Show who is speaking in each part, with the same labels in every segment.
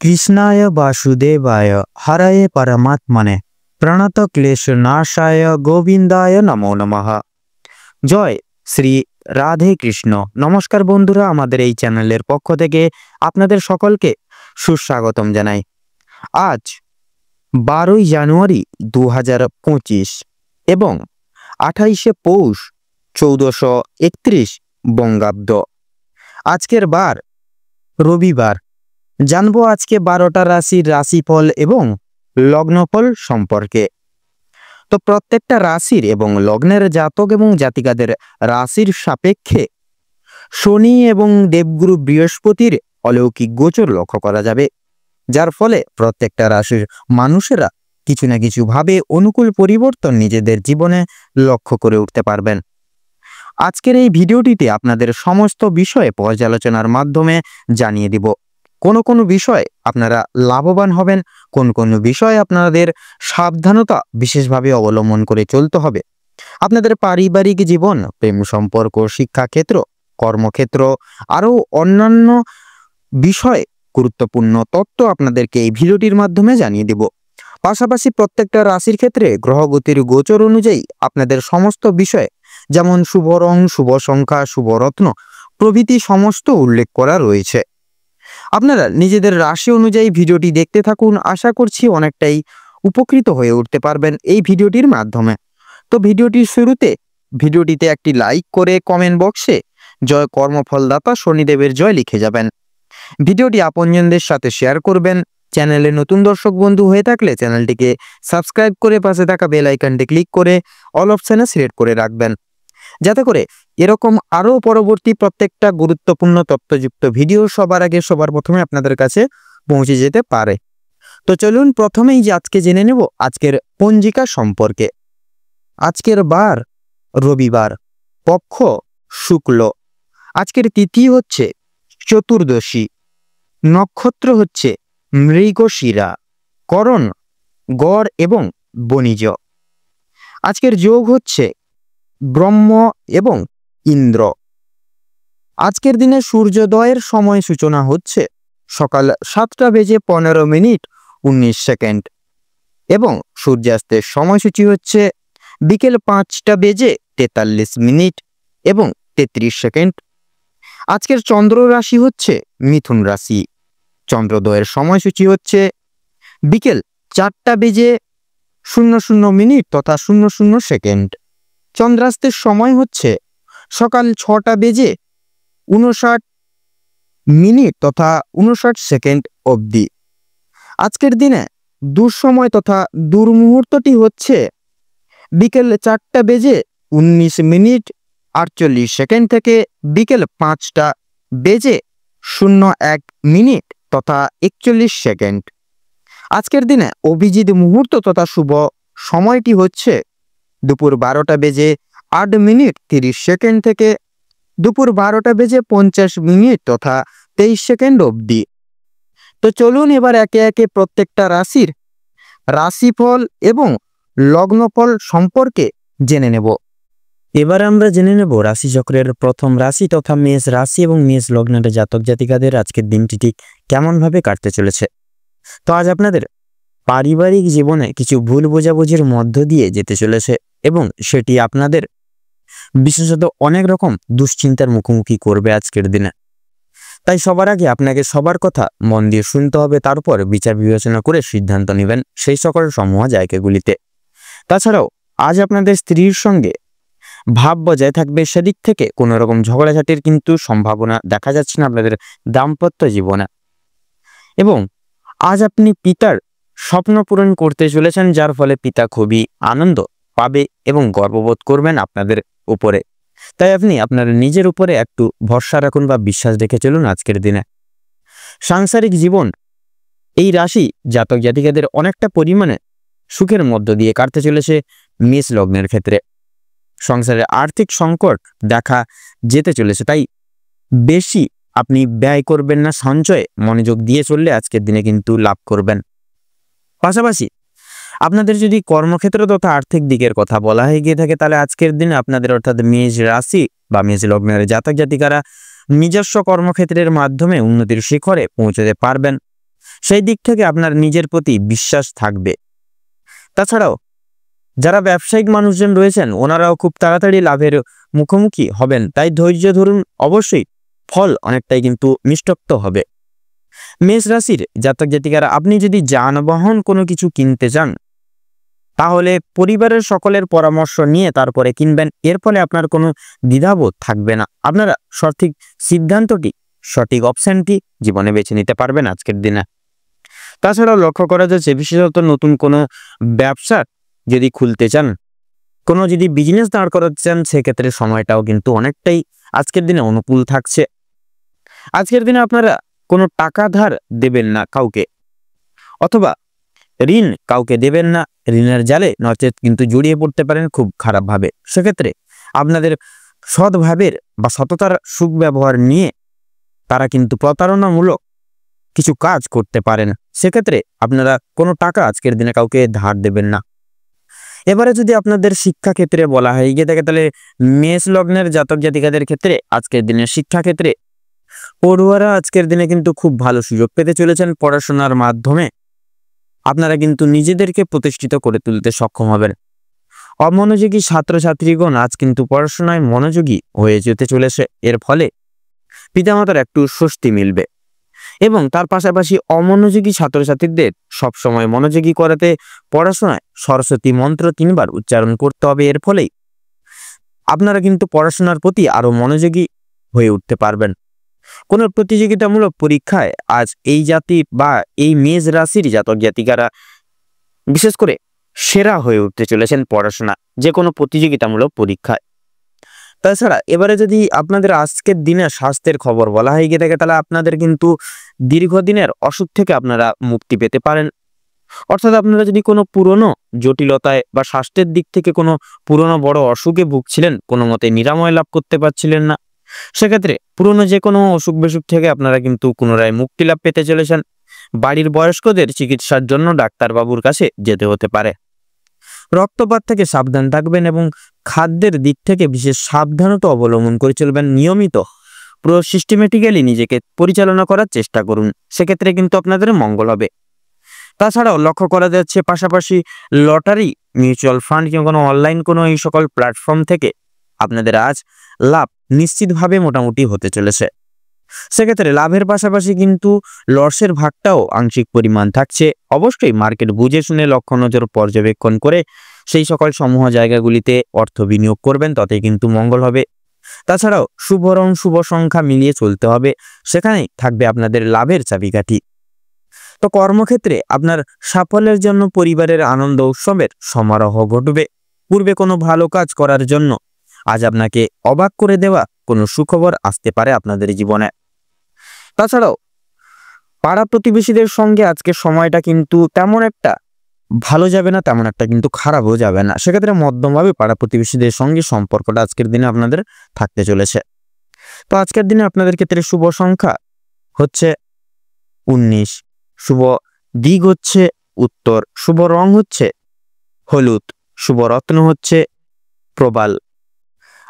Speaker 1: কৃষ্ণায় বাসুদেবায় হরয়ে পরমাত্মনে প্রণত ক্লেশ নাশায় গোবিন্দায় নমো নমঃ। জয় শ্রী রাধে কৃষ্ণ। নমস্কার বন্ধুরা, আমাদের এই চ্যানেলের পক্ষ থেকে আপনাদের সকলকে সুস্বাগতম জানাই। আজ 12ই জানুয়ারি 2025 এবং 28শে পৌষ 1431 বঙ্গাব্দ। আজকের বার রবিবার। জানবো আজকে 12টা রাশির রাশিফল এবং লগ্নফল সম্পর্কে। তো প্রত্যেকটা রাশির এবং লগ্নের জাতক এবং জাতিকাদের রাশির সাপেক্ষে শনি এবং দেবগুরু বৃহস্পতির অলৌকিক গোচর লক্ষ্য করা যাবে, যার ফলে প্রত্যেকটা রাশির মানুষেরা কিছু না কিছু ভাবে অনুকূল পরিবর্তন নিজেদের জীবনে লক্ষ্য করে উঠতে পারবেন। আজকের এই ভিডিওটিতে আপনাদের সমস্ত বিষয়ে পর্যালোচনার মাধ্যমে জানিয়ে দিব কোন বিষয়ে আপনারা লাভবান হবেন, কোন বিষয়ে আপনাদের সাবধানতা বিশেষভাবে অবলম্বন করে চলতে হবে। আপনাদের পারিবারিক জীবন, প্রেম সম্পর্ক, শিক্ষাক্ষেত্র, কর্মক্ষেত্র আরও অন্যান্য বিষয়ে গুরুত্বপূর্ণ তথ্য আপনাদেরকে এই ভিডিওটির মাধ্যমে জানিয়ে দিব। পাশাপাশি প্রত্যেকটা রাশির ক্ষেত্রে গ্রহগতির গোচর অনুযায়ী আপনাদের সমস্ত বিষয়ে, যেমন শুভ রং, শুভ সংখ্যা, শুভ রত্ন প্রভৃতি সমস্ত উল্লেখ করা রয়েছে। আপনারা নিজেদের রাশি অনুযায়ী ভিডিওটি দেখতে থাকুন। আশা করছি অনেকটাই উপকৃত হয়ে উঠতে পারবেন এই ভিডিওটির মাধ্যমে। তো ভিডিওটির শুরুতে ভিডিওটিতে একটি লাইক করে কমেন্ট বক্সে জয় কর্মফলদাতা শনিদেবের জয় লিখে যাবেন। ভিডিওটি আপনজনদের সাথে শেয়ার করবেন। চ্যানেলে নতুন দর্শক বন্ধু হয়ে থাকলে চ্যানেলটিকে সাবস্ক্রাইব করে পাশে থাকা বেল আইকনটি ক্লিক করে অল অপশানে সিলেক্ট করে রাখবেন, যাতে করে এরকম আরও পরবর্তী প্রত্যেকটা গুরুত্বপূর্ণ তথ্যযুক্ত ভিডিও সবার আগে সবার প্রথমে আপনাদের কাছে পৌঁছে যেতে পারে। তো চলুন প্রথমেই যে আজকে জেনে নেব আজকের পঞ্জিকা সম্পর্কে। আজকের বার রবিবার, পক্ষ শুক্ল, আজকের তিথি হচ্ছে চতুর্দশী, নক্ষত্র হচ্ছে মৃগশিরা, করণ গড় এবং বণিজ। আজকের যোগ হচ্ছে ব্রহ্ম এবং ইন্দ্র। আজকের দিনে সূর্যোদয়ের সময় সূচনা হচ্ছে সকাল 7:15 এবং সূর্যাস্তের সময়সূচি হচ্ছে বিকেল 5:43 এবং 33। আজকের চন্দ্র রাশি হচ্ছে মিথুন রাশি। চন্দ্রোদয়ের সময়সূচি হচ্ছে বিকেল 4:00 তথা 00। চন্দ্রাস্তের সময় হচ্ছে সকাল 6:59 তথা 59 অবধি। আজকের দিনে দুঃসময় তথা দুর্মুহূর্তটি হচ্ছে বিকেল 4:19 থেকে বিকেল 5:01 তথা 41। আজকের দিনে অভিজিৎ মুহূর্ত তথা শুভ সময়টি হচ্ছে দুপুর 12:08 থেকে দুপুর 12:50 তথা 23 অবধি। তো চলুন এবার একে একে প্রত্যেকটা রাশির রাশিফল এবং লগ্নফল সম্পর্কে জেনে নেব। এবার আমরা জেনে নেব রাশিচক্রের প্রথম রাশি তথা মেষ রাশি এবং মেষ লগ্নের জাতক জাতিকাদের আজকের দিনটি ঠিক কেমনভাবে কাটতে চলেছে। তো আজ আপনাদের পারিবারিক জীবনে কিছু ভুল বোঝাবুঝির মধ্য দিয়ে যেতে চলেছে এবং সেটি আপনাদের বিশেষত অনেক রকম দুশ্চিন্তার মুখোমুখি করবে আজকের দিনে। তাই সবার আগে আপনাকে সবার কথা মন দিয়ে শুনতে হবে, তারপর বিচার বিবেচনা করে সিদ্ধান্ত নেবেন সেই সকল সমূহ জায়গাগুলিতে। তাছাড়াও আজ আপনাদের স্ত্রীর সঙ্গে ভাব বজায় থাকবে, সেদিক থেকে কোনো রকম ঝগড়াঝাটির কিন্তু সম্ভাবনা দেখা যাচ্ছে না আপনাদের দাম্পত্য জীবনে। এবং আজ আপনি পিতার স্বপ্ন পূরণ করতে চলেছেন, যার ফলে পিতা খুবই আনন্দ পাবে এবং গর্ববোধ করবেন আপনাদের উপরে। তাই আপনি আপনার নিজের উপরে একটু ভরসা রাখুন বা বিশ্বাস রেখে চলুন আজকের দিনে। সাংসারিক জীবন এই রাশি জাতক জাতিকাদের অনেকটা পরিমাণে সুখের মধ্য দিয়ে কাটতে চলেছে। মেষ লগ্নের ক্ষেত্রে সংসারে আর্থিক সংকট দেখা যেতে চলেছে, তাই বেশি আপনি ব্যয় করবেন না, সঞ্চয়ে মনোযোগ দিয়ে চললে আজকের দিনে কিন্তু লাভ করবেন। পাশাপাশি আপনাদের যদি কর্মক্ষেত্র তথা আর্থিক দিকের কথা বলা হয়ে গিয়ে থাকে, তাহলে আজকের দিনে আপনাদের অর্থাৎ মেষ রাশি বা মেষ লগ্নের জাতক জাতিকারা নিজস্ব কর্মক্ষেত্রের মাধ্যমে উন্নতির শিখরে পৌঁছতে পারবেন। সেই দিক থেকে আপনার নিজের প্রতি বিশ্বাস থাকবে। তাছাড়াও যারা ব্যবসায়িক মানুষজন রয়েছেন ওনারাও খুব তাড়াতাড়ি লাভের মুখোমুখি হবেন, তাই ধৈর্য ধরুন, অবশ্যই ফল অনেকটাই কিন্তু মিষ্টত্ব হবে। মেষ রাশির জাতক জাতিকারা, আপনি যদি যানবাহন কোনো কিছু কিনতে চান তাহলে পরিবারের সকলের পরামর্শ নিয়ে তারপরে কিনবেন, এর ফলে আপনার কোনো দ্বিধাবোধ থাকবে না। আপনারা সঠিক সিদ্ধান্তটি, সঠিক অপশনটি জীবনে বেছে নিতে পারবেন আজকের দিনে। তাছাড়াও লক্ষ্য করা যাচ্ছে বিশেষত নতুন কোনো ব্যবসা যদি খুলতে চান, কোনো যদি বিজনেস দাঁড় করাতে চান, সেক্ষেত্রে সময়টাও কিন্তু অনেকটাই আজকের দিনে অনুকূল থাকছে। আজকের দিনে আপনারা কোনো টাকা ধার দেবেন না কাউকে, অথবা ঋণ কাউকে দেবেন না, ঋণের জালে নচেত কিন্তু জড়িয়ে পড়তে পারেন খুব খারাপভাবে। সেক্ষেত্রে আপনাদের সৎভাবের বা সততার সুব্যবহার নিয়ে তারা কিন্তু প্রতারণামূলক কিছু কাজ করতে পারেন। সেক্ষেত্রে আপনারা কোনো টাকা আজকের দিনে কাউকে ধার দেবেন না। এবারে যদি আপনাদের শিক্ষাক্ষেত্রে বলা হয় গিয়ে থাকে, তাহলে মেষ লগ্নের জাতক জাতিকাদের ক্ষেত্রে আজকের দিনে শিক্ষাক্ষেত্রে পড়ুয়ারা আজকের দিনে কিন্তু খুব ভালো সুযোগ পেতে চলেছেন। পড়াশোনার মাধ্যমে আপনারা কিন্তু নিজেদেরকে প্রতিষ্ঠিত করে তুলতে সক্ষম হবেন। অমনোযোগী ছাত্রছাত্রীগণ আজ কিন্তু পড়াশোনায় মনোযোগী হয়ে যেতে চলেছে, এর ফলে পিতামাতার একটু স্বস্তি মিলবে। এবং তার পাশাপাশি অমনোযোগী ছাত্রছাত্রীদের সবসময় মনোযোগী করাতে পড়াশোনায় সরস্বতী মন্ত্র 3 বার উচ্চারণ করতে হবে, এর ফলেই আপনারা কিন্তু পড়াশোনার প্রতি আরো মনোযোগী হয়ে উঠতে পারবেন। কোনো প্রতিযোগিতামূলক পরীক্ষায় আজ এই জাতি বা এই মেষ রাশির জাতক জাতিকারা বিশেষ করে সেরা হয়ে উঠতে চলেছেন পড়াশোনা যে কোনো প্রতিযোগিতামূলক পরীক্ষায়। তাছাড়া এবারে যদি আপনাদের আজকের দিনে স্বাস্থ্যের খবর বলা হয়ে গিয়ে থাকে, তাহলে আপনাদের কিন্তু দীর্ঘদিনের অসুখ থেকে আপনারা মুক্তি পেতে পারেন। অর্থাৎ আপনারা যদি কোনো পুরনো জটিলতায় বা স্বাস্থ্যের দিক থেকে কোনো পুরনো বড় অসুখে ভুগছিলেন, কোনো মতে নিরাময় লাভ করতে পারছিলেন না, সেক্ষেত্রে পুরনো যে কোনো অসুখ বিসুখ থেকে আপনারা কিন্তু পুনরায় মুক্তি লাভ পেতে চলেছেন। বাড়ির বয়স্কদের চিকিৎসার জন্য ডাক্তারবাবুর কাছে যেতে হতে পারে। রক্তপাত থেকে সাবধান থাকবেন এবং খাদ্যের দিক থেকে বিশেষ সাবধানতা অবলম্বন করে চলবেন। নিয়মিত পুরো সিস্টেমেটিক্যালি নিজেকে পরিচালনা করার চেষ্টা করুন, সেক্ষেত্রে কিন্তু আপনাদের মঙ্গল হবে। তাছাড়াও লক্ষ্য করা যাচ্ছে পাশাপাশি লটারি, মিউচুয়াল ফান্ড কিংবা কোনো অনলাইন কোনো এই সকল প্ল্যাটফর্ম থেকে আপনাদের আজ লাভ নিশ্চিতভাবে মোটামুটি হতে চলেছে। সেক্ষেত্রে লাভের পাশাপাশি কিন্তু লসের ভাগটাও আংশিক পরিমাণ থাকছে। অবশ্যই মার্কেট বুঝে শুনে লক্ষ্য নজর পর্যবেক্ষণ করে সেই সকল সমূহ জায়গাগুলিতে অর্থ বিনিয়োগ করবেন, তাতে কিন্তু মঙ্গল হবে। তাছাড়াও শুভ রং শুভ সংখ্যা মিলিয়ে চলতে হবে, সেখানেই থাকবে আপনাদের লাভের চাবিকাঠি। তো কর্মক্ষেত্রে আপনার সাফল্যের জন্য পরিবারের আনন্দ উৎসবের সমারোহ ঘটবে। পূর্বে কোনো ভালো কাজ করার জন্য আজ আপনাকে অবাক করে দেওয়া কোনো সুখবর আসতে পারে আপনাদের জীবনে। তাছাড়াও পাড়া প্রতিবেশীদের সঙ্গে আজকের সময়টা কিন্তু তেমন একটা ভালো যাবে না, তেমন একটা কিন্তু খারাপও যাবে না। সেক্ষেত্রে মধ্যমভাবে পাড়া প্রতিবেশীদের সঙ্গে সম্পর্কটা আজকের দিনে আপনাদের থাকতে চলেছে। তো আজকের দিনে আপনাদের ক্ষেত্রে শুভ সংখ্যা হচ্ছে 19, শুভ দিক হচ্ছে উত্তর, শুভ রং হচ্ছে হলুদ, শুভ রত্ন হচ্ছে প্রবাল।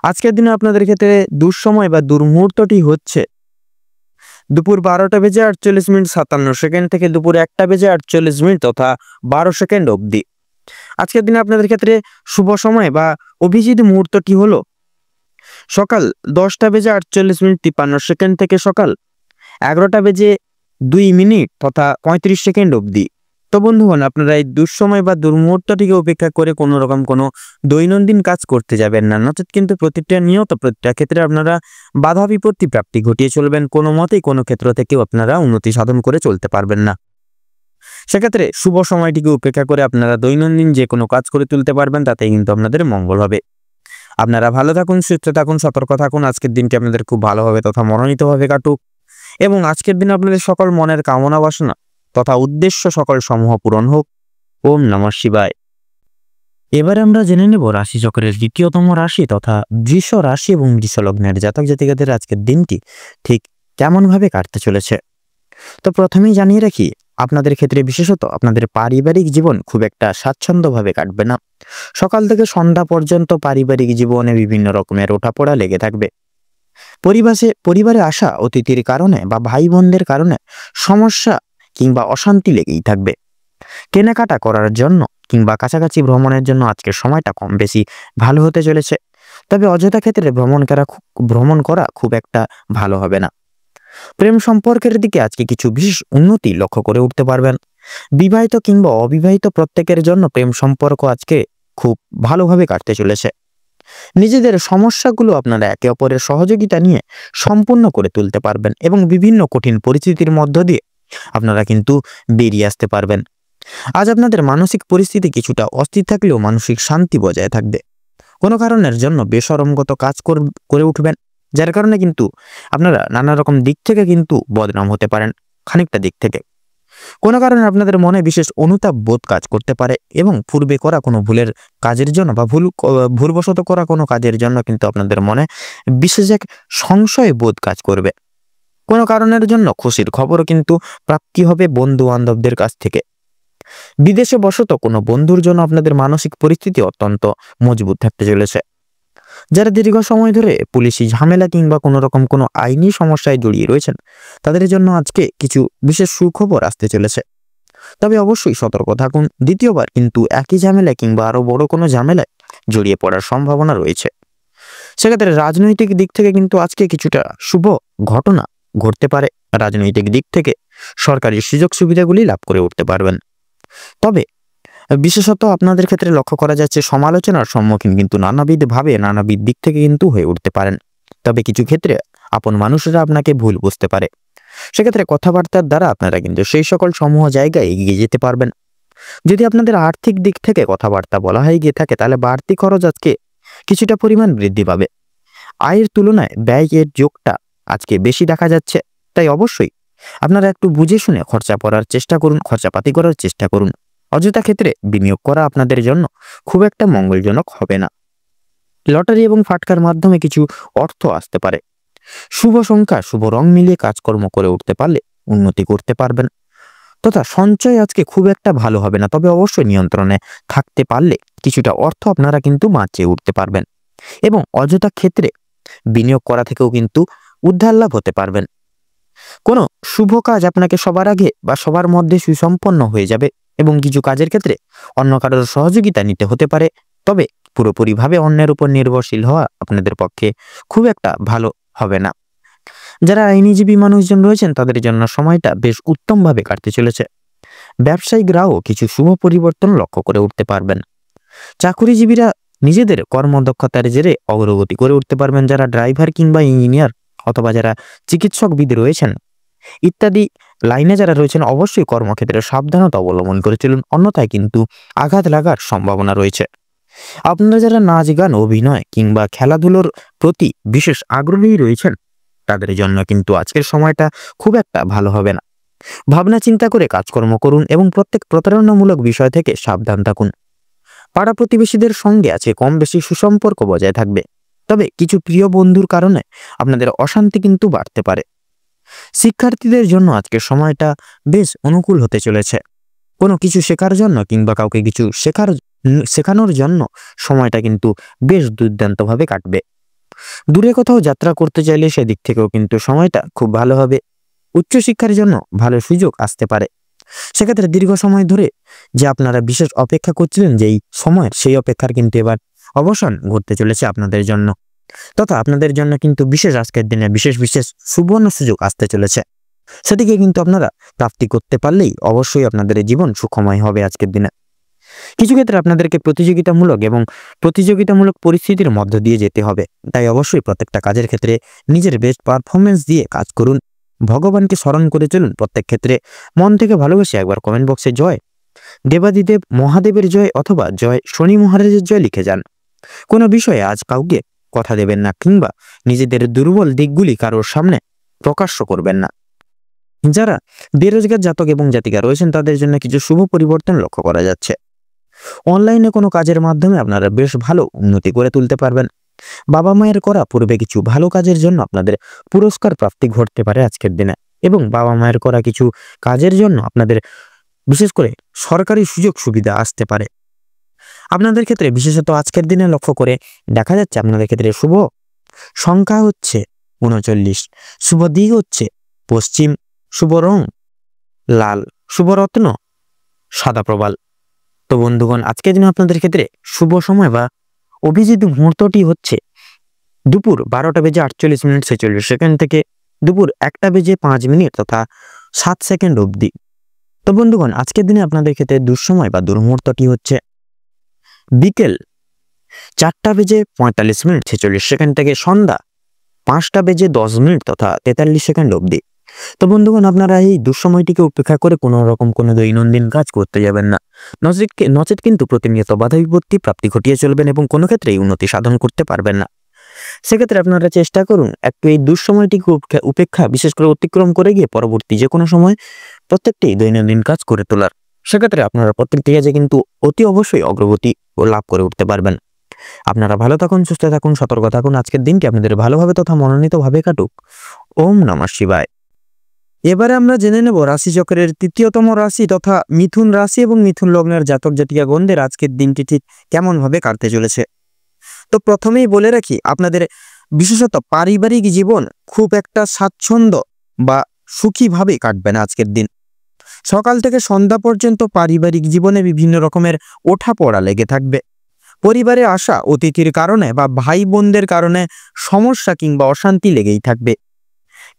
Speaker 1: আজকের দিনে আপনাদের ক্ষেত্রে দুঃসময় বা দুর্মুহূর্তটি হচ্ছে দুপুর 12:48:57 থেকে দুপুর 1:48 তথা 12 সেকেন্ড অবধি। আজকের দিনে আপনাদের ক্ষেত্রে শুভ সময় বা অভিজিৎ মুহূর্তটি হলো সকাল 10:48:53 থেকে সকাল 11:02 তথা 35 সেকেন্ড অবধি। তো বন্ধুগণ, আপনারা এই দুঃসময় বা দুর্মুহূর্তটিকে উপেক্ষা করে কোনো রকম কোনো দৈনন্দিন কাজ করতে যাবেন না, নচেত কিন্তু প্রতিটা ক্ষেত্রে আপনারা বাধা বিপত্তি প্রাপ্তি ঘটিয়ে চলবেন। কোনো মতেই কোনো ক্ষেত্র থেকেও আপনারা উন্নতি সাধন করে চলতে পারবেন না। সেক্ষেত্রে শুভ সময়টিকে উপেক্ষা করে আপনারা দৈনন্দিন যে কোনো কাজ করে তুলতে পারবেন, তাতে কিন্তু আপনাদের মঙ্গল হবে। আপনারা ভালো থাকুন, সুস্থ থাকুন, সতর্ক থাকুন। আজকের দিনটি আপনাদের খুব ভালোভাবে তথা মনোনীতভাবে কাটুক এবং আজকের দিন আপনাদের সকল মনের কামনা বাসনা তথা উদ্দেশ্য সকল সমূহ পূরণ হোক। ওম নমঃ শিবায়। এবারে আমরা জেনে নেব রাশিচক্রের দ্বিতীয়তম রাশি তথা বৃষ রাশি এবং বৃষ লগ্নের জাতক জাতিকাদের আজকের দিনটি ঠিক কেমনভাবে কাটতে চলেছে। তো প্রথমেই জানিয়ে রাখি, আপনাদের ক্ষেত্রে বিশেষত আপনাদের পারিবারিক জীবন খুব একটা স্বাচ্ছন্দ্যভাবে কাটবে না। সকাল থেকে সন্ধ্যা পর্যন্ত পারিবারিক জীবনে বিভিন্ন রকমের ওঠাপড়া লেগে থাকবে। পরিবারে আসা অতিথির কারণে বা ভাই বোনদের কারণে সমস্যা কিংবা অশান্তি লেগেই থাকবে। কেনাকাটা করার জন্য কিংবা কাছাকাছি ভ্রমণের জন্য আজকের সময়টা কম বেশি ভালো হতে চলেছে। তবে অযথা ক্ষেত্রে ভ্রমণ করা খুব একটা ভালো হবে না। প্রেম সম্পর্কের দিকে আজকে কিছু বিশেষ উন্নতি লক্ষ্য করে উঠতে পারবেন। বিবাহিত কিংবা অবিবাহিত প্রত্যেকের জন্য প্রেম সম্পর্ক আজকে খুব ভালোভাবে কাটতে চলেছে। নিজেদের সমস্যাগুলো আপনারা একে অপরের সহযোগিতা নিয়ে সম্পূর্ণ করে তুলতে পারবেন এবং বিভিন্ন কঠিন পরিস্থিতির মধ্য দিয়ে আপনারা কিন্তু বেরিয়ে আসতে পারবেন। আজ আপনাদের মানসিক পরিস্থিতি কিছুটা অস্থির থাকলেও মানসিক শান্তি বজায় থাকবে। কোনো কারণের জন্য বেশরমগত কাজ করে উঠবেন, যার কারণে কিন্তু আপনারা নানা রকম দিক থেকে কিন্তু বদনাম হতে পারেন। খানিকটা দিক থেকে কোনো কারণে আপনাদের মনে বিশেষ অনুতাপ বোধ কাজ করতে পারে এবং পূর্বে করা কোনো ভুলের কাজের জন্য বা ভুলবশত করা কোনো কাজের জন্য কিন্তু আপনাদের মনে বিশেষ এক সংশয় বোধ কাজ করবে। কোনো কারণের জন্য খুশির খবরও কিন্তু প্রাপ্তি হবে বন্ধু বান্ধবদের কাছ থেকে। বিদেশে বসত কোনো বন্ধুর জন্য আপনাদের মানসিক পরিস্থিতি অত্যন্ত মজবুত থাকতে চলেছে। যারা দীর্ঘ সময় ধরে পুলিশি ঝামেলা কিংবা কোনো আইনি সমস্যায় জড়িয়ে রয়েছেন তাদের জন্য আজকে কিছু বিশেষ সুখবর আসতে চলেছে। তবে অবশ্যই সতর্ক থাকুন, দ্বিতীয়বার কিন্তু একই ঝামেলা কিংবা আরো বড় কোনো ঝামেলায় জড়িয়ে পড়ার সম্ভাবনা রয়েছে। সেক্ষেত্রে রাজনৈতিক দিক থেকে কিন্তু আজকে কিছুটা শুভ ঘটনা ঘটতে পারে। রাজনৈতিক দিক থেকে সরকারি সুযোগ সুবিধাগুলি লাভ করে উঠতে পারবেন। তবে বিশেষত আপনাদের ক্ষেত্রে লক্ষ্য করা যাচ্ছে সমালোচনার সম্মুখীন কিন্তু নানাবিধ দিক থেকে কিন্তু হয়ে উঠতে পারেন। তবে কিছু ক্ষেত্রে আপন মানুষেরা আপনাকে ভুল বুঝতে পারে। সেক্ষেত্রে কথাবার্তার দ্বারা আপনারা কিন্তু সেই সকল সমূহ জায়গায় এগিয়ে যেতে পারবেন। যদি আপনাদের আর্থিক দিক থেকে কথাবার্তা বলা হয়ে গিয়ে থাকে তাহলে বাড়তি খরচ আজকে কিছুটা পরিমাণ বৃদ্ধি পাবে। আয়ের তুলনায় ব্যয়ের যোগটা আজকে বেশি দেখা যাচ্ছে। তাই অবশ্যই আপনারা একটু বুঝে শুনে খরচাপাতি করার চেষ্টা করুন। অযথা ক্ষেত্রে বিনিয়োগ করা আপনাদের জন্য খুব একটা মঙ্গলজনক হবে না। লটারি এবং ফাটকার মাধ্যমে কিছু অর্থ আসতে পারে। শুভ সংখ্যা শুভ রং মিলিয়ে কাজকর্ম করে উঠতে পারলে উন্নতি করতে পারবেন। তথা সঞ্চয় আজকে খুব একটা ভালো হবে না, তবে অবশ্যই নিয়ন্ত্রণে থাকতে পারলে কিছুটা অর্থ আপনারা কিন্তু বাঁচিয়ে উঠতে পারবেন এবং অযথা ক্ষেত্রে বিনিয়োগ করা থেকেও কিন্তু উদ্ধার লাভ হতে পারবেন। কোনো শুভ কাজ আপনাকে সবার আগে বা সবার মধ্যে সুসম্পন্ন হয়ে যাবে এবং কিছু কাজের ক্ষেত্রে অন্য কারোর সহযোগিতা নিতে হতে পারে। তবে পুরোপুরিভাবে অন্যের উপর নির্ভরশীল হওয়া আপনাদের পক্ষে খুব একটা ভালো হবে না। যারা আইনজীবী মানুষজন রয়েছেন তাদের জন্য সময়টা বেশ উত্তমভাবে কাটতে চলেছে। ব্যবসায়িকরাও কিছু শুভ পরিবর্তন লক্ষ্য করে উঠতে পারবেন। চাকুরিজীবীরা নিজেদের কর্মদক্ষতার জেরে অগ্রগতি করে উঠতে পারবেন। যারা ড্রাইভার কিংবা ইঞ্জিনিয়ার অথবা যারা চিকিৎসকবিদ রয়েছেন ইত্যাদি লাইনে যারা রয়েছেন অবশ্যই কর্মক্ষেত্রে সাবধানতা অবলম্বন করে চলুন, অন্যথায় কিন্তু আঘাত লাগার সম্ভাবনা রয়েছে। আপনারা যারা নাচ গান অভিনয় কিংবা খেলাধুলোর প্রতি বিশেষ আগ্রহী রয়েছেন তাদের জন্য কিন্তু আজকের সময়টা খুব একটা ভালো হবে না। ভাবনা চিন্তা করে কাজকর্ম করুন এবং প্রত্যেক প্রতারণামূলক বিষয় থেকে সাবধান থাকুন। পাড়া প্রতিবেশীদের সঙ্গে আছে কম বেশি সুসম্পর্ক বজায় থাকবে। তবে কিছু প্রিয় বন্ধুর কারণে আপনাদের অশান্তি কিন্তু বাড়তে পারে। শিক্ষার্থীদের জন্য আজকের সময়টা বেশ অনুকূল হতে চলেছে। কোনো কিছু শেখার জন্য কিংবা কাউকে কিছু শেখানোর জন্য সময়টা কিন্তু বেশ দুর্দান্তভাবে কাটবে। দূরে কোথাও যাত্রা করতে চাইলে সেদিক থেকেও কিন্তু সময়টা খুব ভালো হবে। উচ্চশিক্ষার জন্য ভালো সুযোগ আসতে পারে। সেক্ষেত্রে দীর্ঘ সময় ধরে যে আপনারা বিশেষ অপেক্ষা করছিলেন যেই সময়ের, সেই অপেক্ষার কিন্তু এবার অবসান ঘটতে চলেছে আপনাদের জন্য। তথা আপনাদের জন্য কিন্তু বিশেষ আজকের দিনে বিশেষ সুবর্ণ সুযোগ আসতে চলেছে। সেদিকে কিন্তু আপনারা প্রাপ্তি করতে পারলেই অবশ্যই আপনাদের জীবন সুখময় হবে আজকের দিনে। কিছু ক্ষেত্রে আপনাদেরকে প্রতিযোগিতামূলক পরিস্থিতির মধ্য দিয়ে যেতে হবে। তাই অবশ্যই প্রত্যেকটা কাজের ক্ষেত্রে নিজের বেস্ট পারফরমেন্স দিয়ে কাজ করুন। ভগবানকে স্মরণ করে চলুন। প্রত্যেক ক্ষেত্রে মন থেকে ভালোবেসে একবার কমেন্ট বক্সে জয় দেবাদিদেব মহাদেবের জয় অথবা জয় শনি মহারাজের জয় লিখে যান। কোনো বিষয়ে আজ কাউকে কথা দেবেন না কিংবা নিজেদের দুর্বল দিকগুলি কারোর সামনে প্রকাশ্য করবেন না। যারা বেরোজগার জাতক এবং জাতিকা রয়েছেন তাদের জন্য কিছু শুভ পরিবর্তন লক্ষ্য করা যাচ্ছে। অনলাইনে কোনো কাজের মাধ্যমে আপনারা বেশ ভালো উন্নতি করে তুলতে পারবেন। বাবা মায়ের করা পূর্বে কিছু ভালো কাজের জন্য আপনাদের পুরস্কার প্রাপ্তি ঘটতে পারে আজকের দিনে এবং বাবা মায়ের করা কিছু কাজের জন্য আপনাদের বিশেষ করে সরকারি সুযোগ সুবিধা আসতে পারে। আপনাদের ক্ষেত্রে বিশেষত আজকের দিনে লক্ষ্য করে দেখা যাচ্ছে আপনাদের ক্ষেত্রে শুভ সংখ্যা হচ্ছে 39, শুভ দিক হচ্ছে পশ্চিম, শুভ রং লাল, শুভরত্ন সাদা প্রবাল। তো বন্ধুগণ, আজকের দিনে আপনাদের ক্ষেত্রে শুভ সময় বা অভিজিৎ মুহূর্তটি হচ্ছে দুপুর 12:48:46 থেকে দুপুর 1:05 তথা 7 সেকেন্ড অবধি। তো বন্ধুগণ, আজকের দিনে আপনাদের ক্ষেত্রে দুঃসময় বা দুর্মুহূর্তটি হচ্ছে বিকেল 4:45:46 থেকে সন্ধ্যা 5:10 তথা 43 সেকেন্ড অবধি। তো বন্ধুগণ, আপনারা এই দুঃসময়টিকে উপেক্ষা করে কোনো রকম কোনো দৈনন্দিন কাজ করতে যাবেন না, নচেত কিন্তু প্রতিনিয়ত বাধা বিপত্তি প্রাপ্তি ঘটিয়ে চলবেন এবং কোনো ক্ষেত্রেই উন্নতি সাধন করতে পারবেন না। সেক্ষেত্রে আপনারা চেষ্টা করুন একটু এই দুঃসময়টিকে উপেক্ষা বিশেষ করে অতিক্রম করে গিয়ে পরবর্তী যে কোনো সময় প্রত্যেকটি দৈনন্দিন কাজ করে তোলার। সেক্ষেত্রে আপনারা প্রত্যেকটি কাজে কিন্তু অতি অবশ্যই অগ্রগতি ও লাভ করে উঠতে পারবেন। আপনারা ভালো থাকুন, সুস্থ থাকুন, সতর্ক থাকুন। আজকের দিনটি আপনাদের ভালোভাবে তথা মনোনীতভাবে কাটুক। ওম নমঃ শিবায়। এবারে আমরা জেনে নেব রাশিচক্রের তৃতীয়তম রাশি তথা মিথুন রাশি এবং মিথুন লগ্নের জাতক জাতিকাগণদের আজকের দিনটি ঠিক কেমন ভাবে কাটতে চলেছে। তো প্রথমেই বলে রাখি, আপনাদের বিশেষত পারিবারিক জীবন খুব একটা স্বাচ্ছন্দ্য বা সুখীভাবে কাটবে না আজকের দিন। সকাল থেকে সন্ধ্যা পর্যন্ত পারিবারিক জীবনে বিভিন্ন রকমের ওঠাপড়া লেগে থাকবে। পরিবারে আসা অতিথির কারণে বা ভাই বোনদের কারণে সমস্যা কিংবা অশান্তি লেগেই থাকবে।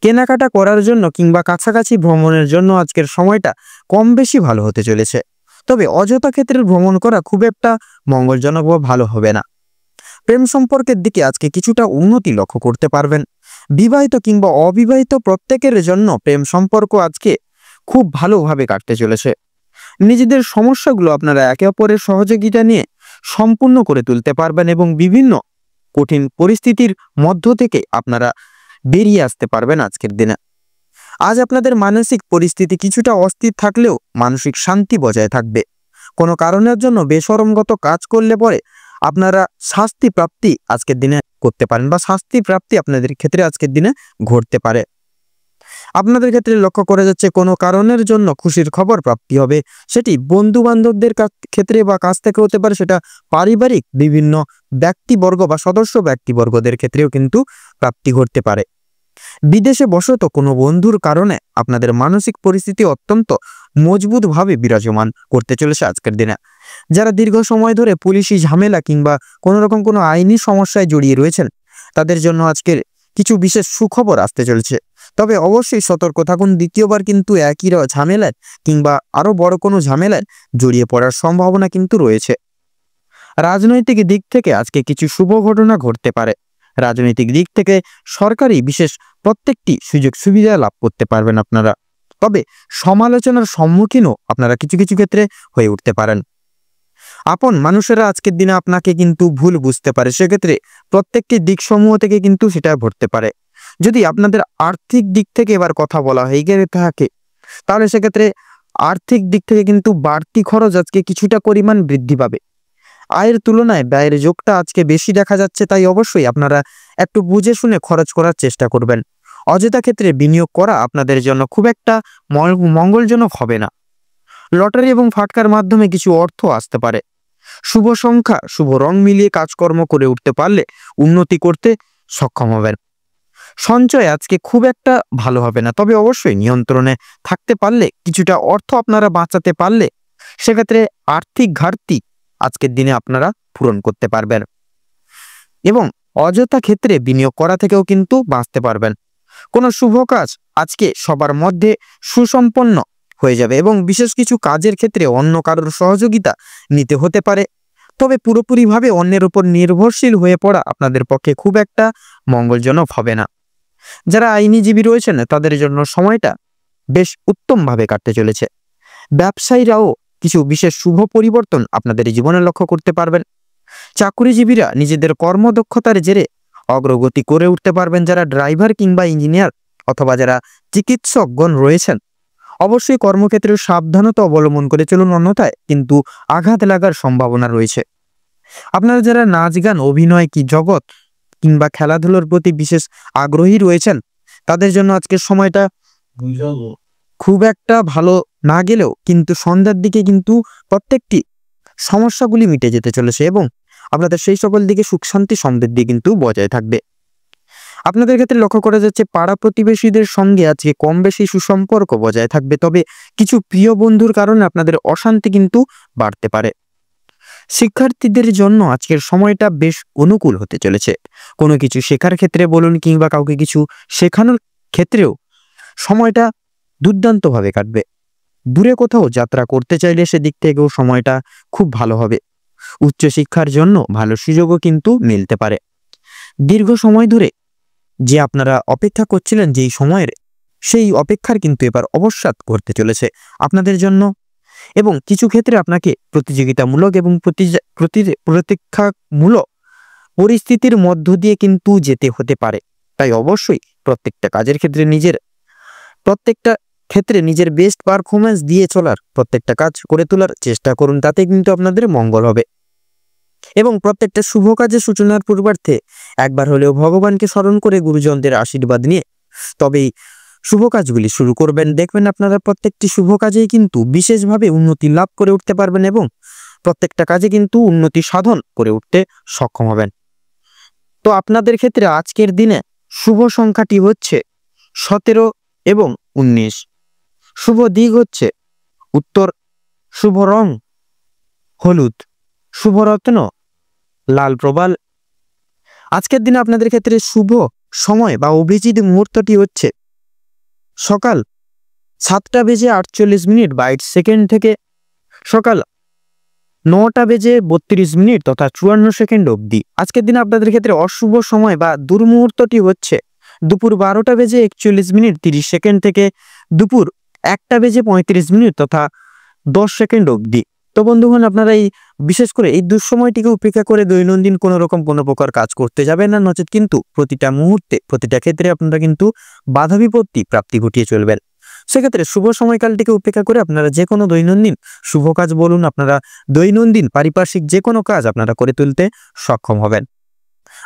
Speaker 1: কেনাকাটা করার জন্য কিংবা কাছাকাছি ভ্রমণের জন্য আজকের সময়টা কম বেশি ভালো হতে চলেছে। তবে অযথা ক্ষেত্রে ভ্রমণ করা খুব একটা মঙ্গলজনক বা ভালো হবে না। প্রেম সম্পর্কের দিকে আজকে কিছুটা উন্নতি লক্ষ্য করতে পারবেন। বিবাহিত কিংবা অবিবাহিত প্রত্যেকের জন্য প্রেম সম্পর্ক আজকে খুব ভালোভাবে কাটতে চলেছে। নিজেদের সমস্যাগুলো আপনারা একে অপরের সহযোগিতা নিয়ে সম্পূর্ণ করে তুলতে পারবেন এবং বিভিন্ন কঠিন পরিস্থিতির মধ্য থেকে আপনারা বেরিয়ে আসতে পারবেন আজকের দিনে। আজ আপনাদের মানসিক পরিস্থিতি কিছুটা অস্থির থাকলেও মানসিক শান্তি বজায় থাকবে। কোনো কারণের জন্য বেশরমগত কাজ করলে পরে আপনারা শাস্তি প্রাপ্তি আজকের দিনে করতে পারেন বা শাস্তি প্রাপ্তি আপনাদের ক্ষেত্রে আজকের দিনে ঘটতে পারে। আপনাদের ক্ষেত্রে লক্ষ্য করা যাচ্ছে কোনো কারণের জন্য খুশির খবর প্রাপ্তি হবে। সেটি বন্ধু বান্ধবদের ক্ষেত্রে বা কাছ থেকে হতে পারে, সেটা পারিবারিক বিভিন্ন ব্যক্তিবর্গ বা সদস্য ব্যক্তিবর্গদের ক্ষেত্রেও কিন্তু প্রাপ্তি ঘটতে পারে। বিদেশে বসত কোনো বন্ধুর কারণে আপনাদের মানসিক পরিস্থিতি অত্যন্ত মজবুতভাবে বিরাজমান করতে চলেছে আজকের দিনে। যারা দীর্ঘ সময় ধরে পুলিশি ঝামেলা কিংবা কোনো রকম কোনো আইনি সমস্যায় জড়িয়ে রয়েছেন, তাদের জন্য আজকের কিছু বিশেষ সুখবর আসতে চলেছে। তবে অবশ্যই সতর্ক থাকুন, দ্বিতীয়বার কিন্তু একই ঝামেলায় কিংবা আরো বড় কোনো ঝামেলায় জড়িয়ে পড়ার সম্ভাবনা কিন্তু রয়েছে। রাজনৈতিক দিক থেকে আজকে কিছু শুভ ঘটনা ঘটতে পারে। রাজনৈতিক দিক থেকে সরকারি বিশেষ প্রত্যেকটি সুযোগ সুবিধা লাভ করতে পারবেন আপনারা। তবে সমালোচনার সম্মুখীনও আপনারা কিছু কিছু ক্ষেত্রে হয়ে উঠতে পারেন। আপন মানুষেরা আজকের দিনে আপনাকে কিন্তু ভুল বুঝতে পারে, সেক্ষেত্রে প্রত্যেকটি দিক সমূহ থেকে কিন্তু সেটা ঘটতে পারে। যদি আপনাদের আর্থিক দিক থেকে এবার কথা বলা হয়ে গিয়ে থাকে, তাহলে সেক্ষেত্রে আর্থিক দিক থেকে কিন্তু বাড়তি খরচ আজকে কিছুটা পরিমাণ বৃদ্ধি পাবে। আয়ের তুলনায় ব্যয়ের যোগটা আজকে বেশি দেখা যাচ্ছে, তাই অবশ্যই আপনারা একটু বুঝে শুনে খরচ করার চেষ্টা করবেন। অযথা ক্ষেত্রে বিনিয়োগ করা আপনাদের জন্য খুব একটা মঙ্গলজনক হবে না। লটারি এবং ফাটকার মাধ্যমে কিছু অর্থ আসতে পারে। শুভ সংখ্যা শুভ রং মিলিয়ে কাজকর্ম করে উঠতে পারলে উন্নতি করতে সক্ষম হবেন। সঞ্চয় আজকে খুব একটা ভালো হবে না, তবে অবশ্যই নিয়ন্ত্রণে থাকতে পারলে কিছুটা অর্থ আপনারা বাঁচাতে পারলে সেক্ষেত্রে আর্থিক ঘাটতি আজকের দিনে আপনারা পূরণ করতে পারবেন এবং অযথা ক্ষেত্রে বিনিয়োগ করা থেকেও কিন্তু বাঁচতে পারবেন। কোনো শুভ কাজ আজকে সবার মধ্যে সুসম্পন্ন হয়ে যাবে এবং বিশেষ কিছু কাজের ক্ষেত্রে অন্য কারোর সহযোগিতা নিতে হতে পারে। তবে পুরোপুরিভাবে অন্যের উপর নির্ভরশীল হয়ে পড়া আপনাদের পক্ষে খুব একটা মঙ্গলজনক হবে না। যারা আইনজীবী রয়েছেন তাদের জন্য সময়টা বেশ উত্তমভাবে কাটতে চলেছে। ব্যবসায়ীরাও কিছু বিশেষ শুভ পরিবর্তন আপনাদের জীবনে লক্ষ্য করতে পারবেন। চাকরিজীবীরা নিজেদের কর্মদক্ষতার জেরে অগ্রগতি করে উঠতে পারবেন। যারা ড্রাইভার কিংবা ইঞ্জিনিয়ার অথবা যারা চিকিৎসকগণ রয়েছেন, অবশ্যই কর্মক্ষেত্রে সাবধানতা অবলম্বন করে চলুন, অন্যথায় কিন্তু আঘাত লাগার সম্ভাবনা রয়েছে। আপনারা যারা নাচ গান অভিনয় কি জগৎ কিংবা খেলাধুলার প্রতি বিশেষ আগ্রহী রয়েছেন, তাদের জন্য আজকের সময়টা খুব একটা ভালো না গেলেও কিন্তু সন্ধ্যার দিকে কিন্তু প্রত্যেকটি সমস্যাগুলি মিটে যেতে চলেছে এবং আপনাদের সেই সকল দিকে সুখ শান্তি সমৃদ্ধি কিন্তু বজায় থাকবে। আপনাদের ক্ষেত্রে লক্ষ্য করা যাচ্ছে পাড়া প্রতিবেশীদের সঙ্গে আজকে কম বেশি সুসম্পর্ক বজায় থাকবে, তবে কিছু প্রিয় বন্ধুর কারণে আপনাদের অশান্তি কিন্তু বাড়তে পারে। শিক্ষার্থীদের জন্য আজকের সময়টা বেশ অনুকূল হতে চলেছে। কোনো কিছু শেখার ক্ষেত্রে বলুন কিংবা কাউকে কিছু শেখানোর ক্ষেত্রেও সময়টা দুর্দান্তভাবে কাটবে। দূরে কোথাও যাত্রা করতে চাইলে সেদিক থেকেও সময়টা খুব ভালো হবে। উচ্চশিক্ষার জন্য ভালো সুযোগও কিন্তু মিলতে পারে। দীর্ঘ সময় ধরে যে আপনারা অপেক্ষা করছিলেন যেই সময়ের, সেই অপেক্ষার কিন্তু এবার অবসাদ করতে চলেছে আপনাদের জন্য, এবং কিছু ক্ষেত্রে আপনাকে প্রতিযোগিতামূলক এবং প্রতীক্ষামূলক পরিস্থিতির মধ্য দিয়ে কিন্তু যেতে হতে পারে। তাই অবশ্যই প্রত্যেকটা কাজের ক্ষেত্রে নিজের বেস্ট পারফরমেন্স দিয়ে চলার, প্রত্যেকটা কাজ করে তোলার চেষ্টা করুন, তাতে কিন্তু আপনাদের মঙ্গল হবে। এবং প্রত্যেকটা শুভ কাজের সূচনার পূর্বার্থে একবার হলেও ভগবানকে স্মরণ করে গুরুজনদের আশীর্বাদ নিয়ে তবেই শুভ কাজগুলি শুরু করবেন। দেখবেন আপনারা প্রত্যেকটি শুভ কাজেই কিন্তু বিশেষভাবে উন্নতি লাভ করে উঠতে পারবেন এবং প্রত্যেকটা কাজে কিন্তু উন্নতি সাধন করে উঠতে সক্ষম হবেন। তো আপনাদের ক্ষেত্রে আজকের দিনে শুভ সংখ্যাটি হচ্ছে 17 এবং 19। শুভ দিক হচ্ছে উত্তর, শুভ রং হলুদ, শুভ রত্ন লাল প্রবাল। আজকের দিনে আপনাদের ক্ষেত্রে শুভ সময় বা অভিজিৎ মুহূর্তটি হচ্ছে সকাল 7:48 থেকে সকাল 9:32 তথা 54 অবধি। আজকের দিনে আপনাদের ক্ষেত্রে অশুভ সময় বা দুর্মুহূর্তটি হচ্ছে দুপুর 12:41 থেকে দুপুর 1:35 তথা 10 অবধি। তো বন্ধুগণ, আপনারা এই বিশেষ করে এই দুঃসময়টিকে উপেক্ষা করে দৈনন্দিন কোনো রকম কোনো প্রকার কাজ করতে যাবেন না, নচেত কিন্তু প্রতিটা মুহূর্তে প্রতিটা ক্ষেত্রে আপনারা কিন্তু বাধা বিপত্তি প্রাপ্তি ঘটিয়ে চলবেন। সেক্ষেত্রে শুভ সময়কালটিকে উপেক্ষা করে আপনারা যে কোনো দৈনন্দিন শুভ কাজ বলুন, আপনারা দৈনন্দিন পারিপার্শ্বিক যে কোনো কাজ আপনারা করে তুলতে সক্ষম হবেন।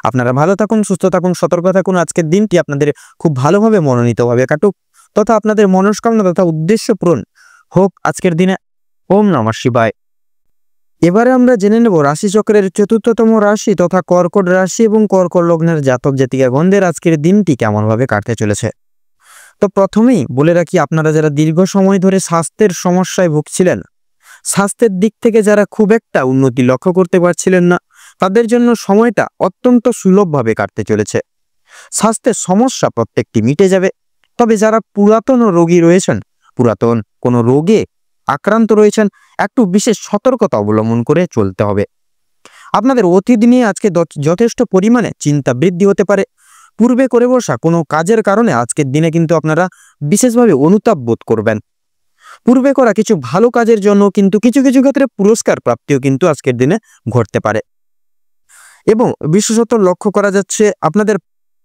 Speaker 1: আপনারা ভালো থাকুন, সুস্থ থাকুন, সতর্ক থাকুন। আজকের দিনটি আপনাদের খুব ভালোভাবে মনোনীতভাবে কাটুক, তথা আপনাদের মনস্কামনা তথা উদ্দেশ্য পূরণ হোক আজকের দিনে। ওম নমঃ শিবায়। এবারে আমরা জেনে নেব রাশিচক্রের ৪র্থতম রাশি তথা কর্কট রাশি এবং কর্কট লগ্নের জাতক জাতিকাগণদের আজকের দিনটি কেমনভাবে কাটতে চলেছে। তো প্রথমেই বলে রাখি, আপনারা যারা দীর্ঘ সময় ধরে স্বাস্থ্যের সমস্যায় ভুগছিলেন, স্বাস্থ্যের দিক থেকে যারা খুব একটা উন্নতি লক্ষ্য করতে পারছিলেন না, তাদের জন্য সময়টা অত্যন্ত সুলভভাবে কাটতে চলেছে। স্বাস্থ্যের সমস্যা প্রত্যেকটি মিটে যাবে। তবে যারা পুরাতন রোগী রয়েছেন, পুরাতন কোনো রোগে আক্রান্ত রয়েছেন, একটু বিশেষ সতর্কতা অবলম্বন করে চলতে হবে। আপনাদের অতীত নিয়ে আজকে যথেষ্ট পরিমাণে চিন্তা বৃদ্ধি হতে পারে। পূর্বে করে বসা কোনো কাজের কারণে আজকের দিনে কিন্তু আপনারা বিশেষভাবে অনুতাপ বোধ করবেন। পূর্বে করা কিছু ভালো কাজের জন্য কিন্তু কিছু কিছু ক্ষেত্রে পুরস্কার প্রাপ্তিও কিন্তু আজকের দিনে ঘটতে পারে। এবং বিশেষত লক্ষ্য করা যাচ্ছে আপনাদের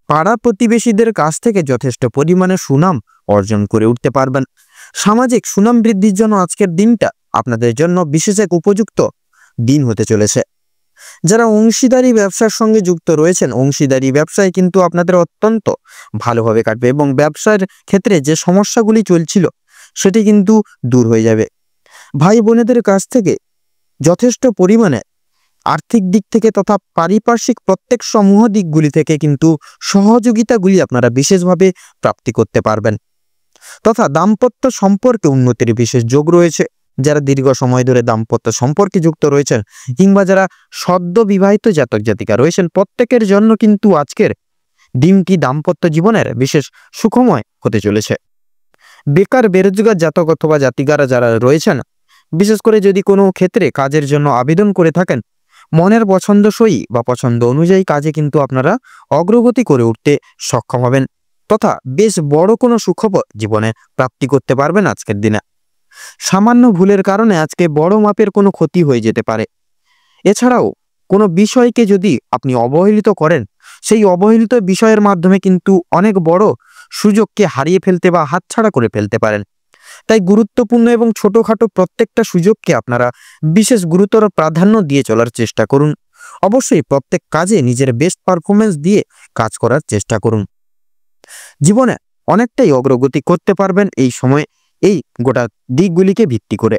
Speaker 1: পাড়া প্রতিবেশীদের কাছ থেকে যথেষ্ট পরিমাণে সুনাম অর্জন করে উঠতে পারবেন। সামাজিক সুনাম বৃদ্ধির জন্য আজকের দিনটা আপনাদের জন্য বিশেষ এক উপযুক্ত দিন হতে চলেছে। যারা অংশীদারি ব্যবসার সঙ্গে যুক্ত রয়েছেন, অংশীদারি ব্যবসায় কিন্তু আপনাদের অত্যন্ত ভালোভাবে কাটবে এবং ব্যবসার ক্ষেত্রে যে সমস্যাগুলি চলছিল সেটি কিন্তু দূর হয়ে যাবে। ভাই বোনেদের কাছ থেকে যথেষ্ট পরিমাণে আর্থিক দিক থেকে তথা পারিপার্শ্বিক প্রত্যেক সমূহ দিকগুলি থেকে কিন্তু সহযোগিতাগুলি আপনারা বিশেষভাবে প্রাপ্তি করতে পারবেন। তথা দাম্পত্য সম্পর্কে উন্নতির বিশেষ যোগ রয়েছে। যারা দীর্ঘ সময় ধরে দাম্পত্য সম্পর্কে যুক্ত রয়েছেন কিংবা যারা সদ্য বিবাহিত জাতক জাতিকা রয়েছেন, প্রত্যেকের জন্য কিন্তু আজকের দিনটি দাম্পত্য জীবনের বিশেষ সুখময় হতে চলেছে। বেকার বেরোজগার জাতক অথবা জাতিকারা যারা রয়েছেন, বিশেষ করে যদি কোনো ক্ষেত্রে কাজের জন্য আবেদন করে থাকেন, মনের পছন্দসই বা পছন্দ অনুযায়ী কাজে কিন্তু আপনারা অগ্রগতি করে উঠতে সক্ষম হবেন, তথা বেশ বড় কোনো সুখবর জীবনে প্রাপ্তি করতে পারবেন আজকের দিনে। সামান্য ভুলের কারণে আজকে বড় মাপের কোনো ক্ষতি হয়ে যেতে পারে। এছাড়াও কোনো বিষয়কে যদি আপনি অবহেলিত করেন, সেই অবহেলিত বিষয়ের মাধ্যমে কিন্তু অনেক বড় সুযোগকে হারিয়ে ফেলতে বা হাতছাড়া করে ফেলতে পারেন। তাই গুরুত্বপূর্ণ এবং ছোটখাটো প্রত্যেকটা সুযোগকে আপনারা বিশেষ গুরুতর প্রাধান্য দিয়ে চলার চেষ্টা করুন। অবশ্যই প্রত্যেক কাজে নিজের বেস্ট পারফরমেন্স দিয়ে কাজ করার চেষ্টা করুন। জীবনে অনেকটাই অগ্রগতি করতে পারবেন এই সময় এই গোটা দিকগুলিকে ভিত্তি করে।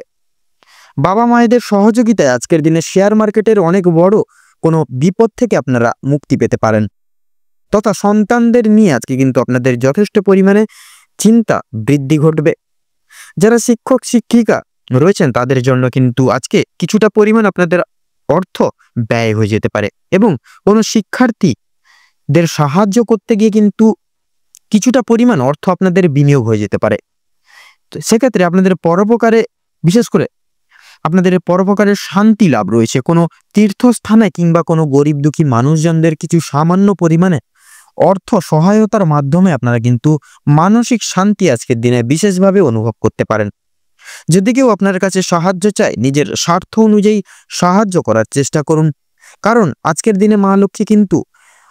Speaker 1: বাবা মায়েদের সহযোগিতায় আজকের দিনে শেয়ার মার্কেটের অনেক বড় কোনো বিপদ থেকে আপনারা মুক্তি পেতে পারেন। তথা সন্তানদের নিয়ে আজকে কিন্তু আপনাদের যথেষ্ট পরিমাণে চিন্তা বৃদ্ধি ঘটবে। যারা শিক্ষক শিক্ষিকা রয়েছেন তাদের জন্য কিন্তু আজকে কিছুটা পরিমাণ আপনাদের অর্থ ব্যয় হয়ে যেতে পারে এবং কোনো শিক্ষার্থীদের সাহায্য করতে গিয়ে কিন্তু কিছুটা পরিমাণ অর্থ আপনাদের বিনিয়োগ হয়ে যেতে পারে। তো সেক্ষেত্রে আপনাদের পরোপকারে, বিশেষ করে আপনাদের পরোপকারের শান্তি লাভ রয়েছে। কোনো তীর্থস্থানে কিংবা কোনো গরিব দুঃখী মানুষজনদের কিছু সামান্য পরিমাণে অর্থ সহায়তার মাধ্যমে আপনারা কিন্তু মানসিক শান্তি আজকের দিনে বিশেষভাবে অনুভব করতে পারেন। যদি কেউ আপনার কাছে সাহায্য চায়, নিজের স্বার্থ অনুযায়ী সাহায্য করার চেষ্টা করুন, কারণ আজকের দিনে মা লক্ষ্মী কিন্তু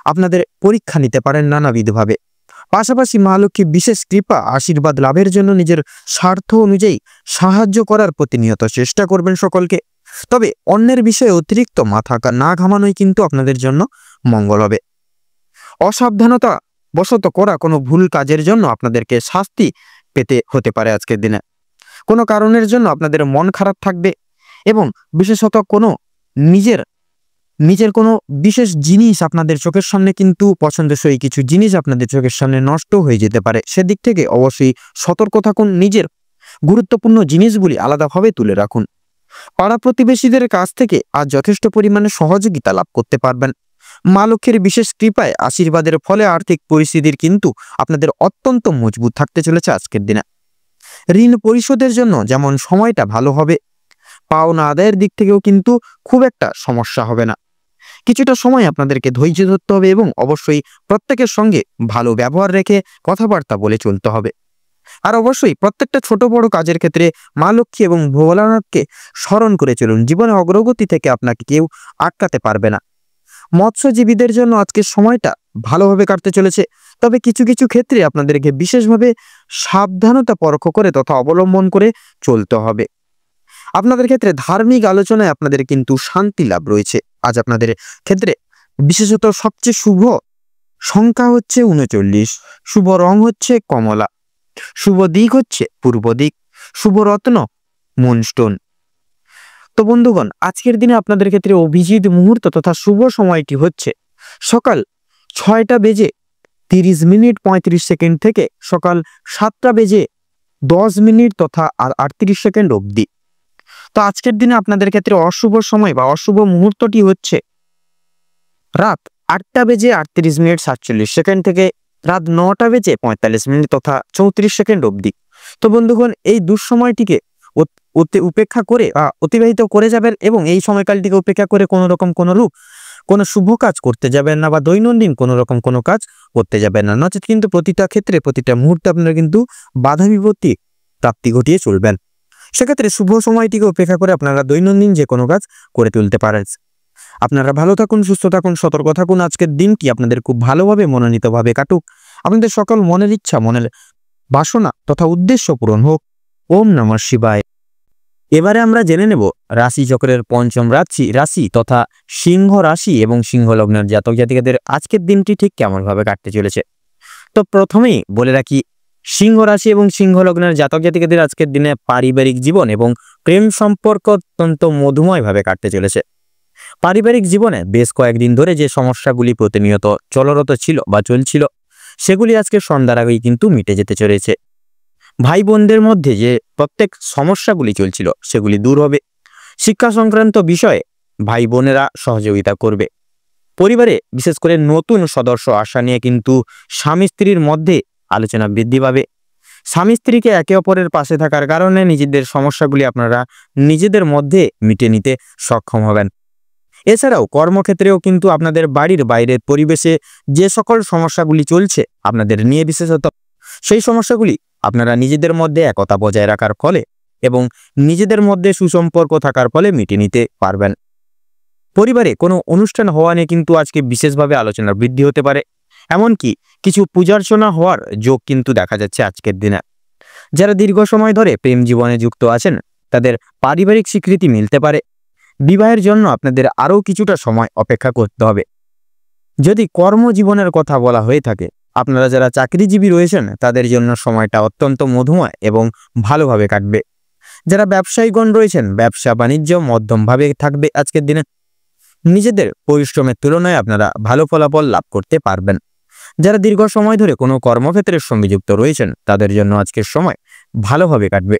Speaker 1: আপনাদের পরীক্ষা নিতে পারেন নানাবিধভাবে। পাশাপাশি মা লক্ষ্মী বিশেষ কৃপা আশীর্বাদ লাভের জন্য নিজের স্বার্থ অনুযায়ী সাহায্য করার প্রতিনিয়ত চেষ্টা করবেন সকলকে। তবে অন্যের বিষয়ে অতিরিক্ত মাথা না ঘামানোই কিন্তু আপনাদের জন্য মঙ্গল হবে। অসাবধানতা বশত করা কোনো ভুল কাজের জন্য আপনাদেরকে শাস্তি পেতে হতে পারে আজকের দিনে। কোনো কারণের জন্য আপনাদের মন খারাপ থাকবে এবং বিশেষত কোনো নিজের কোনো বিশেষ জিনিস আপনাদের চোখের সামনে কিন্তু পছন্দসই কিছু জিনিস আপনাদের চোখের সামনে নষ্ট হয়ে যেতে পারে। সেদিক থেকে অবশ্যই সতর্ক থাকুন। নিজের গুরুত্বপূর্ণ জিনিসগুলি আলাদাভাবে তুলে রাখুন। পাড়া প্রতিবেশীদের কাছ থেকে আজ যথেষ্ট পরিমাণে সহযোগিতা লাভ করতে পারবেন। মা লক্ষ্মীর বিশেষ কৃপায় আশীর্বাদের ফলে আর্থিক পরিস্থিতির কিন্তু আপনাদের অত্যন্ত মজবুত থাকতে চলেছে আজকের দিনে। ঋণ পরিশোধের জন্য যেমন সময়টা ভালো হবে, পাওনা আদায়ের দিক থেকেও কিন্তু খুব একটা সমস্যা হবে না। কিছুটা সময় আপনাদেরকে ধৈর্য ধরতে হবে এবং অবশ্যই প্রত্যেকের সঙ্গে ভালো ব্যবহার রেখে কথাবার্তা বলে চলতে হবে। আর অবশ্যই প্রত্যেকটা ছোট বড় কাজের ক্ষেত্রে মা লক্ষ্মী এবং ভোলানাথকে স্মরণ করে চলুন। জীবনে অগ্রগতি থেকে আপনাকে কেউ আটকাতে পারবে না। মৎস্যজীবীদের জন্য আজকের সময়টা ভালোভাবে কাটতে চলেছে, তবে কিছু কিছু ক্ষেত্রে আপনাদেরকে বিশেষভাবে সাবধানতা পরখ করে তথা অবলম্বন করে চলতে হবে। আপনাদের ক্ষেত্রে ধার্মিক আলোচনায় আপনাদের কিন্তু শান্তি লাভ রয়েছে। আজ আপনাদের ক্ষেত্রে বিশেষত সবচেয়ে শুভ সংখ্যা হচ্ছে 39, শুভ রং হচ্ছে কমলা, শুভ দিক হচ্ছে পূর্ব দিক, শুভ রত্ন মুনস্টোন। তো বন্ধুগণ, আজকের দিনে আপনাদের ক্ষেত্রে অভিজিৎ মুহূর্ত তথা শুভ সময়টি হচ্ছে সকাল 6:30 থেকে সকাল 7:10 তথা 38 সেকেন্ড অবধি। তো আজকের দিনে আপনাদের ক্ষেত্রে অশুভ সময় বা অশুভ মুহূর্তটি হচ্ছে রাত 8:38 থেকে রাত 9:45 তথা 34 সেকেন্ড অবধি। তো বন্ধুগণ, এই দুঃসময়টিকে উপেক্ষা করে অতিবাহিত করে যাবেন এবং এই সময়কালটিকে উপেক্ষা করে কোনো শুভ কাজ করতে যাবেন না বা দৈনন্দিন কোনো কাজ করতে যাবেন না। নচেত কিন্তু প্রতিটা ক্ষেত্রে প্রতিটা মুহূর্তে আপনারা কিন্তু বাধা বিপত্তি প্রাপ্তি ঘটিয়ে চলবেন। সেক্ষেত্রে শুভ সময়টিকে উপেক্ষা করে আপনারা দৈনন্দিন যে কোনো কাজ করে তুলতে পারেন। আপনারা ভালো থাকুন, সুস্থ থাকুন, সতর্ক থাকুন। আজকের দিনটি আপনাদের খুব ভালোভাবে মনোনীতভাবে কাটুক। আপনাদের সকল মনের ইচ্ছা, মনের বাসনা তথা উদ্দেশ্য পূরণ হোক। ওম নমঃ শিবায়। এবারে আমরা জেনে নেব রাশি চক্রের পঞ্চম রাশি তথা সিংহ রাশি এবং সিংহ লগ্নের জাতক জাতিকাদের আজকের দিনটি ঠিক কেমন ভাবে কাটতে চলেছে। তো প্রথমেই বলে রাখি, সিংহ রাশি এবং সিংহ লগ্নের জাতক জাতিকাদের আজকের দিনে পারিবারিক জীবন এবং প্রেম সম্পর্ক অত্যন্ত মধুময় ভাবে কাটতে চলেছে। পারিবারিক জীবনে বেশ কয়েকদিন ধরে যে সমস্যাগুলি প্রতিনিয়ত চলরত ছিল বা চলছিল, সেগুলি আজকে সন্ধ্যার আগেই কিন্তু মিটে যেতে চলেছে। ভাই বোনদের মধ্যে যে প্রত্যেক সমস্যাগুলি চলছিল সেগুলি দূর হবে। শিক্ষা সংক্রান্ত বিষয়ে ভাই বোনেরা সহযোগিতা করবে। পরিবারে বিশেষ করে নতুন সদস্য আসা নিয়ে কিন্তু স্বামী স্ত্রীর মধ্যে আলোচনা বৃদ্ধি পাবে। স্বামী স্ত্রীকে একে অপরের পাশে থাকার কারণে নিজেদের সমস্যাগুলি আপনারা নিজেদের মধ্যে মিটে নিতে সক্ষম হবেন। এছাড়াও কর্মক্ষেত্রেও কিন্তু আপনাদের বাড়ির বাইরের পরিবেশে যে সকল সমস্যাগুলি চলছে আপনাদের নিয়ে বিশেষত, সেই সমস্যাগুলি আপনারা নিজেদের মধ্যে একতা বজায় রাখার ফলে এবং নিজেদের মধ্যে সুসম্পর্ক থাকার ফলে মিটিয়ে নিতে পারবেন। পরিবারে কোনো অনুষ্ঠান হওয়া নিয়ে কিন্তু আজকে বিশেষভাবে আলোচনা বৃদ্ধি হতে পারে। এমনকি কিছু পূজার্চনা হওয়ার যোগ কিন্তু দেখা যাচ্ছে আজকের দিনে। যারা দীর্ঘ সময় ধরে প্রেম জীবনে যুক্ত আছেন তাদের পারিবারিক স্বীকৃতি মিলতে পারে। বিবাহের জন্য আপনাদের আরও কিছুটা সময় অপেক্ষা করতে হবে। যদি কর্মজীবনের কথা বলা হয়ে থাকে, আপনারা যারা চাকরিজীবী রয়েছেন তাদের জন্য সময়টা অত্যন্ত মধুময় এবং ভালোভাবে কাটবে। যারা ব্যবসায়ীগণ রয়েছেন, ব্যবসা বাণিজ্য মধ্যমভাবে থাকবে আজকের দিনে। নিজেদের পরিশ্রমের তুলনায় আপনারা ভালো ফলাফল লাভ করতে পারবেন। যারা দীর্ঘ সময় ধরে কোনো কর্মক্ষেত্রের সঙ্গে যুক্ত রয়েছেন তাদের জন্য আজকের সময় ভালোভাবে কাটবে।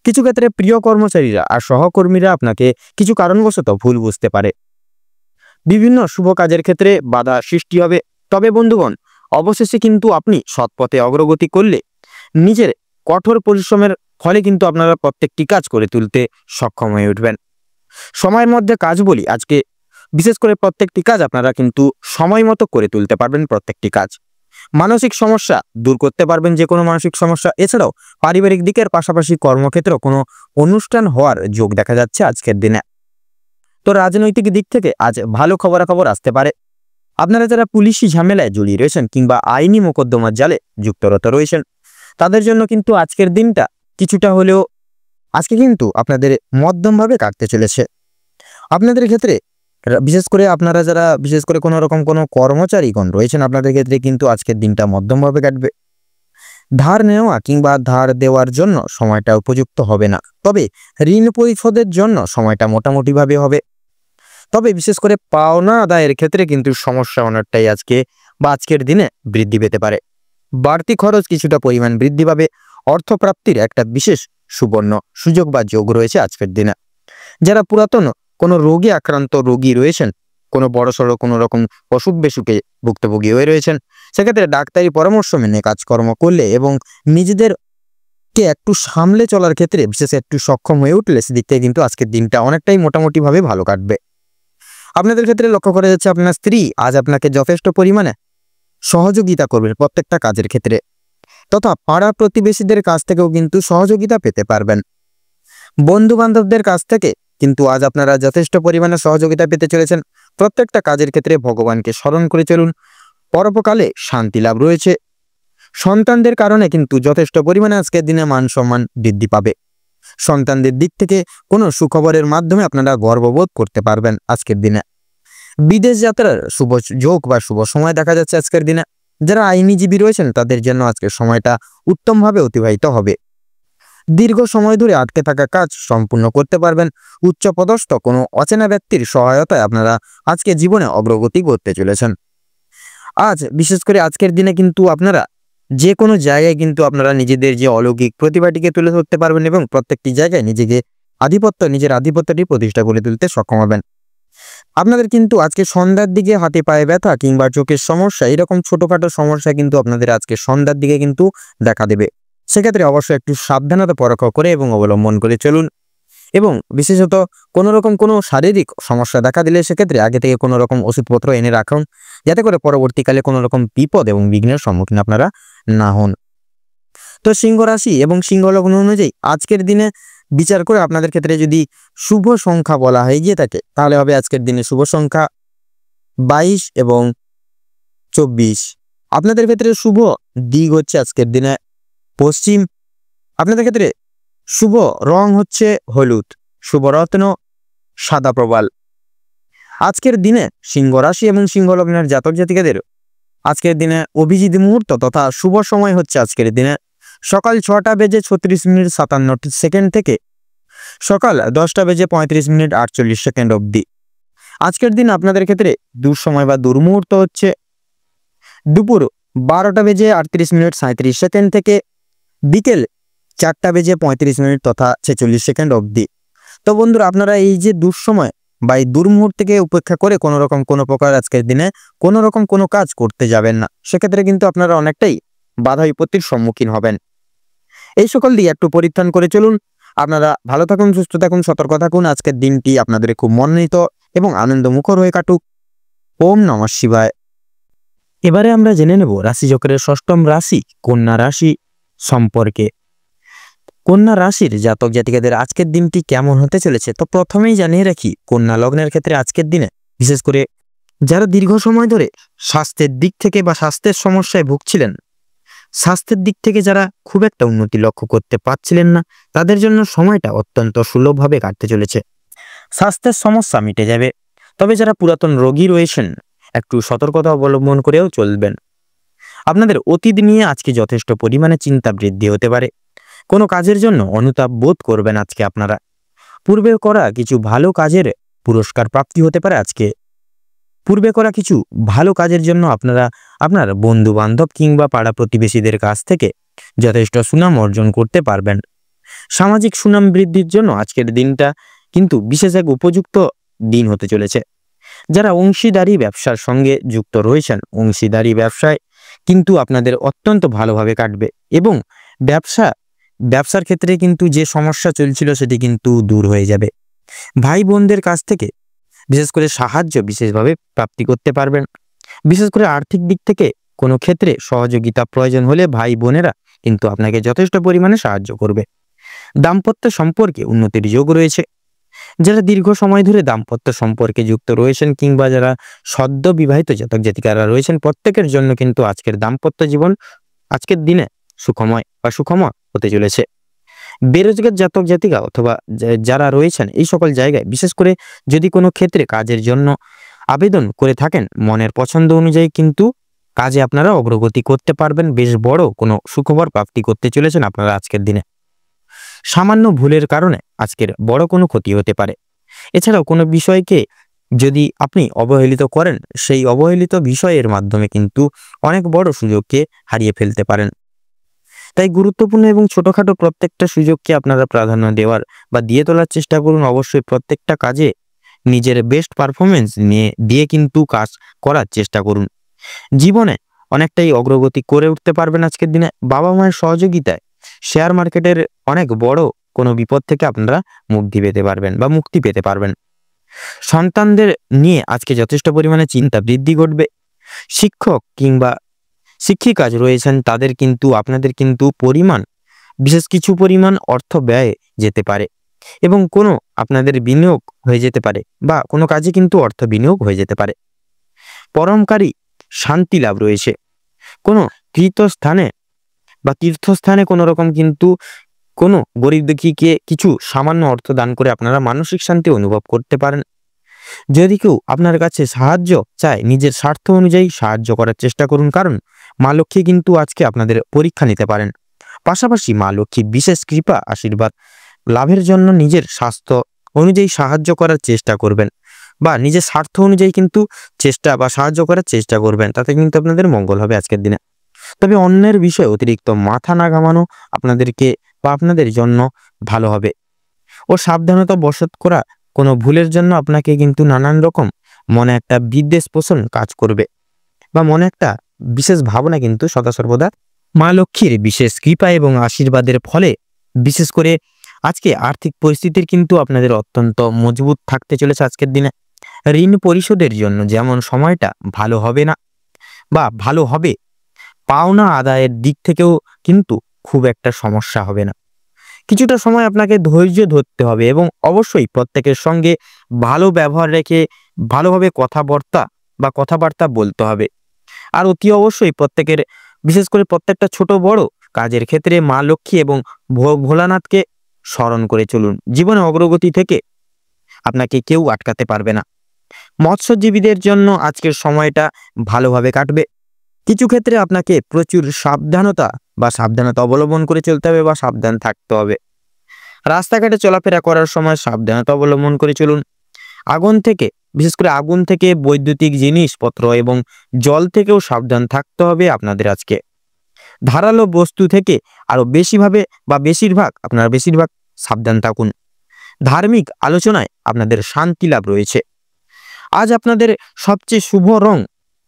Speaker 1: কিছু ক্ষেত্রে প্রিয় কর্মচারীরা আর সহকর্মীরা আপনাকে কিছু কারণবশত ভুল বুঝতে পারে। বিভিন্ন শুভ কাজের ক্ষেত্রে বাধা সৃষ্টি হবে। তবে বন্ধুগণ, অবশেষে কিন্তু আপনি সৎ পথে অগ্রগতি করলে নিজের কঠোর পরিশ্রমের ফলে কিন্তু আপনারা প্রত্যেকটি কাজ করে তুলতে সক্ষম হয়ে উঠবেন। সময়ের মধ্যে কাজ বলি, আজকে বিশেষ করে প্রত্যেকটি কাজ আপনারা কিন্তু সময় মতো করে তুলতে পারবেন। প্রত্যেকটি কাজ মানসিক সমস্যা দূর করতে পারবেন, যে কোনো মানসিক সমস্যা। এছাড়াও পারিবারিক দিকের পাশাপাশি কর্মক্ষেত্রে কোনো অনুষ্ঠান হওয়ার যোগ দেখা যাচ্ছে আজকের দিনে। তো রাজনৈতিক দিক থেকে আজ ভালো খবরাখবর আসতে পারে। আপনারা যারা পুলিশি ঝামেলায় জড়িয়ে রয়েছেন কিংবা আইনি মোকদ্দমার জালে যুক্তরত রয়েছেন তাদের জন্য কিন্তু আজকের দিনটা কিছুটা হলেও আজকে কিন্তু আপনাদের মধ্যমভাবে কাটতে চলেছে। আপনাদের ক্ষেত্রে বিশেষ করে আপনারা যারা বিশেষ করে কোনো রকম কোনো কর্মচারীগণ রয়েছেন আপনাদের ক্ষেত্রে কিন্তু আজকের দিনটা মধ্যমভাবে কাটবে। ধার নেওয়া কিংবা ধার দেওয়ার জন্য সময়টা উপযুক্ত হবে না, তবে ঋণ পরিশোধের জন্য সময়টা মোটামুটিভাবে হবে। তবে বিশেষ করে পাওনা আদায়ের ক্ষেত্রে কিন্তু সমস্যা অনেকটাই আজকের দিনে বৃদ্ধি পেতে পারে। বাড়তি খরচ কিছুটা পরিমাণ বৃদ্ধি পাবে। অর্থপ্রাপ্তির একটা বিশেষ সুবর্ণ সুযোগ বা যোগ রয়েছে আজকের দিনে। যারা পুরাতন কোনো রোগে আক্রান্ত রোগী রয়েছেন, কোনো বড়সড় কোনো রকম অসুখ বিসুখে ভুক্তভোগী হয়ে রয়েছেন, সেক্ষেত্রে ডাক্তারি পরামর্শ মেনে কাজকর্ম করলে এবং নিজেদেরকে একটু সামলে চলার ক্ষেত্রে বিশেষ একটু সক্ষম হয়ে উঠলে সেদিক থেকে কিন্তু আজকের দিনটা অনেকটাই মোটামুটিভাবে ভালো কাটবে। আপনাদের ক্ষেত্রে লক্ষ্য করা যাচ্ছে আপনার স্ত্রী আজ আপনাকে যথেষ্ট পরিমাণে সহযোগিতা করবেন প্রত্যেকটা কাজের ক্ষেত্রে, তথা পাড়া প্রতিবেশীদের কাছ থেকেও কিন্তু সহযোগিতা পেতে পারবেন। বন্ধু বান্ধবদের কাছ থেকে কিন্তু আজ আপনারা যথেষ্ট পরিমাণে সহযোগিতা পেতে চলেছেন। প্রত্যেকটা কাজের ক্ষেত্রে ভগবানকে স্মরণ করে চলুন। পরোপকালে শান্তি লাভ রয়েছে। সন্তানদের কারণে কিন্তু যথেষ্ট পরিমাণে আজকের দিনে মান সম্মান বৃদ্ধি পাবে। সন্তানদের দিক থেকে কোনো সুখবরের মাধ্যমে আপনারা গর্ববোধ করতে পারবেন আজকের দিনে। বিদেশ যাত্রার শুভ যোগ বা শুভ সময় দেখা যাচ্ছে আজকের দিনে। যারা আইনজীবী রয়েছেন তাদের জন্য আজকের সময়টা উত্তমভাবে অতিবাহিত হবে। দীর্ঘ সময় ধরে আটকে থাকা কাজ সম্পূর্ণ করতে পারবেন। উচ্চপদস্থ কোনো অচেনা ব্যক্তির সহায়তায় আপনারা আজকে জীবনে অগ্রগতি করতে চলেছেন। আজ বিশেষ করে আজকের দিনে কিন্তু আপনারা যে কোনো জায়গায় কিন্তু আপনারা নিজেদের যে অলৌকিক প্রতিভাটিকে তুলে ধরতে পারবেন এবং প্রত্যেকটি জায়গায় নিজের আধিপত্যটি প্রতিষ্ঠা করে তুলতে সক্ষম হবেন। আপনাদের কিন্তু আজকে সন্ধ্যার দিকে হাতে পায়ে ব্যথা কিংবা চোখের সমস্যা, এরকম ছোটখাটো সমস্যা কিন্তু আপনাদের আজকে সন্ধ্যার দিকে কিন্তু দেখা দেবে। সেক্ষেত্রে অবশ্যই একটু সাবধানতা পরীক্ষা করে এবং অবলম্বন করে চলুন। এবং বিশেষত কোনো রকম কোনো শারীরিক সমস্যা দেখা দিলে সেক্ষেত্রে আগে থেকে কোনো রকম ওষুধপত্র এনে রাখুন, যাতে করে পরবর্তীকালে কোনো রকম বিপদ এবং বিঘ্নের সম্মুখীন আপনারা না হন। তো সিংহ রাশি এবং সিংহ লগ্ন অনুযায়ী আজকের দিনে বিচার করে আপনাদের ক্ষেত্রে যদি শুভ সংখ্যা বলা হয়ে গিয়ে থাকে তাহলে হবে আজকের দিনে শুভ সংখ্যা 22 এবং 24। আপনাদের ক্ষেত্রে শুভ দিক হচ্ছে আজকের দিনে পশ্চিম। আপনাদের ক্ষেত্রে শুভ রং হচ্ছে হলুদ, শুভ রত্ন সাদা প্রবাল। আজকের দিনে সিংহ রাশি এবং সিংহ লগ্নের জাতক জাতিকাদের আজকের দিনে অভিজিৎ মুহূর্ত তথা শুভ সময় হচ্ছে আজকের দিনে সকাল 6টা বেজে 36 মিনিট 57 সেকেন্ড থেকে সকাল 10টা বেজে 35 মিনিট 48 সেকেন্ড অবধি। আজকের দিন আপনাদের ক্ষেত্রে দুঃসময় বা দুর্মুহূর্ত হচ্ছে দুপুর 12টা বেজে 38 মিনিট 37 সেকেন্ড থেকে বিকেল 4টা বেজে 35 মিনিট তথা 46 সেকেন্ড অবধি। তো বন্ধুরা, আপনারা এই যে দুঃসময় বা এই দুর্মুহূর্তকে উপেক্ষা করে কোনো প্রকার আজকের দিনে কোনো রকম কোনো কাজ করতে যাবেন না। সেক্ষেত্রে কিন্তু আপনারা অনেকটাই বাধা বিপত্তির সম্মুখীন হবেন। এই সকল দিয়ে একটু পরিত্রাণ করে চলুন। আপনারা ভালো থাকুন, সুস্থ থাকুন, সতর্ক থাকুন। আজকের দিনটি আপনাদের খুব মনোনীত এবং আনন্দমুখর হয়ে কাটুক। ওম নমঃ শিবায়। এবারে আমরা জেনে নেব রাশিচক্রের ষষ্ঠম রাশি কন্যা রাশি সম্পর্কে। কন্যা রাশির জাতক জাতিকাদের আজকের দিনটি কেমন হতে চলেছে। তো প্রথমেই জানিয়ে রাখি, কন্যা লগ্নের ক্ষেত্রে আজকের দিনে বিশেষ করে যারা দীর্ঘ সময় ধরে স্বাস্থ্যের দিক থেকে বা স্বাস্থ্যের সমস্যায় ভুগছিলেন, স্বাস্থ্যের দিক থেকে যারা খুব একটা উন্নতি লক্ষ্য করতে পারছিলেন না, তাদের জন্য সময়টা অত্যন্ত সুলভভাবে কাটতে চলেছে। স্বাস্থ্যের সমস্যা মিটে যাবে। তবে যারা পুরাতন রোগী রয়েছেন একটু সতর্কতা অবলম্বন করেও চলবেন। আপনাদের অতীত নিয়ে আজকে যথেষ্ট পরিমাণে চিন্তা বৃদ্ধি হতে পারে। কোনো কাজের জন্য অনুতাপ বোধ করবেন আজকে আপনারা। পূর্বে করা কিছু ভালো কাজের পুরস্কার প্রাপ্তি হতে পারে আজকে। পূর্বে করা কিছু ভালো কাজের জন্য আপনারা আপনার বন্ধু বান্ধব কিংবা পাড়া প্রতিবেশীদের কাছ থেকে যথেষ্ট সুনাম অর্জন করতে পারবেন। সামাজিক সুনাম বৃদ্ধির জন্য আজকের দিনটা কিন্তু বিশেষ এক উপযুক্ত দিন হতে চলেছে। যারা অংশীদারি ব্যবসার সঙ্গে যুক্ত রয়েছেন, অংশীদারি ব্যবসায় কিন্তু আপনাদের অত্যন্ত ভালোভাবে কাটবে এবং ব্যবসার ক্ষেত্রে কিন্তু যে সমস্যা চলছিল সেটি কিন্তু দূর হয়ে যাবে। ভাই বোনদের কাছ থেকে বিশেষ করে সাহায্য বিশেষভাবে প্রাপ্তি করতে পারবেন। বিশেষ করে আর্থিক দিক থেকে কোনো ক্ষেত্রে সহযোগিতা প্রয়োজন হলে ভাই বোনেরা কিন্তু আপনাকে যথেষ্ট পরিমাণে সাহায্য করবে। দাম্পত্য সম্পর্কে উন্নতির যোগ রয়েছে। যারা দীর্ঘ সময় ধরে দাম্পত্য সম্পর্কে যুক্ত রয়েছেন কিংবা যারা সদ্য বিবাহিত জাতক জাতিকারা রয়েছেন, প্রত্যেকের জন্য কিন্তু আজকের দাম্পত্য জীবন আজকের দিনে সুখময় হতে চলেছে। বেরোজগার জাতক জাতিকা অথবা যারা রয়েছেন এই সকল জায়গায় বিশেষ করে যদি কোনো ক্ষেত্রে কাজের জন্য আবেদন করে থাকেন, মনের পছন্দ অনুযায়ী কিন্তু কাজে আপনারা অগ্রগতি করতে পারবেন। বেশ বড় কোনো সুখবর প্রাপ্তি করতে চলেছেন আপনারা আজকের দিনে। সামান্য ভুলের কারণে আজকের বড় কোনো ক্ষতি হতে পারে। এছাড়াও কোনো বিষয়কে যদি আপনি অবহেলিত করেন, সেই অবহেলিত বিষয়ের মাধ্যমে কিন্তু অনেক বড় সুযোগকে হারিয়ে ফেলতে পারেন। তাই গুরুত্বপূর্ণ এবং ছোটখাটো প্রত্যেকটা সুযোগকে আপনারা প্রাধান্য দেওয়ার বা দিয়ে তোলার চেষ্টা করুন। অবশ্যই প্রত্যেকটা কাজে নিজের বেস্ট পারফরমেন্স দিয়ে কিন্তু কাজ করার চেষ্টা করুন। জীবনে অনেকটাই অগ্রগতি করে উঠতে পারবেন আজকের দিনে। বাবা মায়ের সহযোগিতায় শেয়ার মার্কেটের অনেক বড় কোনো বিপদ থেকে আপনারা মুক্তি পেতে পারবেন। সন্তানদের নিয়ে আজকে যথেষ্ট পরিমাণে চিন্তা বৃদ্ধি ঘটবে। শিক্ষক কিংবা শিক্ষিকা রয়েছেন তাদের কিন্তু আপনাদের কিন্তু বিশেষ কিছু পরিমাণ অর্থ ব্যয় যেতে পারে এবং কোনো আপনাদের বিনিয়োগ হয়ে যেতে পারে বা কোনো কাজে কিন্তু অর্থ বিনিয়োগ হয়ে যেতে পারে। পরমকারী শান্তি লাভ রয়েছে। কোনো তীর্থস্থানে কোনো রকম কিন্তু কোনো গরিব দুঃখীকে কিছু সামান্য অর্থ দান করে আপনারা মানসিক শান্তি অনুভব করতে পারেন। যদি কেউ আপনার কাছে সাহায্য চায়, নিজের স্বার্থ অনুযায়ী সাহায্য করার চেষ্টা করুন, কারণ মা লক্ষ্মী কিন্তু আজকে আপনাদের পরীক্ষা নিতে পারেন। পাশাপাশি মা লক্ষ্মী বিশেষ কৃপা আশীর্বাদ লাভের জন্য নিজের স্বাস্থ্য অনুযায়ী সাহায্য করার চেষ্টা করবেন বা নিজের স্বার্থ অনুযায়ী কিন্তু সাহায্য করার চেষ্টা করবেন। তাতে কিন্তু আপনাদের মঙ্গল হবে আজকের দিনে। তবে অন্যের বিষয়ে অতিরিক্ত মাথা না ঘামানো আপনাদের জন্য ভালো হবে ও সাবধানতা বশত করা কোনো ভুলের জন্য আপনাকে কিন্তু নানান রকম মনে একটা বিদ্বেষ পোষণ কাজ করবে বা মনে একটা বিশেষ ভাবনা কিন্তু সদা সর্বদা মা লক্ষ্মীর বিশেষ কৃপা এবং আশীর্বাদের ফলে বিশেষ করে আজকে আর্থিক পরিস্থিতির কিন্তু আপনাদের অত্যন্ত মজবুত থাকতে চলেছে আজকের দিনে। ঋণ পরিশোধের জন্য যেমন সময়টা ভালো হবে না বা ভালো হবে, পাওনা আদায়ের দিক থেকেও কিন্তু খুব একটা সমস্যা হবে না। কিছুটা সময় আপনাকে ধৈর্য ধরতে হবে এবং অবশ্যই প্রত্যেকের সঙ্গে ভালো ব্যবহার রেখে ভালোভাবে কথাবার্তা বলতে হবে। আর অতি অবশ্যই বিশেষ করে প্রত্যেকটা ছোট বড় কাজের ক্ষেত্রে মা লক্ষ্মী এবং ভোলানাথকে স্মরণ করে চলুন। জীবনে অগ্রগতি থেকে আপনাকে কেউ আটকাতে পারবে না। মৎস্যজীবীদের জন্য আজকের সময়টা ভালোভাবে কাটবে। কিছু ক্ষেত্রে আপনাকে প্রচুর সাবধানতা অবলম্বন করে চলতে হবে বা সাবধান থাকতে হবে। রাস্তাঘাটে চলাফেরা করার সময় সাবধানতা অবলম্বন করে চলুন। বিশেষ করে আগুন থেকে, বৈদ্যুতিক জিনিসপত্র এবং জল থেকেও সাবধান থাকতে হবে আপনাদের আজকে। ধারালো বস্তু থেকে আরো বেশিরভাগ সাবধান থাকুন। ধার্মিক আলোচনায় আপনাদের শান্তি লাভ রয়েছে। আজ আপনাদের সবচেয়ে শুভ রং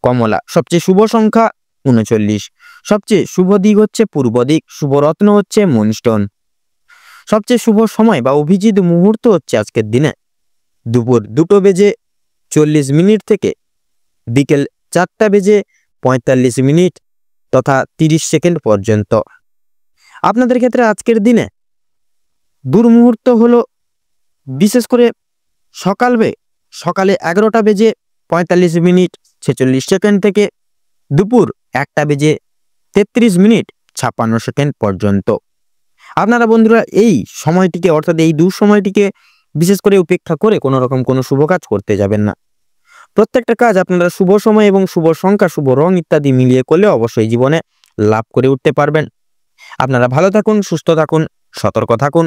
Speaker 1: কমলা, সবচেয়ে শুভ সংখ্যা 39, সবচেয়ে শুভ দিক হচ্ছে পূর্ব দিক, শুভ রত্ন হচ্ছে মুনস্টোন। সবচেয়ে শুভ সময় বা অভিজিৎ মুহূর্ত হচ্ছে আজকের দিনে দুপুর 2:40 থেকে বিকেল 4:45 তথা 30 সেকেন্ড পর্যন্ত। আপনাদের ক্ষেত্রে আজকের দিনে দুর্মুহূর্ত হলো বিশেষ করে সকালে 11:45 থেকে দুপুর 1:33 পর্যন্ত। আপনারা বন্ধুরা এই সময়টিকে অর্থাৎ এই দুঃসময়টিকে বিশেষ করে উপেক্ষা করে কোনো রকম কোনো শুভ কাজ করতে যাবেন না। প্রত্যেকটা কাজ আপনারা শুভ সময় এবং শুভ সংখ্যা, শুভ রং ইত্যাদি মিলিয়ে করলে অবশ্যই জীবনে লাভ করে উঠতে পারবেন। আপনারা ভালো থাকুন, সুস্থ থাকুন, সতর্ক থাকুন।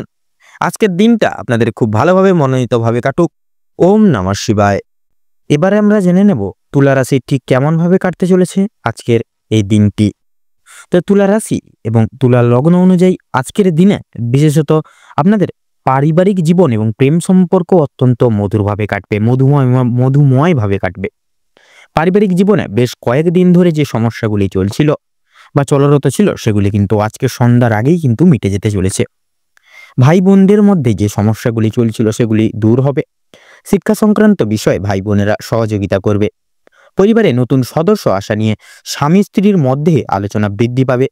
Speaker 1: আজকের দিনটা আপনাদের খুব ভালোভাবে মনোনীতভাবে কাটুক। ওম নমঃ শিবায়। এবারে আমরা জেনে নেব তুলা রাশি ঠিক কেমন ভাবে কাটতে চলেছে আজকের এই দিনটি। তো তুলা রাশি এবং তুলা লগ্ন অনুযায়ী আজকের দিনে বিশেষত আপনাদের পারিবারিক জীবন এবং প্রেম সম্পর্ক অত্যন্ত মধুরভাবে কাটবে, মধুময়ভাবে কাটবে। পারিবারিক জীবনে বেশ কয়েকদিন ধরে যে সমস্যাগুলি চলছিল বা চলরত ছিল সেগুলি কিন্তু আজকে সন্ধ্যার আগেই কিন্তু মিটে যেতে চলেছে। ভাই বোনদের মধ্যে যে সমস্যাগুলি চলছিল সেগুলি দূর হবে। শিক্ষা সংক্রান্ত বিষয়ে ভাই বোনেরা সহযোগিতা করবে। পরিবারে নতুন সদস্য আসা নিয়ে স্বামী স্ত্রীর মধ্যে আলোচনা বৃদ্ধি পাবে।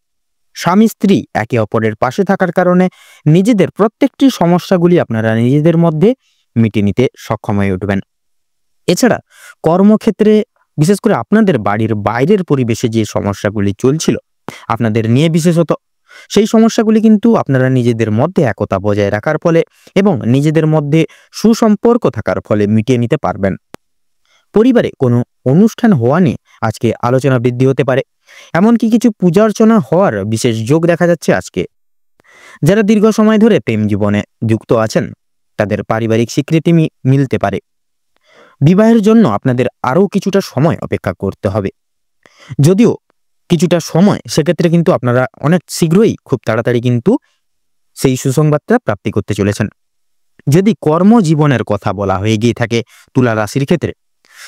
Speaker 1: স্বামী স্ত্রী একে অপরের পাশে থাকার কারণে নিজেদের প্রত্যেকটি সমস্যাগুলি আপনারা নিজেদের মধ্যে মিটিয়ে নিতে সক্ষম হয়ে উঠবেন। এছাড়া কর্মক্ষেত্রে বিশেষ করে আপনাদের বাড়ির বাইরের পরিবেশে যে সমস্যাগুলি চলছিল আপনাদের নিয়ে বিশেষত, সেই সমস্যাগুলি কিন্তু আপনারা নিজেদের মধ্যে একতা বজায় রাখার ফলে এবং নিজেদের মধ্যে সুসম্পর্ক থাকার ফলে মিটিয়ে নিতে পারবেন। পরিবারে কোনো অনুষ্ঠান হওয়া নিয়ে আজকে আলোচনা বৃদ্ধি হতে পারে। এমনকি কিছু পূজা অর্চনা হওয়ার বিশেষ যোগ দেখা যাচ্ছে আজকে। যারা দীর্ঘ সময় ধরে প্রেম জীবনে যুক্ত আছেন তাদের পারিবারিক স্বীকৃতি মিলতে পারে। বিবাহের জন্য আপনাদের আরও কিছুটা সময় অপেক্ষা করতে হবে, যদিও কিছুটা সময়, সেক্ষেত্রে কিন্তু আপনারা অনেক শীঘ্রই খুব তাড়াতাড়ি কিন্তু সেই সুসংবাদটা প্রাপ্তি করতে চলেছেন। যদি কর্মজীবনের কথা বলা হয়ে গিয়ে থাকে তুলা রাশির ক্ষেত্রে,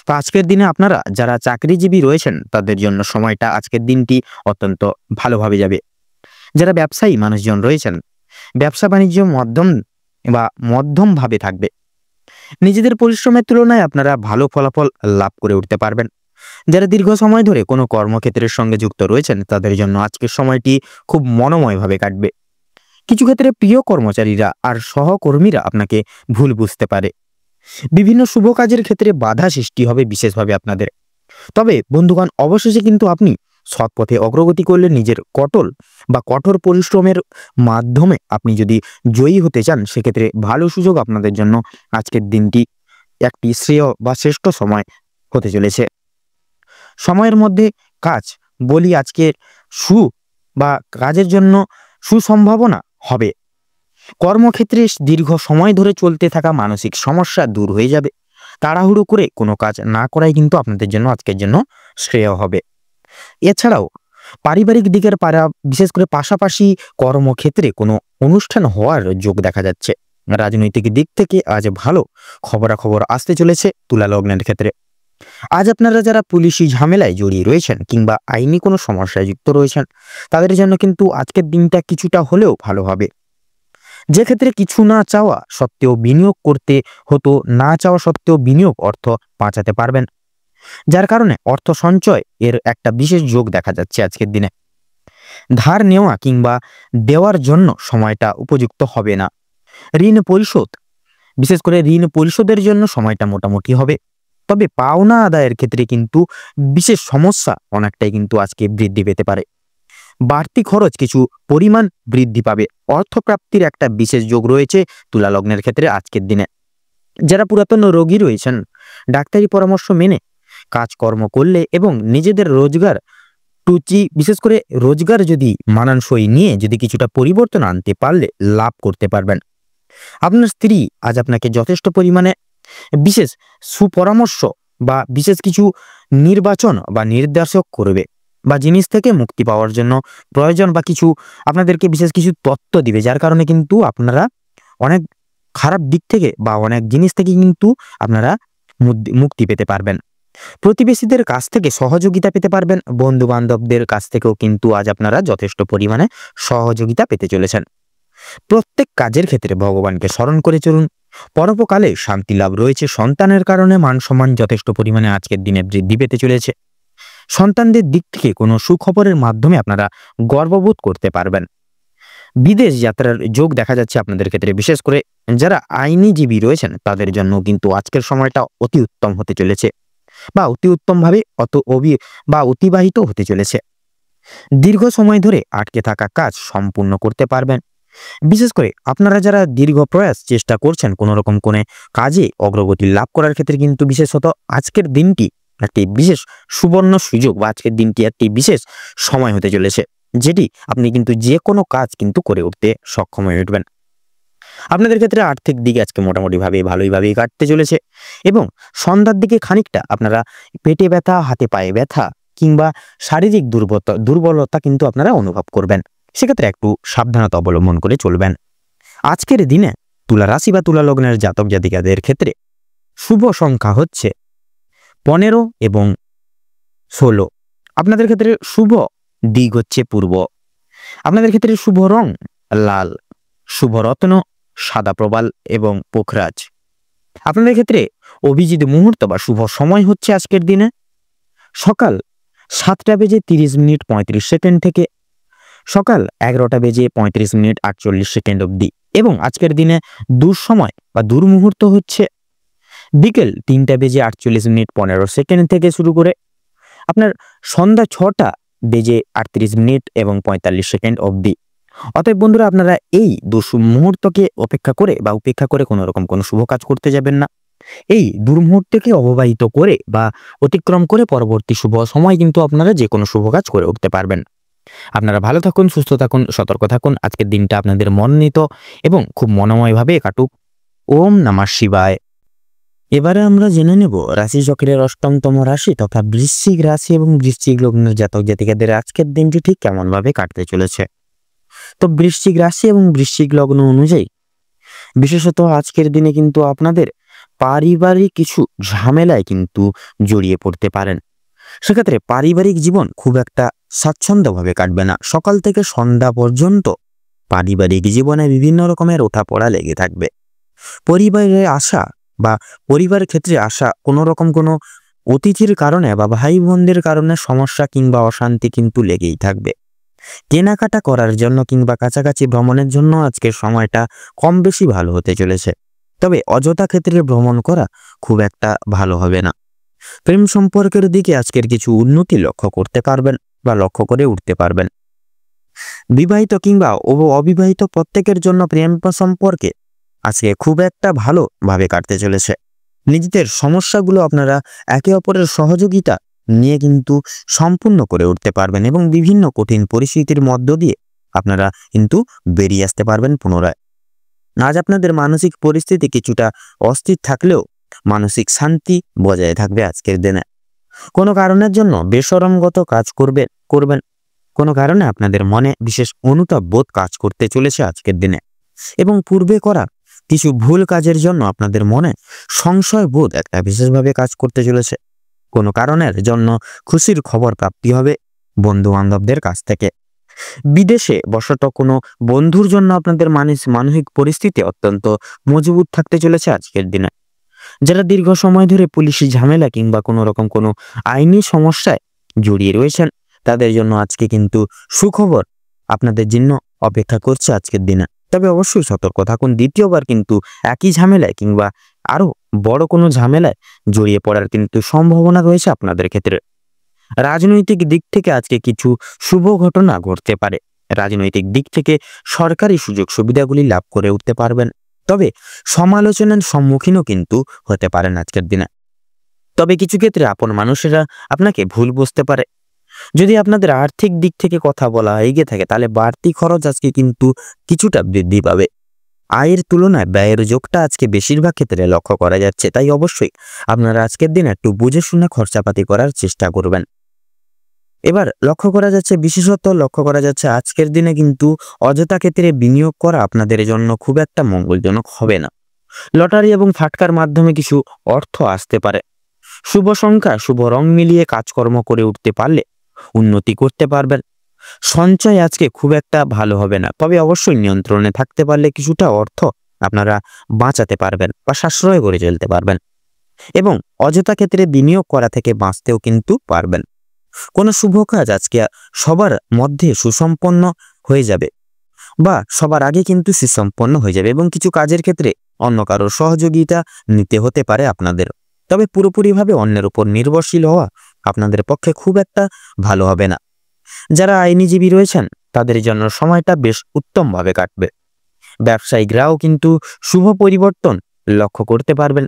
Speaker 1: তো আজকের দিনে আপনারা যারা চাকরিজীবী রয়েছেন তাদের জন্য সময়টা, আজকের দিনটি অত্যন্ত ভালোভাবে যাবে। যারা ব্যবসায়ী মানুষজন রয়েছেন, ব্যবসা বাণিজ্য মধ্যমভাবে থাকবে। নিজেদের পরিশ্রমের তুলনায় আপনারা ভালো ফলাফল লাভ করে উঠতে পারবেন। যারা দীর্ঘ সময় ধরে কোনো কর্মক্ষেত্রের সঙ্গে যুক্ত রয়েছেন তাদের জন্য আজকের সময়টি খুব মনোময়ভাবে কাটবে। কিছু ক্ষেত্রে প্রিয় কর্মচারীরা আর সহকর্মীরা আপনাকে ভুল বুঝতে পারে। বিভিন্ন শুভ কাজের ক্ষেত্রে বাধা সৃষ্টি হবে বিশেষভাবে আপনাদের। তবে বন্ধুগণ, অবশেষে কিন্তু আপনি সৎ পথে অগ্রগতি করলে নিজের কঠোর পরিশ্রমের মাধ্যমে আপনি যদি জয়ী হতে চান, সেক্ষেত্রে ভালো সুযোগ আপনাদের জন্য আজকের দিনটি একটি শ্রেয় বা শ্রেষ্ঠ সময় হতে চলেছে। সময়ের মধ্যে কাজ বলি আজকে কাজের জন্য সুসম্ভাবনা হবে। কর্মক্ষেত্রে দীর্ঘ সময় ধরে চলতে থাকা মানসিক সমস্যা দূর হয়ে যাবে। তাড়াহুড়ো করে কোনো কাজ না করাই কিন্তু আপনাদের জন্য আজকের জন্য শ্রেয় হবে। এছাড়াও পারিবারিক দিকের বিশেষ করে পাশাপাশি কর্মক্ষেত্রে কোনো অনুষ্ঠান হওয়ার যোগ দেখা যাচ্ছে। রাজনৈতিক দিক থেকে আজ ভালো খবরাখবর আসতে চলেছে তুলা লগ্নের ক্ষেত্রে। আজ আপনারা যারা পুলিশি ঝামেলায় জড়িয়ে রয়েছেন কিংবা আইনি কোনো সমস্যায় যুক্ত রয়েছেন তাদের জন্য কিন্তু আজকের দিনটা কিছুটা হলেও ভালো হবে। যে ক্ষেত্রে কিছু না চাওয়া সত্ত্বেও বিনিয়োগ করতে হতো, না চাওয়া সত্ত্বেও বিনিয়োগ অর্থ বাঁচাতে পারবেন, যার কারণে অর্থ সঞ্চয় এর একটা বিশেষ যোগ দেখা যাচ্ছে আজকের দিনে। ধার নেওয়া কিংবা দেওয়ার জন্য সময়টা উপযুক্ত হবে না। ঋণ পরিশোধ, বিশেষ করে ঋণ পরিশোধের জন্য সময়টা মোটামুটি হবে। তবে পাওনা আদায়ের ক্ষেত্রে কিন্তু বিশেষ সমস্যা অনেকটাই কিন্তু আজকে বৃদ্ধি পেতে পারে। বাড়তি খরচ কিছু পরিমাণ বৃদ্ধি পাবে। অর্থপ্রাপ্তির একটা বিশেষ যোগ রয়েছে তুলা লগ্নের ক্ষেত্রে আজকের দিনে। যারা পুরাতন রোগী রয়েছেন, ডাক্তারি পরামর্শ মেনে কাজকর্ম করলে এবং নিজেদের বিশেষ করে রোজগার যদি মানানসই নিয়ে যদি কিছুটা পরিবর্তন আনতে পারলে লাভ করতে পারবেন। আপনার স্ত্রী আজ আপনাকে যথেষ্ট পরিমাণে বিশেষ সুপরামর্শ বা বিশেষ কিছু নির্বাচন বা নির্দেশক করবে বা জিনিস থেকে মুক্তি পাওয়ার জন্য প্রয়োজন বা কিছু আপনাদেরকে বিশেষ কিছু তথ্য দিবে, যার কারণে কিন্তু আপনারা অনেক খারাপ দিক থেকে বা অনেক জিনিস থেকে কিন্তু আপনারা মুক্তি পেতে পারবেন। প্রতিবেশীদের কাছ থেকে সহযোগিতা পেতে পারবেন। বন্ধু বান্ধবদের কাছ থেকেও কিন্তু আজ আপনারা যথেষ্ট পরিমাণে সহযোগিতা পেতে চলেছেন। প্রত্যেক কাজের ক্ষেত্রে ভগবানকে স্মরণ করে চলুন। পরোপকালে শান্তি লাভ রয়েছে। সন্তানের কারণে মান সম্মান যথেষ্ট পরিমাণে আজকের দিনে বৃদ্ধি পেতে চলেছে। সন্তানদের দিক থেকে কোনো সুখবরের মাধ্যমে আপনারা গর্ববোধ করতে পারবেন। বিদেশ যাত্রার যোগ দেখা যাচ্ছে আপনাদের ক্ষেত্রে। বিশেষ করে যারা আইনজীবী রয়েছেন তাদের জন্য কিন্তু আজকের সময়টা অতি উত্তম হতে চলেছে বা অতি উত্তমভাবে অতিবাহিত হতে চলেছে। দীর্ঘ সময় ধরে আটকে থাকা কাজ সম্পূর্ণ করতে পারবেন। বিশেষ করে আপনারা যারা দীর্ঘ প্রয়াস চেষ্টা করছেন কোনো রকম কোনো কাজে অগ্রগতি লাভ করার ক্ষেত্রে কিন্তু বিশেষত আজকের দিনটি একটি বিশেষ সুবর্ণ সুযোগ বা আজকের দিনটি একটি বিশেষ সময় হতে চলেছে, যেটি আপনি কিন্তু যে কোনো কাজ কিন্তু করে উঠতে সক্ষম হয়ে উঠবেন। আপনাদের ক্ষেত্রে আর্থিক দিকে আজকে মোটামুটিভাবে ভালোইভাবেই কাটতে চলেছে এবং সন্ধ্যার দিকে খানিকটা আপনারা পেটে ব্যথা, হাতে পায়ে ব্যথা কিংবা শারীরিক দুর্বলতা কিন্তু আপনারা অনুভব করবেন। সেক্ষেত্রে একটু সাবধানতা অবলম্বন করে চলবেন। আজকের দিনে তুলা রাশি বা তুলা লগ্নের জাতক জাতিকাদের ক্ষেত্রে শুভ সংখ্যা হচ্ছে 15 এবং 16। আপনাদের ক্ষেত্রে শুভ দিক হচ্ছে পূর্ব। আপনাদের ক্ষেত্রে শুভ রং লাল, শুভ রত্ন সাদা প্রবাল এবং পোখরাজ। আপনাদের ক্ষেত্রে অভিজিৎ মুহূর্ত বা শুভ সময় হচ্ছে আজকের দিনে সকাল 7টা বেজে 30 মিনিট 35 সেকেন্ড থেকে সকাল 11টা বেজে 35 মিনিট 48 সেকেন্ড অবধি এবং আজকের দিনে দুঃসময় বা দুর্মুহূর্ত হচ্ছে বিকেল 3টা বেজে 48 মিনিট 15 সেকেন্ড থেকে শুরু করে আপনার সন্ধ্যা 6টা বেজে 38 মিনিট এবং 45 সেকেন্ড অবধি। অতএব বন্ধুরা, আপনারা এই মুহূর্তকে উপেক্ষা করে কোনো রকম কোনো শুভ কাজ করতে যাবেন না। এই দুর্মুহূর্তকে অববাহিত করে বা অতিক্রম করে পরবর্তী শুভ সময় কিন্তু আপনারা যে কোনো শুভ কাজ করে উঠতে পারবেন। আপনারা ভালো থাকুন, সুস্থ থাকুন, সতর্ক থাকুন। আজকের দিনটা আপনাদের মনোনীত এবং খুব মনোময়ভাবে কাটুক। ওম নমঃ শিবায়। এবারে আমরা জেনে নেব রাশি চক্রের অষ্টমতম রাশি তথা বৃশ্চিক রাশি এবং বৃশ্চিক লগ্নের জাতক জাতিকাদের আজকের দিনটি ঠিক কেমন ভাবে কাটতে চলেছে। তো বৃশ্চিক রাশি এবং বৃশ্চিক লগ্ন অনুযায়ী বিশেষত আজকের দিনে কিন্তু আপনাদের পারিবারিক কিছু ঝামেলায় কিন্তু জড়িয়ে পড়তে পারেন। সেক্ষেত্রে পারিবারিক জীবন খুব একটা স্বাচ্ছন্দ্যভাবে কাটবে না। সকাল থেকে সন্ধ্যা পর্যন্ত পারিবারিক জীবনে বিভিন্ন রকমের ওঠাপড়া লেগে থাকবে। পরিবারের আশা বা পরিবারের ক্ষেত্রে আসা কোনো রকম কোনো অতিথির কারণে বা ভাই বোনদের কারণে সমস্যা কিংবা অশান্তি কিন্তু লেগেই থাকবে। কেনাকাটা করার জন্য কিংবা কাছাকাছি ভ্রমণের জন্য আজকের সময়টা কম বেশি ভালো হতে চলেছে, তবে অযথা ক্ষেত্রে ভ্রমণ করা খুব একটা ভালো হবে না। প্রেম সম্পর্কের দিকে আজকের কিছু উন্নতি লক্ষ্য করতে পারবেন বা লক্ষ্য করে উঠতে পারবেন। বিবাহিত কিংবা অবিবাহিত প্রত্যেকের জন্য প্রেম সম্পর্কে আজকে খুব একটা ভালোভাবে কাটতে চলেছে। নিজেদের সমস্যাগুলো আপনারা একে অপরের সহযোগিতা নিয়ে কিন্তু সম্পূর্ণ করে উঠতে পারবেন এবং বিভিন্ন কঠিন পরিস্থিতির মধ্য দিয়ে আপনারা কিন্তু বেরিয়ে আসতে পারবেন পুনরায়। আজ আপনাদের মানসিক পরিস্থিতি কিছুটা অস্থির থাকলেও মানসিক শান্তি বজায় থাকবে আজকের দিনে। কোনো কারণের জন্য বেসরমগত কাজ করবেন। কোনো কারণে আপনাদের মনে বিশেষ অনুতাপ বোধ কাজ করতে চলেছে আজকের দিনে এবং পূর্বে করা কিছু ভুল কাজের জন্য আপনাদের মনে সংশয় বোধ একটা বিশেষভাবে কাজ করতে চলেছে। কোনো কারণের জন্য খুশির খবর প্রাপ্তি হবে বন্ধু বান্ধবদের কাছ থেকে। বিদেশে বসত কোনো বন্ধুর জন্য আপনাদের মানসিক পরিস্থিতি অত্যন্ত মজবুত থাকতে চলেছে আজকের দিনে। যারা দীর্ঘ সময় ধরে পুলিশি ঝামেলা কিংবা কোনো রকম কোনো আইনি সমস্যায় জড়িয়ে রয়েছেন তাদের জন্য আজকে কিন্তু সুখবর আপনাদের জন্য অপেক্ষা করছে আজকের দিনে। তবে অবশ্যই সতর্ক থাকুন, দ্বিতীয়বার কিন্তু একই ঝামেলায় কিংবা আরো বড় কোনো ঝামেলায় জড়িয়ে পড়ার কিন্তু সম্ভাবনা রয়েছে আপনাদের ক্ষেত্রে। রাজনৈতিক দিক থেকে আজকে কিছু শুভ ঘটনা ঘটতে পারে। রাজনৈতিক দিক থেকে সরকারি সুযোগ সুবিধাগুলি লাভ করে উঠতে পারবেন, তবে সমালোচনার সম্মুখীনও কিন্তু হতে পারেন আজকের দিনে। তবে কিছু ক্ষেত্রে আপন মানুষেরা আপনাকে ভুল বুঝতে পারে। যদি আপনাদের আর্থিক দিক থেকে কথা বলা হয়ে থাকে তাহলে বাড়তি খরচ আজকে কিন্তু কিছুটা বৃদ্ধি পাবে। আয়ের তুলনায় ব্যয়ের যোগটা আজকে বেশিরভাগ ক্ষেত্রে লক্ষ্য করা যাচ্ছে, তাই অবশ্যই আপনারা আজকের দিনে একটু বুঝে শুনে খরচাপাতি করার চেষ্টা করবেন। এবার বিশেষত লক্ষ্য করা যাচ্ছে আজকের দিনে কিন্তু অযথা ক্ষেত্রে বিনিয়োগ করা আপনাদের জন্য খুব একটা মঙ্গলজনক হবে না। লটারি এবং ফাটকার মাধ্যমে কিছু অর্থ আসতে পারে। শুভ সংখ্যা শুভ রং মিলিয়ে কাজকর্ম করে উঠতে পারলে উন্নতি করতে পারবেন। সঞ্চয় আজকে খুব একটা ভালো হবে না, তবে অবশ্যই নিয়ন্ত্রণে থাকতে পারলে কিছুটা অর্থ আপনারা বাঁচাতে পারবেন বা সাশ্রয় করে চলতে পারবেন এবং অযথা ক্ষেত্রে বিনিয়োগ করা থেকে বাঁচতেও কিন্তু পারবেন। কোনো শুভ কাজ আজকে সবার মধ্যে সুসম্পন্ন হয়ে যাবে বা সবার আগে কিন্তু সুসম্পন্ন হয়ে যাবে এবং কিছু কাজের ক্ষেত্রে অন্য কারোর সহযোগিতা নিতে হতে পারে আপনাদের। তবে পুরোপুরিভাবে অন্যের উপর নির্ভরশীল হওয়া আপনাদের পক্ষে খুব একটা ভালো হবে না। যারা আইনজীবী রয়েছেন তাদের জন্য সময়টা বেশ উত্তমভাবে কাটবে। ব্যবসায়িকরাও কিন্তু শুভ পরিবর্তন লক্ষ্য করতে পারবেন।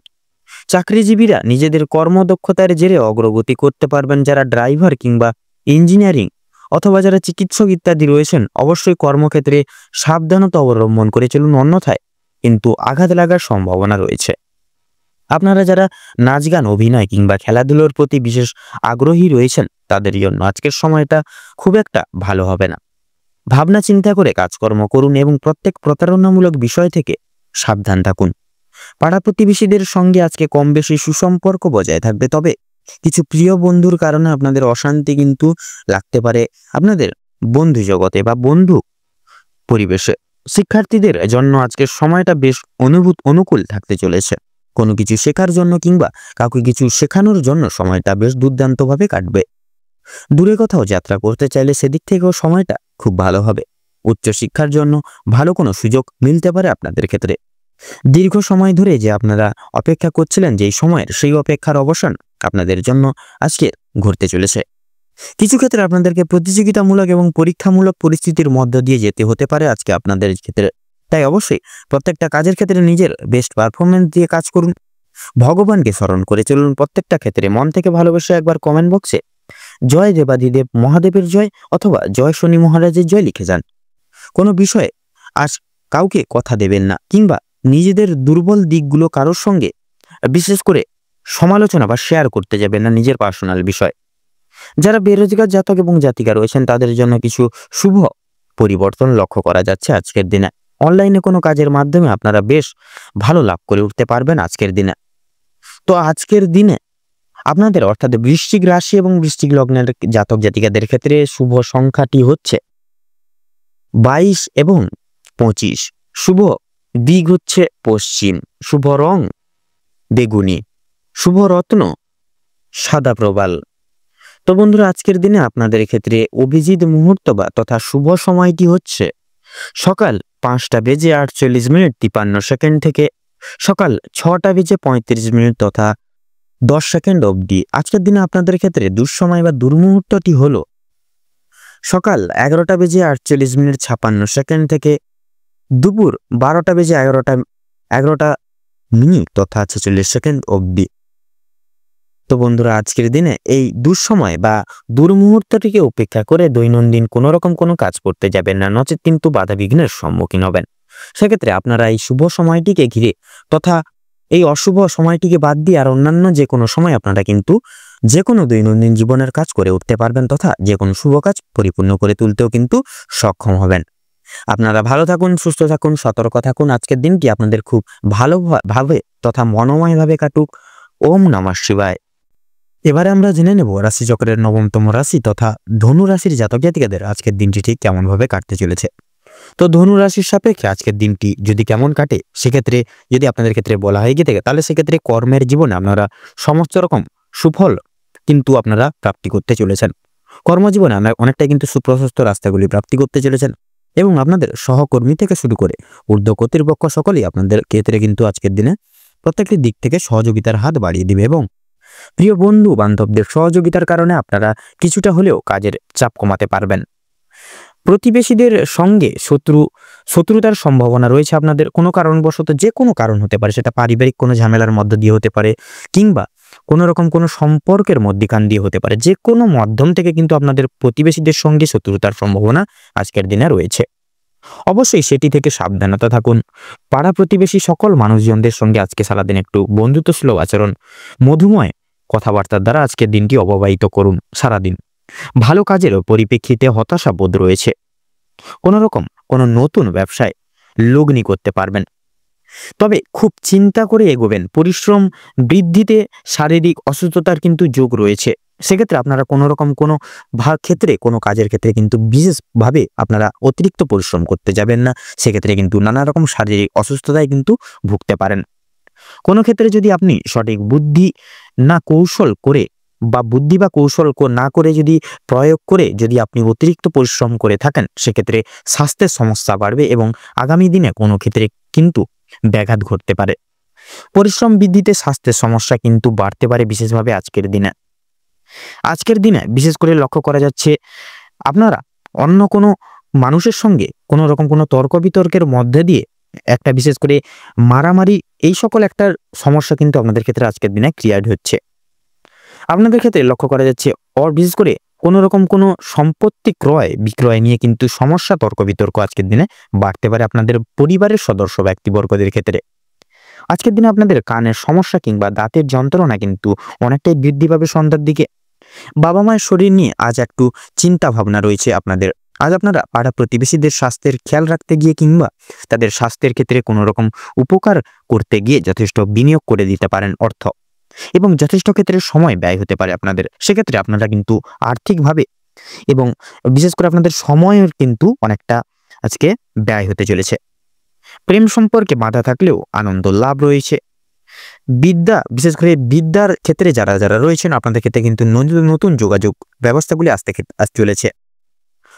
Speaker 1: চাকরিজীবীরা নিজেদের কর্মদক্ষতার জেরে অগ্রগতি করতে পারবেন। যারা ড্রাইভার কিংবা ইঞ্জিনিয়ারিং অথবা যারা চিকিৎসক ইত্যাদি রয়েছেন অবশ্যই কর্মক্ষেত্রে সাবধানতা অবলম্বন করে চলুন, অন্যথায় কিন্তু আঘাত লাগার সম্ভাবনা রয়েছে। আপনারা যারা নাচ গান, অভিনয় কিংবা খেলাধুলোর প্রতি বিশেষ আগ্রহী রয়েছেন তাদের জন্য আজকের সময়টা খুব একটা ভালো হবে না। ভাবনা চিন্তা করে কাজকর্ম করুন এবং প্রত্যেক প্রতারণামূলক বিষয় থেকে সাবধান থাকুন। পাড়া প্রতিবেশীদের সঙ্গে আজকে কম বেশি সুসম্পর্ক বজায় থাকবে, তবে কিছু প্রিয় বন্ধুর কারণে আপনাদের অশান্তি কিন্তু লাগতে পারে আপনাদের বন্ধু জগতে বা বন্ধু পরিবেশে। শিক্ষার্থীদের জন্য আজকের সময়টা বেশ অনুকূল থাকতে চলেছে। কোনো কিছু শেখার জন্য কিংবা কাউকে কিছু শেখানোর জন্য সময়টা বেশ দুর্দান্তভাবে কাটবে। দূরে কোথাও যাত্রা করতে চাইলে সেদিক থেকেও সময়টা খুব ভালো হবে। উচ্চশিক্ষার জন্য ভালো কোনো সুযোগ মিলতে পারে আপনাদের ক্ষেত্রে। দীর্ঘ সময় ধরে যে আপনারা অপেক্ষা করছিলেন, যেই সময়ের সেই অপেক্ষার অবসান আপনাদের জন্য আজকে ঘটতে চলেছে। কিছু ক্ষেত্রে আপনাদেরকে প্রতিযোগিতামূলক এবং পরীক্ষামূলক পরিস্থিতির মধ্য দিয়ে যেতে হতে পারে আজকে আপনাদের ক্ষেত্রে। তাই অবশ্যই প্রত্যেকটা কাজের ক্ষেত্রে নিজের বেস্ট পারফরমেন্স দিয়ে কাজ করুন। ভগবানকে স্মরণ করে চলুন। প্রত্যেকটা ক্ষেত্রে মন থেকে ভালোবেসে একবার কমেন্ট বক্সে জয় দেবাদিদেব মহাদেবের জয় অথবা জয় শনি মহারাজের জয় লিখে যান। কোনো বিষয়ে আজ কাউকে কথা দেবেন না কিংবা নিজেদের দুর্বল দিকগুলো কারোর সঙ্গে বিশেষ করে সমালোচনা বা শেয়ার করতে যাবেন না নিজের পার্সোনাল বিষয়। যারা বেরোজগার জাতক এবং জাতিকা রয়েছেন তাদের জন্য কিছু শুভ পরিবর্তন লক্ষ্য করা যাচ্ছে আজকের দিনে। অনলাইনে কোনো কাজের মাধ্যমে আপনারা বেশ ভালো লাভ করে উঠতে পারবেন আজকের দিনে। তো আজকের দিনে আপনাদের অর্থাৎ বৃশ্চিক রাশি এবং বৃশ্চিক লগ্নের জাতক জাতিকাদের ক্ষেত্রে শুভ সংখ্যাটি হচ্ছে 22 এবং 25। শুভ দিক হচ্ছে পশ্চিম। শুভ রং বেগুনি। শুভ রত্ন সাদা প্রবাল। তো বন্ধুরা, আজকের দিনে আপনাদের ক্ষেত্রে অভিজিৎ মুহূর্ত বা তথা শুভ সময়টি হচ্ছে সকাল 5:48 থেকে সকাল 6:35 তথা 10 সেকেন্ড অবধি। আজকের দিনে আপনাদের ক্ষেত্রে দুঃসময় বা দুর্মুহূর্তটি হলো সকাল 11:48 থেকে দুপুর 12:11 তথা 46 সেকেন্ড অবধি। তো বন্ধুরা, আজকের দিনে এই দুঃসময় বা দুর্মুহূর্তটিকে উপেক্ষা করে দৈনন্দিন কোনো রকম কোনো কাজ করতে যাবেন না, নচেত কিন্তু বাধা বিঘ্নের সম্মুখীন হবেন। সেক্ষেত্রে আপনারা এই শুভ সময়টিকে ঘিরে তথা এই অশুভ সময়টিকে বাদ দিয়ে আর অন্যান্য যে কোনো সময় আপনারা কিন্তু যে কোনো দৈনন্দিন জীবনের কাজ করে উঠতে পারবেন তথা যে কোনো শুভ কাজ পরিপূর্ণ করে তুলতেও কিন্তু সক্ষম হবেন। আপনারা ভালো থাকুন, সুস্থ থাকুন, সতর্ক থাকুন। আজকের দিনটি আপনাদের খুব ভালোভাবে তথা মনোময়ভাবে কাটুক। ওম নমঃ শিবায়। এবারে আমরা জেনে নেব রাশিচক্রের 9তম রাশি তথা ধনু রাশির জাতক জাতিকাদের আজকের দিনটি ঠিক কেমন ভাবে কাটতে চলেছে। তো ধনু রাশির সাপেক্ষে আজকের দিনটি যদি কেমন কাটে, সেক্ষেত্রে যদি আপনাদের ক্ষেত্রে বলা হয়ে গিয়ে থাকে তাহলে সেক্ষেত্রে কর্মের জীবনে আপনারা সমস্ত রকম সুফল কিন্তু আপনারা প্রাপ্তি করতে চলেছেন। কর্মজীবনে আপনারা অনেকটাই কিন্তু সুপ্রশস্ত রাস্তাগুলি প্রাপ্তি করতে চলেছেন এবং আপনাদের সহকর্মী থেকে শুরু করে ঊর্ধ্ব কর্তৃপক্ষ সকলেই আপনাদের ক্ষেত্রে কিন্তু আজকের দিনে প্রত্যেকটি দিক থেকে সহযোগিতার হাত বাড়িয়ে দিবে এবং প্রিয় বন্ধু বান্ধবদের সহযোগিতার কারণে আপনারা কিছুটা হলেও কাজের চাপ কমাতে পারবেন। প্রতিবেশীদের সঙ্গে শত্রুতার সম্ভাবনা রয়েছে আপনাদের কোনো কারণবশত, যে কোনো কারণ হতে পারে, সেটা পারিবারিক কোনো ঝামেলার মধ্য দিয়ে হতে পারে কিংবা কোনো রকম কোনো সম্পর্কের মধ্যিখান দিয়ে হতে পারে। যে কোনো মাধ্যম থেকে কিন্তু আপনাদের প্রতিবেশীদের সঙ্গে শত্রুতার সম্ভাবনা আজকের দিনে রয়েছে। অবশ্যই সেটি থেকে সাবধানতা থাকুন। পাড়া প্রতিবেশী সকল মানুষজনদের সঙ্গে আজকে সারাদিন একটু বন্ধুত্বসুলভ আচরণ, মধুময় কথাবার্তার দ্বারা আজকের দিনটি অববাহিত করুন। সারাদিন ভালো কাজের পরিপ্রেক্ষিতে হতাশা বোধ রয়েছে। কোনো রকম কোনো নতুন ব্যবসায় লগ্নি করতে পারবেন, তবে খুব চিন্তা করে এগোবেন। পরিশ্রম বৃদ্ধিতে শারীরিক অসুস্থতার কিন্তু যোগ রয়েছে। সেক্ষেত্রে আপনারা কোনো রকম কোনো ক্ষেত্রে কোনো কাজের ক্ষেত্রে কিন্তু বিশেষভাবে আপনারা অতিরিক্ত পরিশ্রম করতে যাবেন না। সেক্ষেত্রে কিন্তু নানা রকম শারীরিক অসুস্থতায় কিন্তু ভুগতে পারেন। কোনো ক্ষেত্রে যদি আপনি সঠিক বুদ্ধি না কৌশল করে বা বুদ্ধি বা কৌশল না করে যদি প্রয়োগ করে যদি আপনি অতিরিক্ত পরিশ্রম করে থাকেন, সেক্ষেত্রে স্বাস্থ্যের সমস্যা বাড়বে এবং আগামী দিনে কোনো ক্ষেত্রে কিন্তু ব্যাঘাত ঘটতে পারে। পরিশ্রম বৃদ্ধিতে স্বাস্থ্যের সমস্যা কিন্তু বাড়তে পারে বিশেষভাবে আজকের দিনে বিশেষ করে লক্ষ্য করা যাচ্ছে আপনারা অন্য কোনো মানুষের সঙ্গে কোনো রকম কোনো তর্ক বিতর্কের মধ্যে দিয়ে একটা বিশেষ করে মারামারি এই সকল একটা সমস্যা কিন্তু আপনাদের ক্ষেত্রে আজকের দিনে ক্রিয়েট হচ্ছে। আপনাদের ক্ষেত্রে লক্ষ্য করা যাচ্ছে বিশেষ করে কোনো রকম কোনো সম্পত্তি ক্রয় বিক্রয় নিয়ে কিন্তু সমস্যা, তর্ক বিতর্ক আজকের দিনে বাড়তে পারে আপনাদের পরিবারের সদস্য ব্যক্তিবর্গদের ক্ষেত্রে। আজকের দিনে আপনাদের কানের সমস্যা কিংবা দাঁতের যন্ত্রণা কিন্তু অনেকটাই বৃদ্ধি পাবে সন্ধ্যার দিকে। বাবা মায়ের শরীর নিয়ে আজ একটু চিন্তা ভাবনা রয়েছে আপনাদের। আজ আপনারা পাড়া প্রতিবেশীদের স্বাস্থ্যের খেয়াল রাখতে গিয়ে কিংবা তাদের স্বাস্থ্যের ক্ষেত্রে কোনো রকম উপকার করতে গিয়ে যথেষ্ট বিনিয়োগ করে দিতে পারেন অর্থ, এবং যথেষ্ট ক্ষেত্রে সময় ব্যয় হতে পারে আপনাদের। সেক্ষেত্রে আপনারা কিন্তু আর্থিকভাবে এবং বিশেষ করে আপনাদের সময়ের কিন্তু অনেকটা আজকে ব্যয় হতে চলেছে। প্রেম সম্পর্কে বাধা থাকলেও আনন্দ লাভ রয়েছে। বিদ্যা, বিশেষ করে বিদ্যার ক্ষেত্রে যারা যারা রয়েছেন আপনাদের ক্ষেত্রে কিন্তু নতুন যোগাযোগ ব্যবস্থাগুলি আসতে চলেছে।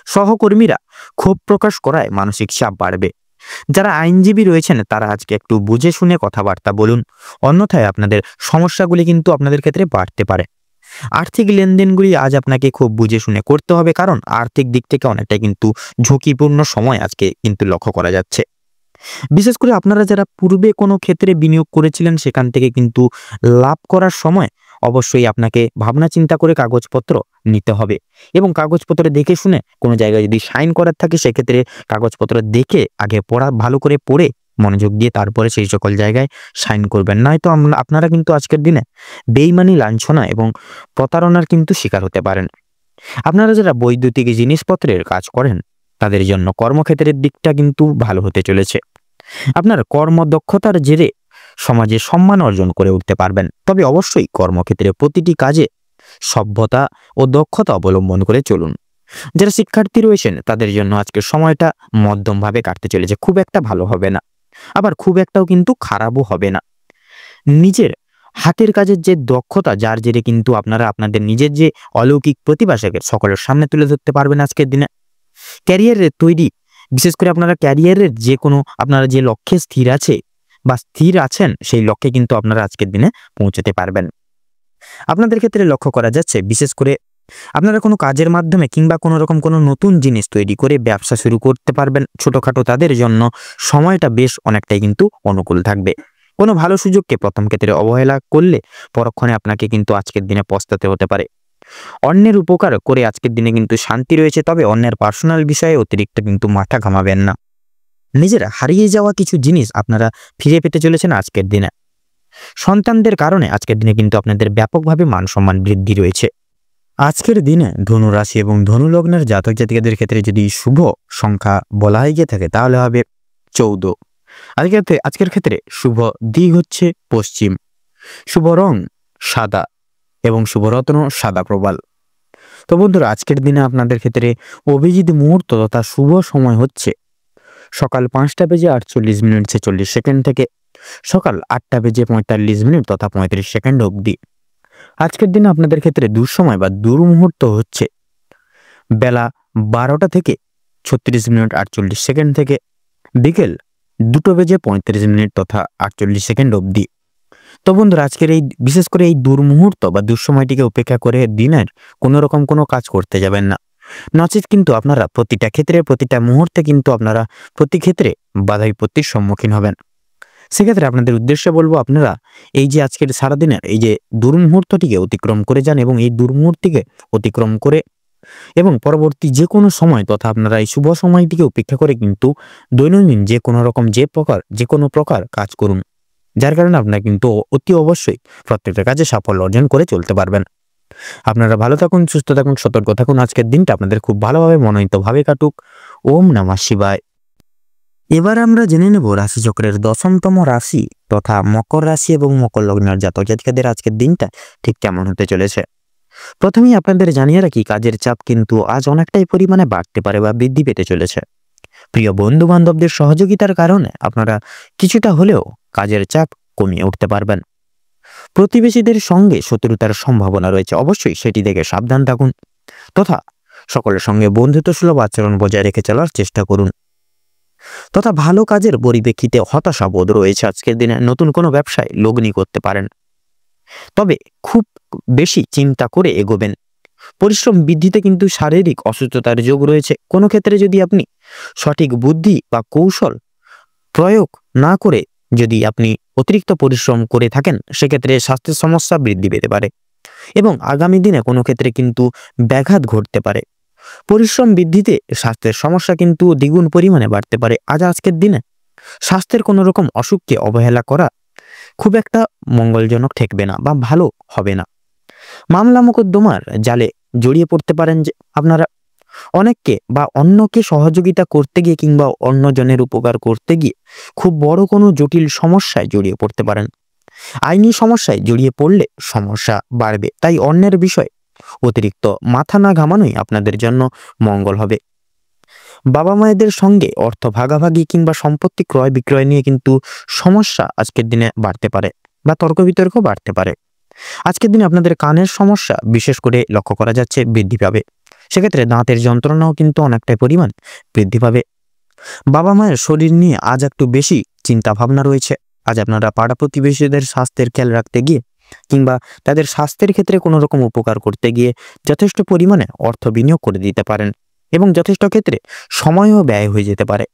Speaker 1: সহকর্মীরা ক্ষোভ প্রকাশ করায় মানসিক চাপ বাড়বে। যারা আইনজীবী রয়েছেন তারা আজকে একটু বুঝে শুনে কথাবার্তা বলুন, অন্যথায় আপনাদের সমস্যাগুলি কিন্তু আপনাদের ক্ষেত্রে বাড়তে পারে। আর্থিক লেনদেনগুলি আজ আপনাকে খুব বুঝে শুনে করতে হবে, কারণ আর্থিক দিক থেকে অনেকটাই কিন্তু ঝুঁকিপূর্ণ সময় আজকে কিন্তু লক্ষ্য করা যাচ্ছে। বিশেষ করে আপনারা যারা পূর্বে কোনো ক্ষেত্রে বিনিয়োগ করেছিলেন সেখান থেকে কিন্তু লাভ করার সময় অবশ্যই আপনাকে ভাবনা চিন্তা করে কাগজপত্র নিতে হবে, এবং কাগজপত্র দেখে শুনে কোনো জায়গায় যদি সাইন করার থাকে সেক্ষেত্রে কাগজপত্র দেখে আগে ভালো করে পড়ে মনোযোগ দিয়ে তারপরে সেই সকল জায়গায় সাইন করবেন। নয়তো আপনারা কিন্তু আজকের দিনে বেইমানি, লাঞ্ছনা এবং প্রতারণার কিন্তু শিকার হতে পারেন। আপনারা যারা বৈদ্যুতিক জিনিসপত্রের কাজ করেন তাদের জন্য কর্মক্ষেত্রের দিকটা কিন্তু ভালো হতে চলেছে। আপনার কর্মদক্ষতার জেরে সমাজে সম্মান অর্জন করে উঠতে পারবেন। তবে অবশ্যই কর্মক্ষেত্রে প্রতিটি কাজে সভ্যতা ও দক্ষতা অবলম্বন করে চলুন। যারা শিক্ষার্থী রয়েছেন তাদের জন্য আজকের সময়টা মধ্যমভাবে কাটতে চলেছে, খুব একটা ভালো হবে না, আবার খুব একটাও কিন্তু খারাপও হবে না। নিজের হাতের কাজের যে দক্ষতা, যার জেরে কিন্তু আপনারা আপনাদের নিজের যে অলৌকিক প্রতিভা সকলের সামনে তুলে ধরতে পারবেন আজকের দিনে। ক্যারিয়ারের তৈরি, বিশেষ করে আপনারা ক্যারিয়ারের যে কোনো আপনারা যে লক্ষ্যে স্থির আছেন সেই লক্ষ্যে কিন্তু আপনারা আজকের দিনে পৌঁছতে পারবেন। আপনাদের ক্ষেত্রে লক্ষ্য করা যাচ্ছে বিশেষ করে আপনারা কোনো কাজের মাধ্যমে কিংবা কোনো রকম কোনো নতুন জিনিস তৈরি করে ব্যবসা শুরু করতে পারবেন। ছোটখাটো তাদের জন্য সময়টা বেশ অনেকটাই কিন্তু অনুকূল থাকবে। কোনো ভালো সুযোগকে প্রথম ক্ষেত্রে অবহেলা করলে পরক্ষণে আপনাকে কিন্তু আজকের দিনে পস্তাতে হতে পারে। অন্যের উপকার করে আজকের দিনে কিন্তু শান্তি রয়েছে, তবে অন্যের পার্সোনাল বিষয়ে অতিরিক্ত কিন্তু মাথা ঘামাবেন না। নিজেরা হারিয়ে যাওয়া কিছু জিনিস আপনারা ফিরে পেতে চলেছেন আজকের দিনে। সন্তানদের কারণে আজকের দিনে কিন্তু আপনাদের ব্যাপকভাবে মান সম্মান বৃদ্ধি রয়েছে। আজকের দিনে ধনু রাশি এবং ধনু লগ্নের জাতক জাতিকাদের ক্ষেত্রে যদি শুভ সংখ্যা বলা হয়ে গিয়ে থাকে তাহলে হবে 14। আজকের ক্ষেত্রে শুভ দিক হচ্ছে পশ্চিম, শুভ রং সাদা এবং শুভ রত্ন সাদা প্রবাল। তো বন্ধুরা, আজকের দিনে আপনাদের ক্ষেত্রে অভিজিৎ মুহূর্ত তথা শুভ সময় হচ্ছে সকাল 5:48:46 থেকে সকাল 8:45 তথা 35 অবধি। আজকের দিনে আপনাদের ক্ষেত্রে দুঃসময় বা দুর্মুহূর্ত হচ্ছে বেলা 12:36:48 থেকে বিকেল 2:35 তথা 48 অবধি। তো বন্ধুরা, আজকের এই বিশেষ করে এই দুর্মুহূর্ত বা দুঃসময়টিকে উপেক্ষা করে দিনের কোনো রকম কোনো কাজ করতে যাবেন না, নচেত কিন্তু আপনারা প্রতিটা ক্ষেত্রে প্রতিটা মুহূর্তে কিন্তু আপনারা প্রতি ক্ষেত্রে বাধা বিপত্তির সম্মুখীন হবেন। সেক্ষেত্রে আপনাদের উদ্দেশ্যে বলবো, আপনারা এই যে আজকের সারাদিনের এই যে দুর্মুহূর্তটিকে অতিক্রম করে যান এবং এই দুর্মুহূর্তটিকে অতিক্রম করে এবং পরবর্তী যে কোনো সময় তথা আপনারা এই শুভ সময়টিকে উপেক্ষা করে কিন্তু দৈনন্দিন যে কোনো প্রকার কাজ করুন, যার কারণে আপনারা কিন্তু অতি অবশ্যই প্রত্যেকটা কাজে সাফল্য অর্জন করে চলতে পারবেন। আপনারা ভালো থাকুন, সুস্থ থাকুন, সতর্ক থাকুন। আজকের দিনটা আপনাদের খুব ভালোভাবে মনোনীতভাবে কাটুক। ওম নমঃ শিবায়। এবার আমরা জেনে নেব রাশিচক্রের 10তম রাশি তথা মকর রাশি এবং মকর লগ্নের জাতক জাতিকাদের আজকের দিনটা ঠিক কেমন হতে চলেছে। প্রথমেই আপনাদের জানিয়ে রাখি, কাজের চাপ কিন্তু আজ অনেকটাই পরিমাণে বাড়তে পারে বা বৃদ্ধি পেতে চলেছে। প্রিয় বন্ধু বান্ধবদের সহযোগিতার কারণে আপনারা কিছুটা হলেও কাজের চাপ কমিয়ে উঠতে পারবেন। প্রতিবেশীদের সঙ্গে শত্রুতার সম্ভাবনা রয়েছে, অবশ্যই সেটি থেকে সাবধান থাকুন তথা সকলের সঙ্গে বন্ধুত্বসুলভ আচরণ বজায় রেখে চলার চেষ্টা করুন। তথা ভালো কাজের পরিপ্রেক্ষিতে হতাশাবোধ রয়েছে আজকের দিনে। নতুন কোনো ব্যবসায় লগ্নি করতে পারেন, তবে খুব বেশি চিন্তা করে এগোবেন। পরিশ্রম বৃদ্ধিতে কিন্তু শারীরিক অসুস্থতার যোগ রয়েছে। কোনো ক্ষেত্রে যদি আপনি সঠিক বুদ্ধি বা কৌশল প্রয়োগ না করে যদি আপনি অতিরিক্ত পরিশ্রম করে থাকেন সেক্ষেত্রে স্বাস্থ্যের সমস্যা বৃদ্ধি পেতে পারে। এবং আগামী দিনে কোনো ক্ষেত্রে কিন্তু ব্যাঘাত ঘটতে পারে। পরিশ্রম বৃদ্ধিতে স্বাস্থ্যের সমস্যা কিন্তু দ্বিগুণ পরিমাণে বাড়তে পারে। আজকের দিনে স্বাস্থ্যের কোনো রকম অসুখকে অবহেলা করা খুব একটা মঙ্গলজনক ঠেকবে না বা ভালো হবে না। মামলা মোকদ্দমার জালে জড়িয়ে পড়তে পারেন যে আপনারা। অনেককে বা অন্যকে সহযোগিতা করতে গিয়ে কিংবা অন্যজনের উপকার করতে গিয়ে খুব বড় কোনো জটিল সমস্যায় জড়িয়ে পড়তে পারেন। আইনি সমস্যায় জড়িয়ে পড়লে সমস্যা বাড়বে, তাই অন্যের বিষয় অতিরিক্ত মাথা না ঘামানোই আপনাদের জন্য মঙ্গল হবে। বাবা মায়েদের সঙ্গে অর্থ ভাগাভাগি কিংবা সম্পত্তি ক্রয় বিক্রয় নিয়ে কিন্তু সমস্যা আজকের দিনে বাড়তে পারে বা তর্ক বিতর্ক বাড়তে পারে। আজকের দিনে আপনাদের কানের সমস্যা বিশেষ করে লক্ষ্য করা যাচ্ছে বৃদ্ধি পাবে। সেক্ষেত্রে দাঁতের যন্ত্রণাও কিন্তু অনেকটাই পরিমাণ বৃদ্ধি পাবে। বাবা মায়ের শরীর নিয়ে আজ একটু বেশি চিন্তা ভাবনা রয়েছে। আজ আপনারা পাড়া প্রতিবেশীদের স্বাস্থ্যের খেয়াল রাখতে গিয়ে কিংবা তাদের স্বাস্থ্যের ক্ষেত্রে কোনো রকম উপকার করতে গিয়ে যথেষ্ট পরিমাণে অর্থ বিনিয়োগ করে দিতে পারেন এবং যথেষ্ট ক্ষেত্রে সময়ও ব্যয় হয়ে যেতে পারে।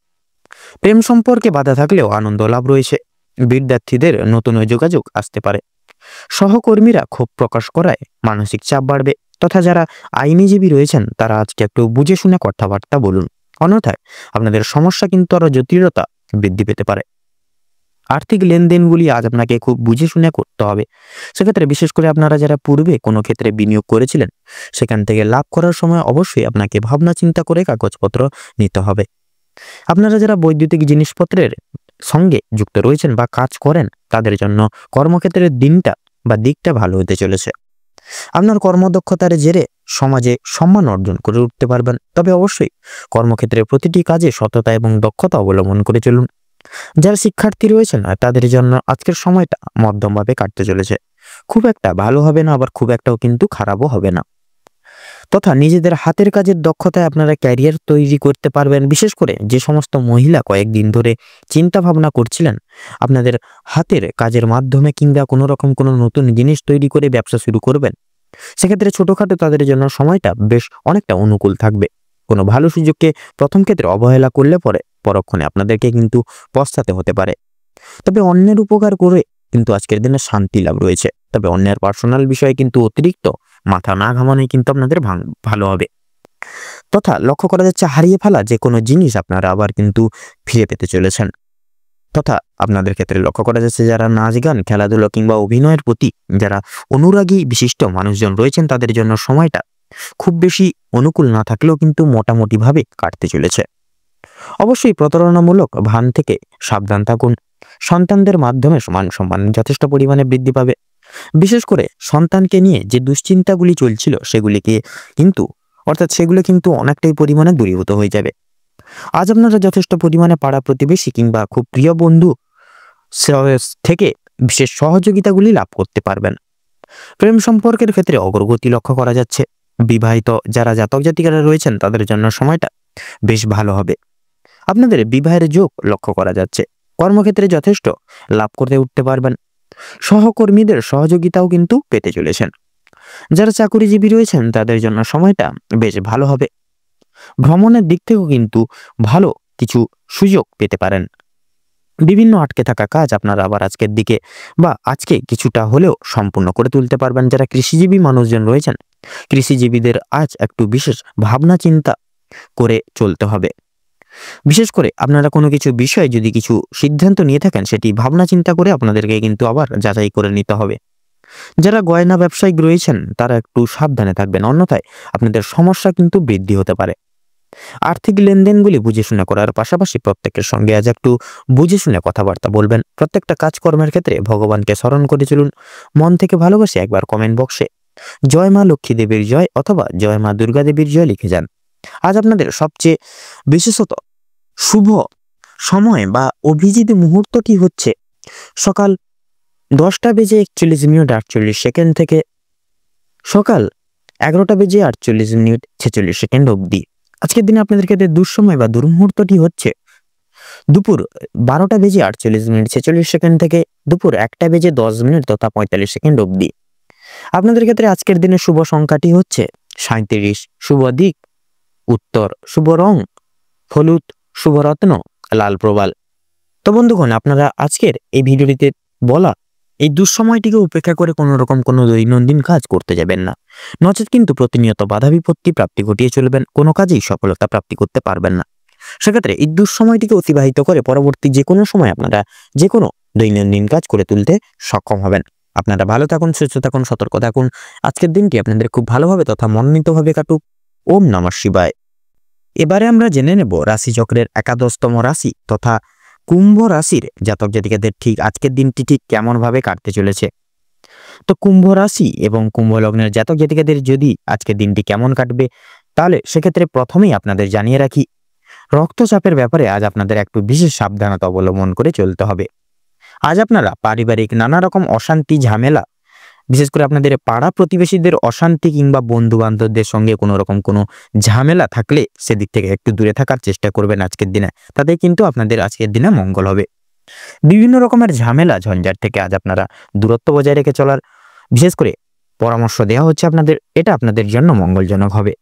Speaker 1: প্রেম সম্পর্কে বাধা থাকলেও আনন্দ লাভ রয়েছে। বিদ্যার্থীদের নতুন যোগাযোগ আসতে পারে। সহকর্মীরা ক্ষোভ প্রকাশ করায় মানসিক চাপ বাড়বে, তথা যারা আইনজীবী রয়েছেন তারা আজকে একটু বুঝে শুনে কথাবার্তা বলুন, অন্যথায় আপনাদের সমস্যা কিন্তু আরো জটিলতা বৃদ্ধি পেতে পারে। আর্থিক লেনদেনগুলি আজ আপনাকে খুব বুঝে শুনে করতে হবে। সেক্ষেত্রে বিশেষ করে আপনারা যারা পূর্বে কোনো ক্ষেত্রে বিনিয়োগ করেছিলেন সেখান থেকে লাভ করার সময় অবশ্যই আপনাকে ভাবনা চিন্তা করে কাগজপত্র নিতে হবে। আপনারা যারা বৈদ্যুতিক জিনিসপত্রের সঙ্গে যুক্ত রয়েছেন বা কাজ করেন তাদের জন্য কর্মক্ষেত্রের দিনটা বা দিকটা ভালো হতে চলেছে। আপনার কর্মদক্ষতার জেরে সমাজে সম্মান অর্জন করে উঠতে পারবেন, তবে অবশ্যই কর্মক্ষেত্রের প্রতিটি কাজে সততা এবং দক্ষতা অবলম্বন করে চলুন। যারা শিক্ষার্থী রয়েছেন তাদের জন্য আজকের সময়টা মধ্যমভাবে কাটতে চলেছে। খুব একটা ভালো হবে না, আবার খুব একটাও কিন্তু খারাপও হবে না। তথা নিজেদের হাতের কাজের দক্ষতায় আপনারা ক্যারিয়ার তৈরি করতে পারবেন। বিশেষ করে যে সমস্ত মহিলা কয়েকদিন ধরে চিন্তা ভাবনা করছিলেন আপনাদের হাতের কাজের মাধ্যমে কিংবা কোনো রকম কোনো নতুন জিনিস তৈরি করে ব্যবসা শুরু করবেন, সেক্ষেত্রে ছোটখাটো তাদের জন্য সময়টা বেশ অনেকটা অনুকূল থাকবে। কোনো ভালো সুযোগকে প্রথম ক্ষেত্রে অবহেলা করলে পরে পরক্ষণে আপনাদেরকে কিন্তু পস্তাতে হতে পারে। তবে অন্যের উপকার করে কিন্তু আজকের দিনে শান্তি লাভ রয়েছে। তবে অন্যের পার্সোনাল বিষয়ে কিন্তু অতিরিক্ত মাথা না ঘামানোই কিন্তু আপনাদের ভালো হবে। তথা লক্ষ্য করা যাচ্ছে হারিয়ে ফেলা যে কোনো জিনিস আপনারা আবার কিন্তু ফিরে পেতে চলেছেন। তথা আপনাদের ক্ষেত্রে লক্ষ্য করা যাচ্ছে যারা নাচ গান খেলাধুলো কিংবা অভিনয়ের প্রতি যারা অনুরাগী বিশিষ্ট মানুষজন রয়েছেন তাদের জন্য সময়টা খুব বেশি অনুকূল না থাকলেও কিন্তু মোটামুটিভাবে কাটতে চলেছে। অবশ্যই প্রতারণামূলক ভান থেকে সাবধান থাকুন। সন্তানদের মাধ্যমে মান সম্মান যথেষ্ট পরিমাণে বৃদ্ধি পাবে। বিশেষ করে সন্তানকে নিয়ে যে দুশ্চিন্তাগুলি চলছিল সেগুলো কিন্তু অনেকটাই পরিমাণে দূরীভূত হয়ে যাবে। আজ আপনারা যথেষ্ট পরিমাণে পাড়া প্রতিবেশী কিংবা খুব প্রিয় বন্ধু থেকে বিশেষ সহযোগিতাগুলি লাভ করতে পারবেন। প্রেম সম্পর্কের ক্ষেত্রে অগ্রগতি লক্ষ্য করা যাচ্ছে। বিবাহিত যারা জাতক জাতিকারা রয়েছেন তাদের জন্য সময়টা বেশ ভালো হবে। আপনাদের বিবাহের যোগ লক্ষ্য করা যাচ্ছে। কর্মক্ষেত্রে যথেষ্ট লাভ করতে উঠতে পারবেন। সহকর্মীদের সহযোগিতাও কিন্তু পেতে চলেছেন। যারা চাকুরিজীবী রয়েছেন তাদের জন্য সময়টা বেশ ভালো হবে। ভ্রমণের দিক থেকেও কিন্তু ভালো কিছু সুযোগ পেতে পারেন। বিভিন্ন আটকে থাকা কাজ আপনারা আবার আজকের দিকে বা আজকে কিছুটা হলেও সম্পূর্ণ করে তুলতে পারবেন। যারা কৃষিজীবী মানুষজন রয়েছেন কৃষিজীবীদের আজ একটু বিশেষ ভাবনা চিন্তা করে চলতে হবে। বিশেষ করে আপনারা কোনো কিছু বিষয়ে যদি কিছু সিদ্ধান্ত নিয়ে থাকেন সেটি ভাবনা চিন্তা করে আপনাদেরকে কিন্তু আবার যাচাই করে নিতে হবে। যারা গয়না ব্যবসায়িক রয়েছেন তারা একটু সাবধানে থাকবেন, অন্যথায় আপনাদের সমস্যা কিন্তু বৃদ্ধি হতে পারে। আর্থিক লেনদেনগুলি বুঝে শুনে করার পাশাপাশি প্রত্যেকের সঙ্গে আজ একটু বুঝে শুনে কথাবার্তা বলবেন। প্রত্যেকটা কাজকর্মের ক্ষেত্রে ভগবানকে স্মরণ করে চলুন। মন থেকে ভালোবাসে একবার কমেন্ট বক্সে জয় মা লক্ষ্মী দেবীর জয় অথবা জয় মা দুর্গা দেবীর জয় লিখে যান। আজ আপনাদের সবচেয়ে বিশেষত শুভ সময় বা অভিজিৎ মুহূর্তটি হচ্ছে সকাল 10:41:48 থেকে সকাল 11:48:46 অবধি। আজকের দিনে আপনাদের ক্ষেত্রে দুঃসময় বা দুর্মুহূর্তটি হচ্ছে দুপুর 12:48:46 থেকে দুপুর 1:10 তথা 45 অবধি। আপনাদের ক্ষেত্রে আজকের দিনে শুভ সংখ্যাটি হচ্ছে 37, শুভ দিক উত্তর, শুভ রং হলুদ, শুভ রত্ন লাল প্রবাল। তো বন্ধুগণ, আপনারা আজকের এই ভিডিওটিতে বলা এই দুঃসময়টিকে উপেক্ষা করে কোনো রকম কোনো দৈনন্দিন কাজ করতে যাবেন না, নচেত কিন্তু প্রতিনিয়ত বাধা বিপত্তি প্রাপ্তি ঘটিয়ে চলবেন, কোনো কাজেই সফলতা প্রাপ্তি করতে পারবেন না। সেক্ষেত্রে এই দুঃসময়টিকে অতিবাহিত করে পরবর্তী যে কোনো সময় আপনারা যে কোনো দৈনন্দিন কাজ করে তুলতে সক্ষম হবেন। আপনারা ভালো থাকুন, সুস্থ থাকুন, সতর্ক থাকুন। আজকের দিনটি আপনাদের খুব ভালোভাবে তথা মনোনীতভাবে কাটুক। ওম নমঃ শিবায়। এবারে আমরা জেনে নেব রাশিচক্রের একাদশতম রাশি তথা কুম্ভ রাশির জাতক জাতিকাদের ঠিক আজকের দিনটি ঠিক কেমন ভাবে কাটতে চলেছে। তো কুম্ভ রাশি এবং কুম্ভ লগ্নের জাতক জাতিকাদের যদি আজকের দিনটি কেমন কাটবে, তাহলে সেক্ষেত্রে প্রথমেই আপনাদের জানিয়ে রাখি, রক্তচাপের ব্যাপারে আজ আপনাদের একটু বিশেষ সাবধানতা অবলম্বন করে চলতে হবে। আজ আপনারা পারিবারিক নানা রকম অশান্তি ঝামেলা, বিশেষ করে আপনাদের পাড়া প্রতিবেশীদের অশান্তি কিংবা বন্ধু বান্ধবদের সঙ্গে কোনো রকম কোনো ঝামেলা থাকলে সেদিক থেকে একটু দূরে থাকার চেষ্টা করবেন আজকের দিনে। তাতে কিন্তু আপনাদের আজকের দিনে মঙ্গল হবে। বিভিন্ন রকমের ঝামেলা ঝঞ্ঝাট থেকে আজ আপনারা দূরত্ব বজায় রেখে চলার বিশেষ করে পরামর্শ দেওয়া হচ্ছে আপনাদের, এটা আপনাদের জন্য মঙ্গলজনক হবে।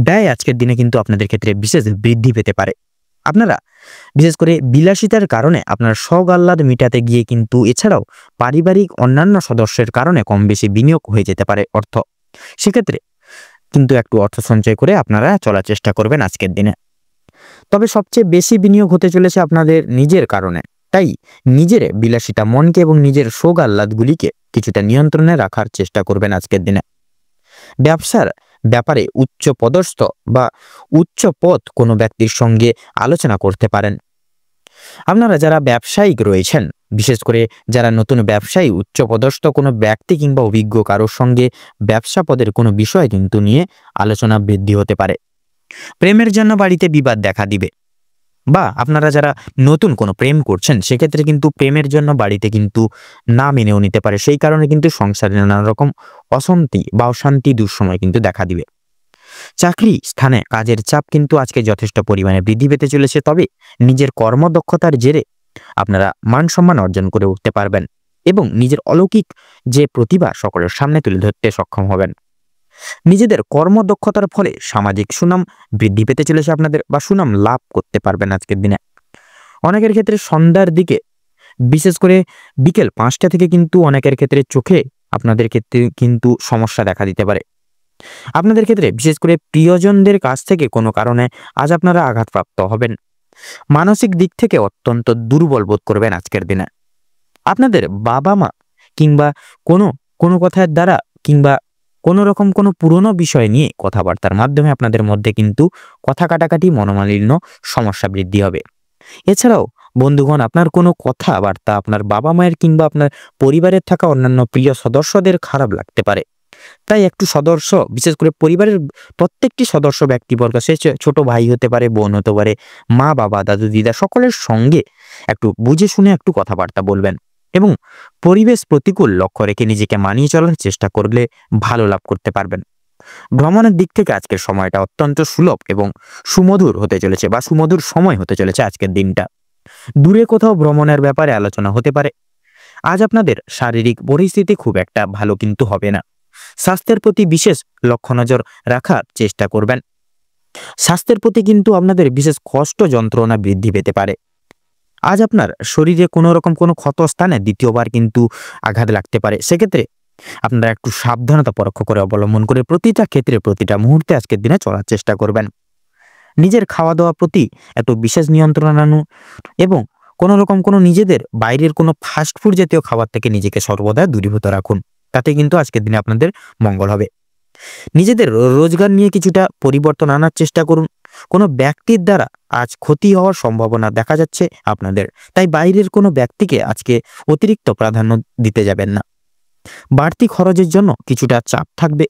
Speaker 1: ব্যয় আজকের দিনে কিন্তু আপনাদের ক্ষেত্রে বিশেষ বৃদ্ধি পেতে পারে। আপনারা বিশেষ করে বিলাসিতার কারণে আপনার শখ আহ্লাদ মিটাতে গিয়ে কিন্তু এছাড়াও পারিবারিক অন্যান্য সদস্যের কারণে কম বেশি বিনিয়োগ হয়ে যেতে পারে অর্থ। সেক্ষেত্রে কিন্তু একটু অর্থ সঞ্চয় করে আপনারা চলার চেষ্টা করবেন আজকের দিনে। তবে সবচেয়ে বেশি বিনিয়োগ হতে চলেছে আপনাদের নিজের কারণে, তাই নিজের বিলাসিতা মনকে এবং নিজের শোক আহ্লাদগুলিকে কিছুটা নিয়ন্ত্রণে রাখার চেষ্টা করবেন আজকের দিনে। ব্যবসার ব্যাপারে উচ্চ পদস্থ বা উচ্চ পদ কোনো ব্যক্তির সঙ্গে আলোচনা করতে পারেন। আপনারা যারা ব্যবসায়িক রয়েছেন, বিশেষ করে যারা নতুন ব্যবসায়ী, উচ্চ পদস্থ কোনো ব্যক্তি কিংবা অভিজ্ঞ কারোর সঙ্গে ব্যবসা পদের কোনো বিষয় কিন্তু নিয়ে আলোচনা বৃদ্ধি হতে পারে। প্রেমের জন্য বাড়িতে বিবাদ দেখা দিবে, বা আপনারা যারা নতুন কোনো প্রেম করছেন সেক্ষেত্রে কিন্তু প্রেমের জন্য বাড়িতে কিন্তু না মেনেও নিতে পারে। সেই কারণে কিন্তু সংসারে নানা রকম অশান্তি বা অশান্তি দুঃসময় কিন্তু দেখা দিবে। চাকরি স্থানে কাজের চাপ কিন্তু আজকে যথেষ্ট পরিমাণে বৃদ্ধি পেতে চলেছে। তবে নিজের কর্মদক্ষতার জেরে আপনারা মান সম্মান অর্জন করে উঠতে পারবেন এবং নিজের অলৌকিক যে প্রতিভা সকলের সামনে তুলে ধরতে সক্ষম হবেন। নিজেদের কর্মদক্ষতার ফলে সামাজিক সুনাম বৃদ্ধি পেতে চলেছে আপনাদের, বা সুনাম লাভ করতে পারবেন আজকের দিনে। অনেকের ক্ষেত্রে সন্ধ্যার দিকে, বিশেষ করে বিকেল 5টা থেকে কিন্তু অনেকের ক্ষেত্রে চোখে আপনাদের ক্ষেত্রে কিন্তু সমস্যা দেখা দিতে পারে। আপনাদের ক্ষেত্রে বিশেষ করে প্রিয়জনদের কাছ থেকে কোনো কারণে আজ আপনারা আঘাতপ্রাপ্ত হবেন। মানসিক দিক থেকে অত্যন্ত দুর্বল বোধ করবেন আজকের দিনে। আপনাদের বাবা মা কিংবা কোনো কথার দ্বারা কিংবা কোনো রকম কোনো পুরনো বিষয় নিয়ে কথাবার্তার মাধ্যমে আপনাদের মধ্যে কিন্তু কথা কাটাকাটি, মনোমালিন্য, সমস্যা বৃদ্ধি হবে। এছাড়াও বন্ধুগণ, আপনার কোনো কথাবার্তা আপনার বাবা মায়ের কিংবা আপনার পরিবারের থাকা অন্যান্য প্রিয় সদস্যদের খারাপ লাগতে পারে। তাই একটু সদস্য, বিশেষ করে পরিবারের প্রত্যেকটি সদস্য ব্যক্তিবর্গ, সে ছোট ভাই হতে পারে, বোন হতে পারে, মা বাবা দাদু দিদা, সকলের সঙ্গে একটু বুঝে শুনে একটু কথাবার্তা বলবেন এবং পরিবেশ প্রতিকূল লক্ষ্য রেখে নিজেকে মানিয়ে চলার চেষ্টা করলে ভালো লাভ করতে পারবেন। ভ্রমণের দিক থেকে আজকের সময়টা অত্যন্ত সুলভ এবং সুমধুর হতে চলেছে, বা সুমধুর সময় হতে চলেছে আজকের দিনটা। দূরে কোথাও ভ্রমণের ব্যাপারে আলোচনা হতে পারে। আজ আপনাদের শারীরিক পরিস্থিতি খুব একটা ভালো কিন্তু হবে না। স্বাস্থ্যের প্রতি বিশেষ লক্ষ্য নজর রাখার চেষ্টা করবেন। স্বাস্থ্যের প্রতি কিন্তু আপনাদের বিশেষ কষ্ট যন্ত্রণা বৃদ্ধি পেতে পারে। আজ আপনার শরীরে কোনো রকম কোনো ক্ষত স্থানে দ্বিতীয়বার কিন্তু আঘাত লাগতে পারে। সেক্ষেত্রে আপনারা একটু সাবধানতা পরোক্ষ করে অবলম্বন করে প্রতিটা ক্ষেত্রে প্রতিটা মুহূর্তে আজকের দিনে চলার চেষ্টা করবেন। নিজের খাওয়া দাওয়া প্রতি একটু বিশেষ নিয়ন্ত্রণ আনুন এবং কোনো রকম কোনো নিজেদের বাইরের কোনো ফাস্টফুড জাতীয় খাবার থেকে নিজেকে সর্বদা দূরীভূত রাখুন। তাতে কিন্তু আজকের দিনে আপনাদের মঙ্গল হবে। নিজেদের রোজগার নিয়ে কিছুটা পরিবর্তন আনার চেষ্টা করুন। কোনো ব্যক্তির দ্বারা আজ ক্ষতি হওয়ার সম্ভাবনা দেখা যাচ্ছে আপনাদের, তাই বাইরের কোনো ব্যক্তিকে আজকে অতিরিক্ত প্রাধান্য দিতে যাবেন না। বাড়তি খরচের জন্য কিছুটা চাপ থাকবে।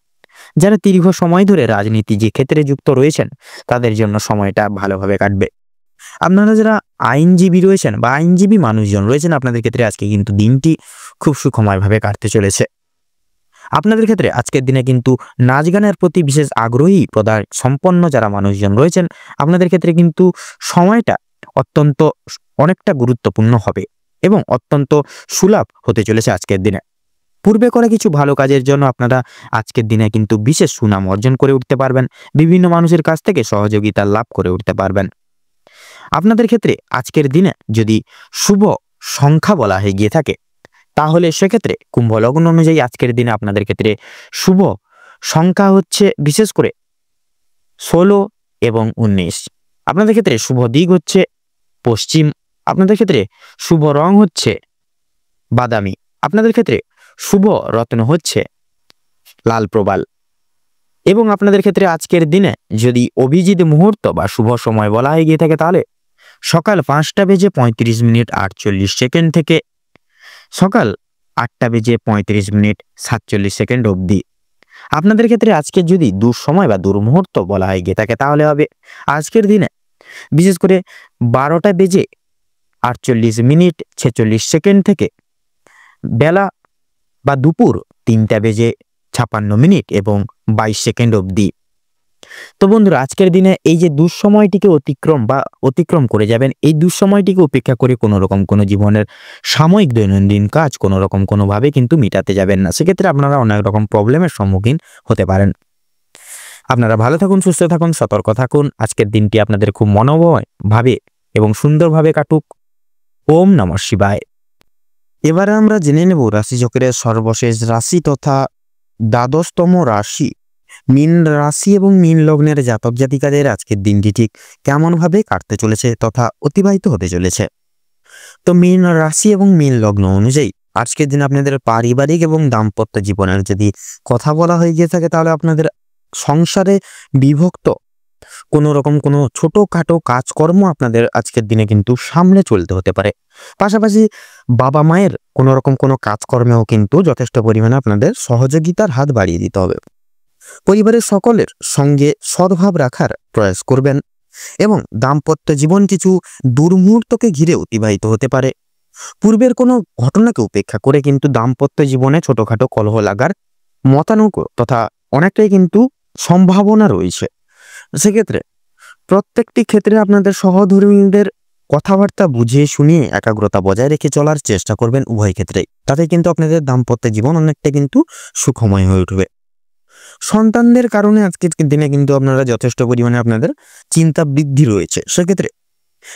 Speaker 1: যারা দীর্ঘ সময় ধরে রাজনীতি যে ক্ষেত্রে যুক্ত রয়েছেন তাদের জন্য সময়টা ভালোভাবে কাটবে। আপনারা যারা আইনজীবী রয়েছেন বা আইনজীবী মানুষজন রয়েছেন, আপনাদের ক্ষেত্রে আজকে কিন্তু দিনটি খুব সুখময়ভাবে কাটতে চলেছে। আপনাদের ক্ষেত্রে আজকের দিনে কিন্তু নাচ গানের প্রতি বিশেষ আগ্রহী প্রদান সম্পন্ন যারা মানুষজন রয়েছেন, আপনাদের ক্ষেত্রে কিন্তু সময়টা অত্যন্ত অনেকটা গুরুত্বপূর্ণ হবে এবং অত্যন্ত সুলভ হতে চলেছে আজকের দিনে। পূর্বে করা কিছু ভালো কাজের জন্য আপনারা আজকের দিনে কিন্তু বিশেষ সুনাম অর্জন করে উঠতে পারবেন। বিভিন্ন মানুষের কাছ থেকে সহযোগিতা লাভ করে উঠতে পারবেন। আপনাদের ক্ষেত্রে আজকের দিনে যদি শুভ সংখ্যা বলা হয়ে গিয়ে থাকে তাহলে সেক্ষেত্রে কুম্ভ লগ্ন অনুযায়ী আজকের দিনে আপনাদের ক্ষেত্রে শুভ সংখ্যা হচ্ছে বিশেষ করে 16 এবং 19। আপনাদের ক্ষেত্রে শুভ দিক হচ্ছে পশ্চিম। আপনাদের ক্ষেত্রে শুভ রং হচ্ছে বাদামি। আপনাদের ক্ষেত্রে শুভ রত্ন হচ্ছে লাল প্রবাল। এবং আপনাদের ক্ষেত্রে আজকের দিনে যদি অভিজিৎ মুহূর্ত বা শুভ সময় বলা হয়ে গিয়ে থাকে তাহলে সকাল 5:35 থেকে সকাল 8:35 অবধি। আপনাদের ক্ষেত্রে আজকে যদি দুঃসময় বা দুর্মুহূর্ত বলা হয়ে গিয়ে থাকে তাহলে হবে আজকের দিনে বিশেষ করে 12:48:46 থেকে বেলা বা দুপুর 3:56 এবং 22 অবধি। তো বন্ধুরা, আজকের দিনে এই যে দুঃসময়টিকে অতিক্রম করে যাবেন, এই দুঃসময়টিকে উপেক্ষা করে কোনো রকম কোনো জীবনের সাময়িক দৈনন্দিন কাজ কোনো রকম কোনোভাবে কিন্তু মিটাতে যাবেন না। সেক্ষেত্রে আপনারা অনেক রকম প্রবলেমের সম্মুখীন হতে পারেন। আপনারা ভালো থাকুন, সুস্থ থাকুন, সতর্ক থাকুন। আজকের দিনটি আপনাদের খুব মনোময় ভাবে এবং সুন্দরভাবে কাটুক। ওম নমঃ শিবায়। এবারে আমরা জেনে নেব রাশিচক্রের সর্বশেষ রাশি তথা দ্বাদশতম রাশি মীন রাশি এবং মীন লগ্নের জাতক জাতিকাদের আজকের দিনটি ঠিক কেমনভাবে কাটতে চলেছে তথা অতিবাহিত হতে চলেছে। তো মীন রাশি এবং মীন লগ্ন অনুযায়ী আজকের দিন আপনাদের পারিবারিক এবং দাম্পত্য জীবনের যদি কথা বলা হয়ে গিয়ে থাকে তাহলে আপনাদের সংসারে বিভক্ত কোনো রকম কোনো ছোটোখাটো কাজকর্ম আপনাদের আজকের দিনে কিন্তু সামলে চলতে হতে পারে। পাশাপাশি বাবা মায়ের কোনো রকম কোনো কাজকর্মেও কিন্তু যথেষ্ট পরিমাণে আপনাদের সহযোগিতার হাত বাড়িয়ে দিতে হবে। পরিবারের সকলের সঙ্গে সদ্ভাব রাখার প্রয়াস করবেন এবং দাম্পত্য জীবন কিছু দুর্মুহূর্তকে ঘিরে অতিবাহিত হতে পারে। পূর্বের কোনো ঘটনাকে উপেক্ষা করে কিন্তু দাম্পত্য জীবনে ছোটখাটো কলহ লাগার মতানৈক্য তথা অনেকটাই কিন্তু সম্ভাবনা রয়েছে। সেক্ষেত্রে প্রত্যেকটি ক্ষেত্রে আপনাদের সহধর্মীদের কথাবার্তা বুঝিয়ে শুনিয়ে একাগ্রতা বজায় রেখে চলার চেষ্টা করবেন উভয় ক্ষেত্রেই। তাতে কিন্তু আপনাদের দাম্পত্য জীবন অনেকটা কিন্তু সুখময় হয়ে উঠবে। সন্তানদের কারণে আজকের দিনে কিন্তু আপনারা যথেষ্ট পরিমাণে আপনাদের চিন্তা বৃদ্ধি রয়েছে। সেক্ষেত্রে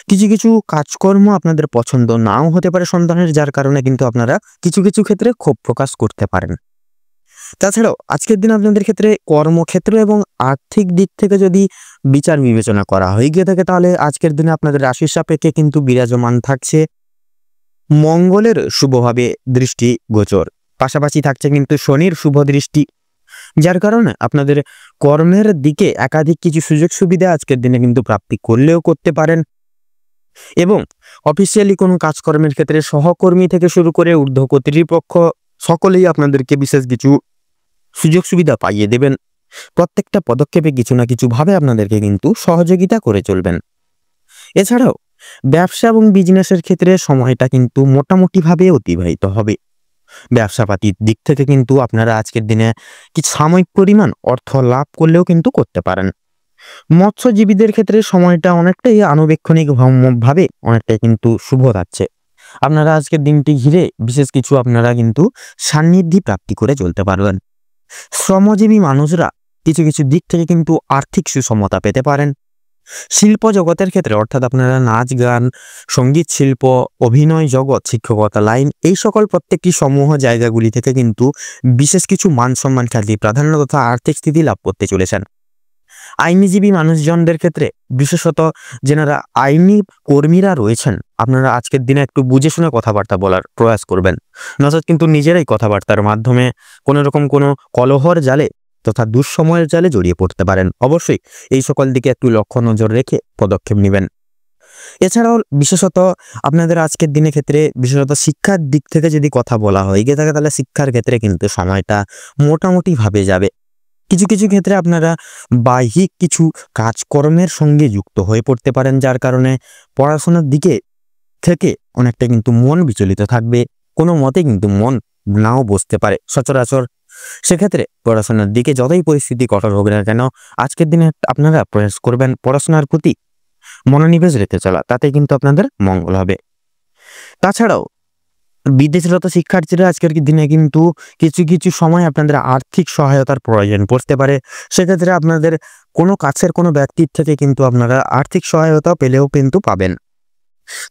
Speaker 1: কিছু কিছু কাজকর্ম আপনাদের পছন্দ নাও হতে পারে সন্তানের, যার কারণে কিন্তু আপনারা কিছু কিছু ক্ষেত্রে ক্ষোভ প্রকাশ করতে পারেন। তাছাড়াও আজকের দিন আপনাদের ক্ষেত্রে কর্মক্ষেত্র এবং আর্থিক দিক থেকে যদি বিচার বিবেচনা করা হয়ে গিয়ে থাকে তাহলে আজকের দিনে আপনাদের রাশির সাপেক্ষে কিন্তু বিরাজমান থাকছে মঙ্গলের শুভভাবে দৃষ্টি গোচর। পাশাপাশি থাকছে কিন্তু শনির শুভ দৃষ্টি, যার কারণে আপনাদের কর্মের দিকে একাধিক কিছু সুযোগ সুবিধা আজকের দিনে কিন্তু প্রাপ্তি করলেও করতে পারেন। এবং অফিসিয়ালি কোনো কাজকর্মের ক্ষেত্রে সহকর্মী থেকে শুরু করে ঊর্ধ্ব কর্তৃপক্ষ সকলেই আপনাদেরকে বিশেষ কিছু সুযোগ সুবিধা পাইয়ে দেবেন। প্রত্যেকটা পদক্ষেপে কিছু না কিছু ভাবে আপনাদেরকে কিন্তু সহযোগিতা করে চলবেন। এছাড়াও ব্যবসা এবং বিজনেসের ক্ষেত্রে সময়টা কিন্তু মোটামুটিভাবে অতিবাহিত হবে। ব্যবসাপাতির দিক থেকে কিন্তু আপনারা আজকের দিনে কিছু সাময়িক পরিমাণ অর্থ লাভ করলেও কিন্তু করতে পারেন। মৎস্যজীবীদের ক্ষেত্রে সময়টা অনেকটাই আনুবেক্ষণিক ভাবে অনেকটাই কিন্তু শুভ থাকছে। আপনারা আজকের দিনটি ঘিরে বিশেষ কিছু আপনারা কিন্তু সান্নিধ্যি প্রাপ্তি করে চলতে পারবেন। শ্রমজীবী মানুষরা কিছু কিছু দিক থেকে কিন্তু আর্থিক সুসমতা পেতে পারেন। শিল্প জগতের ক্ষেত্রে অর্থাৎ আপনারা নাচ গান, সঙ্গীত শিল্প, অভিনয় জগৎ, শিক্ষকতা লাইন, এই সকল প্রত্যেকটি সমূহ জায়গাগুলি থেকে কিন্তু বিশেষ কিছু মান সম্মান খ্যাতি প্রাধান্য তথা আর্থিক স্থিতি লাভ করতে চলেছেন। আইনজীবী মানুষজনদের ক্ষেত্রে বিশেষত যেনারা আইনি কর্মীরা রয়েছেন আপনারা আজকের দিনে একটু বুঝে শুনে কথাবার্তা বলার প্রয়াস করবেন, নচেত কিন্তু নিজেরাই কথাবার্তার মাধ্যমে কোনো রকম কোনো কলহর জালে তথা দুঃসময়ের জালে জড়িয়ে পড়তে পারেন। অবশ্যই এই সকল দিকে একটু লক্ষ্য নজর রেখে পদক্ষেপ নেবেন। এছাড়াও বিশেষত আপনাদের আজকের দিনের ক্ষেত্রে বিশেষত শিক্ষার দিক থেকে যদি কথা বলা হয় গিয়ে থাকে তাহলে শিক্ষার ক্ষেত্রে কিন্তু সময়টা মোটামুটি ভাবে যাবে। কিছু কিছু ক্ষেত্রে আপনারা বাহ্যিক কিছু কাজকর্মের সঙ্গে যুক্ত হয়ে পড়তে পারেন, যার কারণে পড়াশোনার দিকে থেকে অনেকটা কিন্তু মন বিচলিত থাকবে, কোনো মতে কিন্তু মন নাও বসতে পারে সচরাচর। সেক্ষেত্রে পড়াশোনার দিকে যতই পরিস্থিতি কঠোর হোক না কেন আজকের দিনে আপনারা প্রয়াস করবেন পড়াশোনার প্রতি মনোনিবেশ রেখে চলা, তাতে কিন্তু আপনাদের মঙ্গল হবে। তাছাড়াও বিদেশরত শিক্ষার্থীরা আজকের দিনে কিন্তু কিছু কিছু সময় আপনাদের আর্থিক সহায়তার প্রয়োজন পড়তে পারে। সেক্ষেত্রে আপনাদের কোনো কাছের কোনো ব্যক্তির থেকে কিন্তু আপনারা আর্থিক সহায়তা পেলেও কিন্তু পাবেন।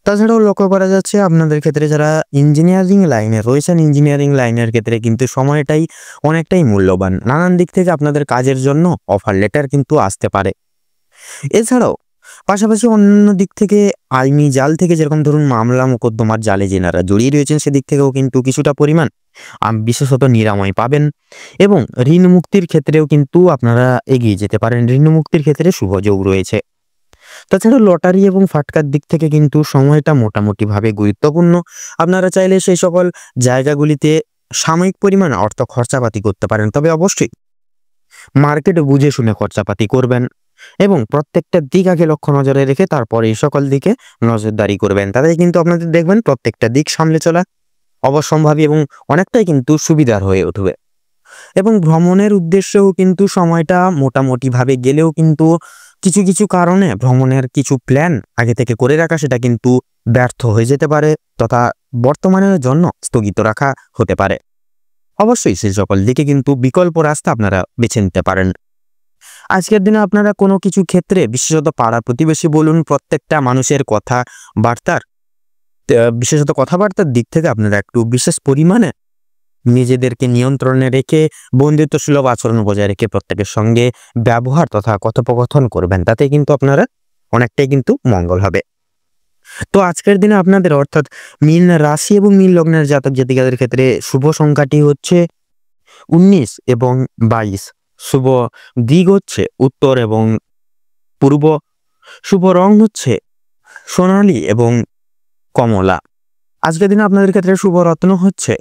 Speaker 1: তাছাড়াও লক্ষ্য করা যাচ্ছে আপনাদের ক্ষেত্রে যারা ইঞ্জিনিয়ারিং লাইনে রয়েছেন, ইঞ্জিনিয়ারিং লাইনের ক্ষেত্রে কিন্তু সময়টাই অনেকটাই মূল্যবান। নানান দিক থেকে আপনাদের কাজের জন্য অফার লেটার কিন্তু আসতে পারে। এছাড়াও পাশাপাশি অন্যান্য দিক থেকে আইনি জাল থেকে যেরকম ধরুন মামলা মোকদ্দমার জালে যেনারা জড়িয়ে রয়েছেন সেদিক থেকেও কিন্তু কিছুটা পরিমাণ বিশেষত নিরাময় পাবেন এবং ঋণ মুক্তির ক্ষেত্রেও কিন্তু আপনারা এগিয়ে যেতে পারেন। ঋণ মুক্তির ক্ষেত্রে শুভ যোগ রয়েছে। তাছাড়া লটারি এবং ফাটকার দিক থেকে কিন্তু সময়টা মোটামুটিভাবে গুরুত্বপূর্ণ। আপনারা চাইলে সেই সকল জায়গাগুলিতে সাময়িক পরিমাণ অর্থ খরচাপাতি করতে পারেন, তবে অবশ্যই মার্কেট বুঝে শুনে খরচাপাতি করবেন এবং প্রত্যেকটা দিক আগে লক্ষ্য নজরে রেখে তারপরে এই সকল দিকে নজরদারি করবেন। তাতে কিন্তু আপনাদের দেখবেন প্রত্যেকটা দিক সামলে চলা অবশ্যম্ভাবী এবং অনেকটাই কিন্তু সুবিধার হয়ে উঠবে। এবং ভ্রমণের উদ্দেশ্যেও কিন্তু সময়টা মোটামুটিভাবে গেলেও কিন্তু কিছু কিছু কারণে ভ্রমণের কিছু প্ল্যান আগে থেকে করে রাখা সেটা কিন্তু ব্যর্থ হয়ে যেতে পারে তথা বর্তমানের জন্য স্থগিত রাখা হতে পারে। অবশ্যই সেই সকল দিকে কিন্তু বিকল্প রাস্তা আপনারা বেছে নিতে পারেন। আজকের দিনে আপনারা কোনো কিছু ক্ষেত্রে বিশেষত পাড়া প্রতিবেশী বলুন, প্রত্যেকটা মানুষের বিশেষত কথাবার্তার দিক থেকে আপনারা একটু বিশেষ পরিমাণে নিজেদেরকে নিয়ন্ত্রণে রেখে বন্ধুত্বসুলভ আচরণ বজায় রেখে প্রত্যেকের সঙ্গে ব্যবহার তথা কথোপকথন করবেন। তাতে কিন্তু আপনারা অনেকটাই কিন্তু মঙ্গল হবে। তো আজকের দিনে আপনাদের অর্থাৎ মীন রাশি এবং মীন লগ্নের জাতক জাতিকাদের ক্ষেত্রে শুভ সংখ্যাটি হচ্ছে 19 এবং 22। শুভ দিক হচ্ছে উত্তর এবং পূর্ব। শুভ রং হচ্ছে সোনালী এবং কমলা। আজকের দিনে আপনাদের ক্ষেত্রে শুভ রত্ন হচ্ছে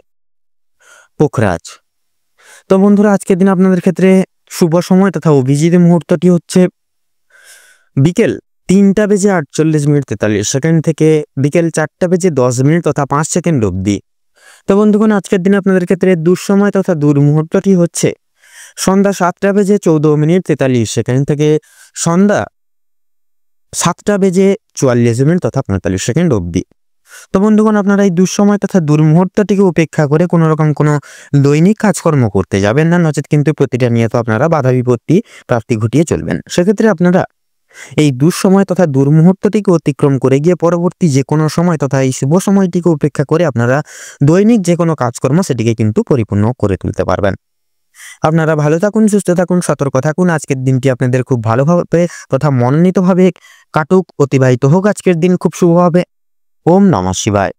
Speaker 1: পোখরাজ। তো বন্ধুরা, আজকের দিনে আপনাদের ক্ষেত্রে শুভ সময় তথা অভিজিৎ মুহূর্তটি হচ্ছে বিকেল 3:48:43 থেকে বিকেল 4:10 তথা 5 সেকেন্ড অবধি। তো বন্ধুগণ, আজকের দিনে আপনাদের ক্ষেত্রে দুঃসময় তথা দুর্মুহূর্তটি হচ্ছে সন্ধ্যা 7:14:43 থেকে সন্ধ্যা 7:44 তথা 45 সেকেন্ড অবধি। তো বন্ধুগণ, আপনারা এই দুঃসময় তথা দুর্মুহূর্তটিকে উপেক্ষা করে কোনো রকম কোনো দৈনিক কাজকর্ম করতে যাবেন না, নচেত কিন্তু প্রতিটা নিয়ে তো আপনারা বাধা বিপত্তি প্রাপ্তি ঘটিয়ে চলবেন। সেক্ষেত্রে আপনারা এই দুঃসময় তথা দুর্মুহূর্তটিকে অতিক্রম করে গিয়ে পরবর্তী যে কোনো সময় তথা এই শুভ সময়টিকে উপেক্ষা করে আপনারা দৈনিক যে কোনো কাজকর্ম সেটিকে কিন্তু পরিপূর্ণ করে তুলতে পারবেন। আপনারা ভালো থাকুন, সুস্থ থাকুন, সতর্ক থাকুন। আজকের দিনটি আপনাদের খুব ভালোভাবে তথা মনোনীতভাবে কাটুক, অতিবাহিত হোক। আজকের দিন খুব শুভ হবে। ওম নমঃ শিবায়।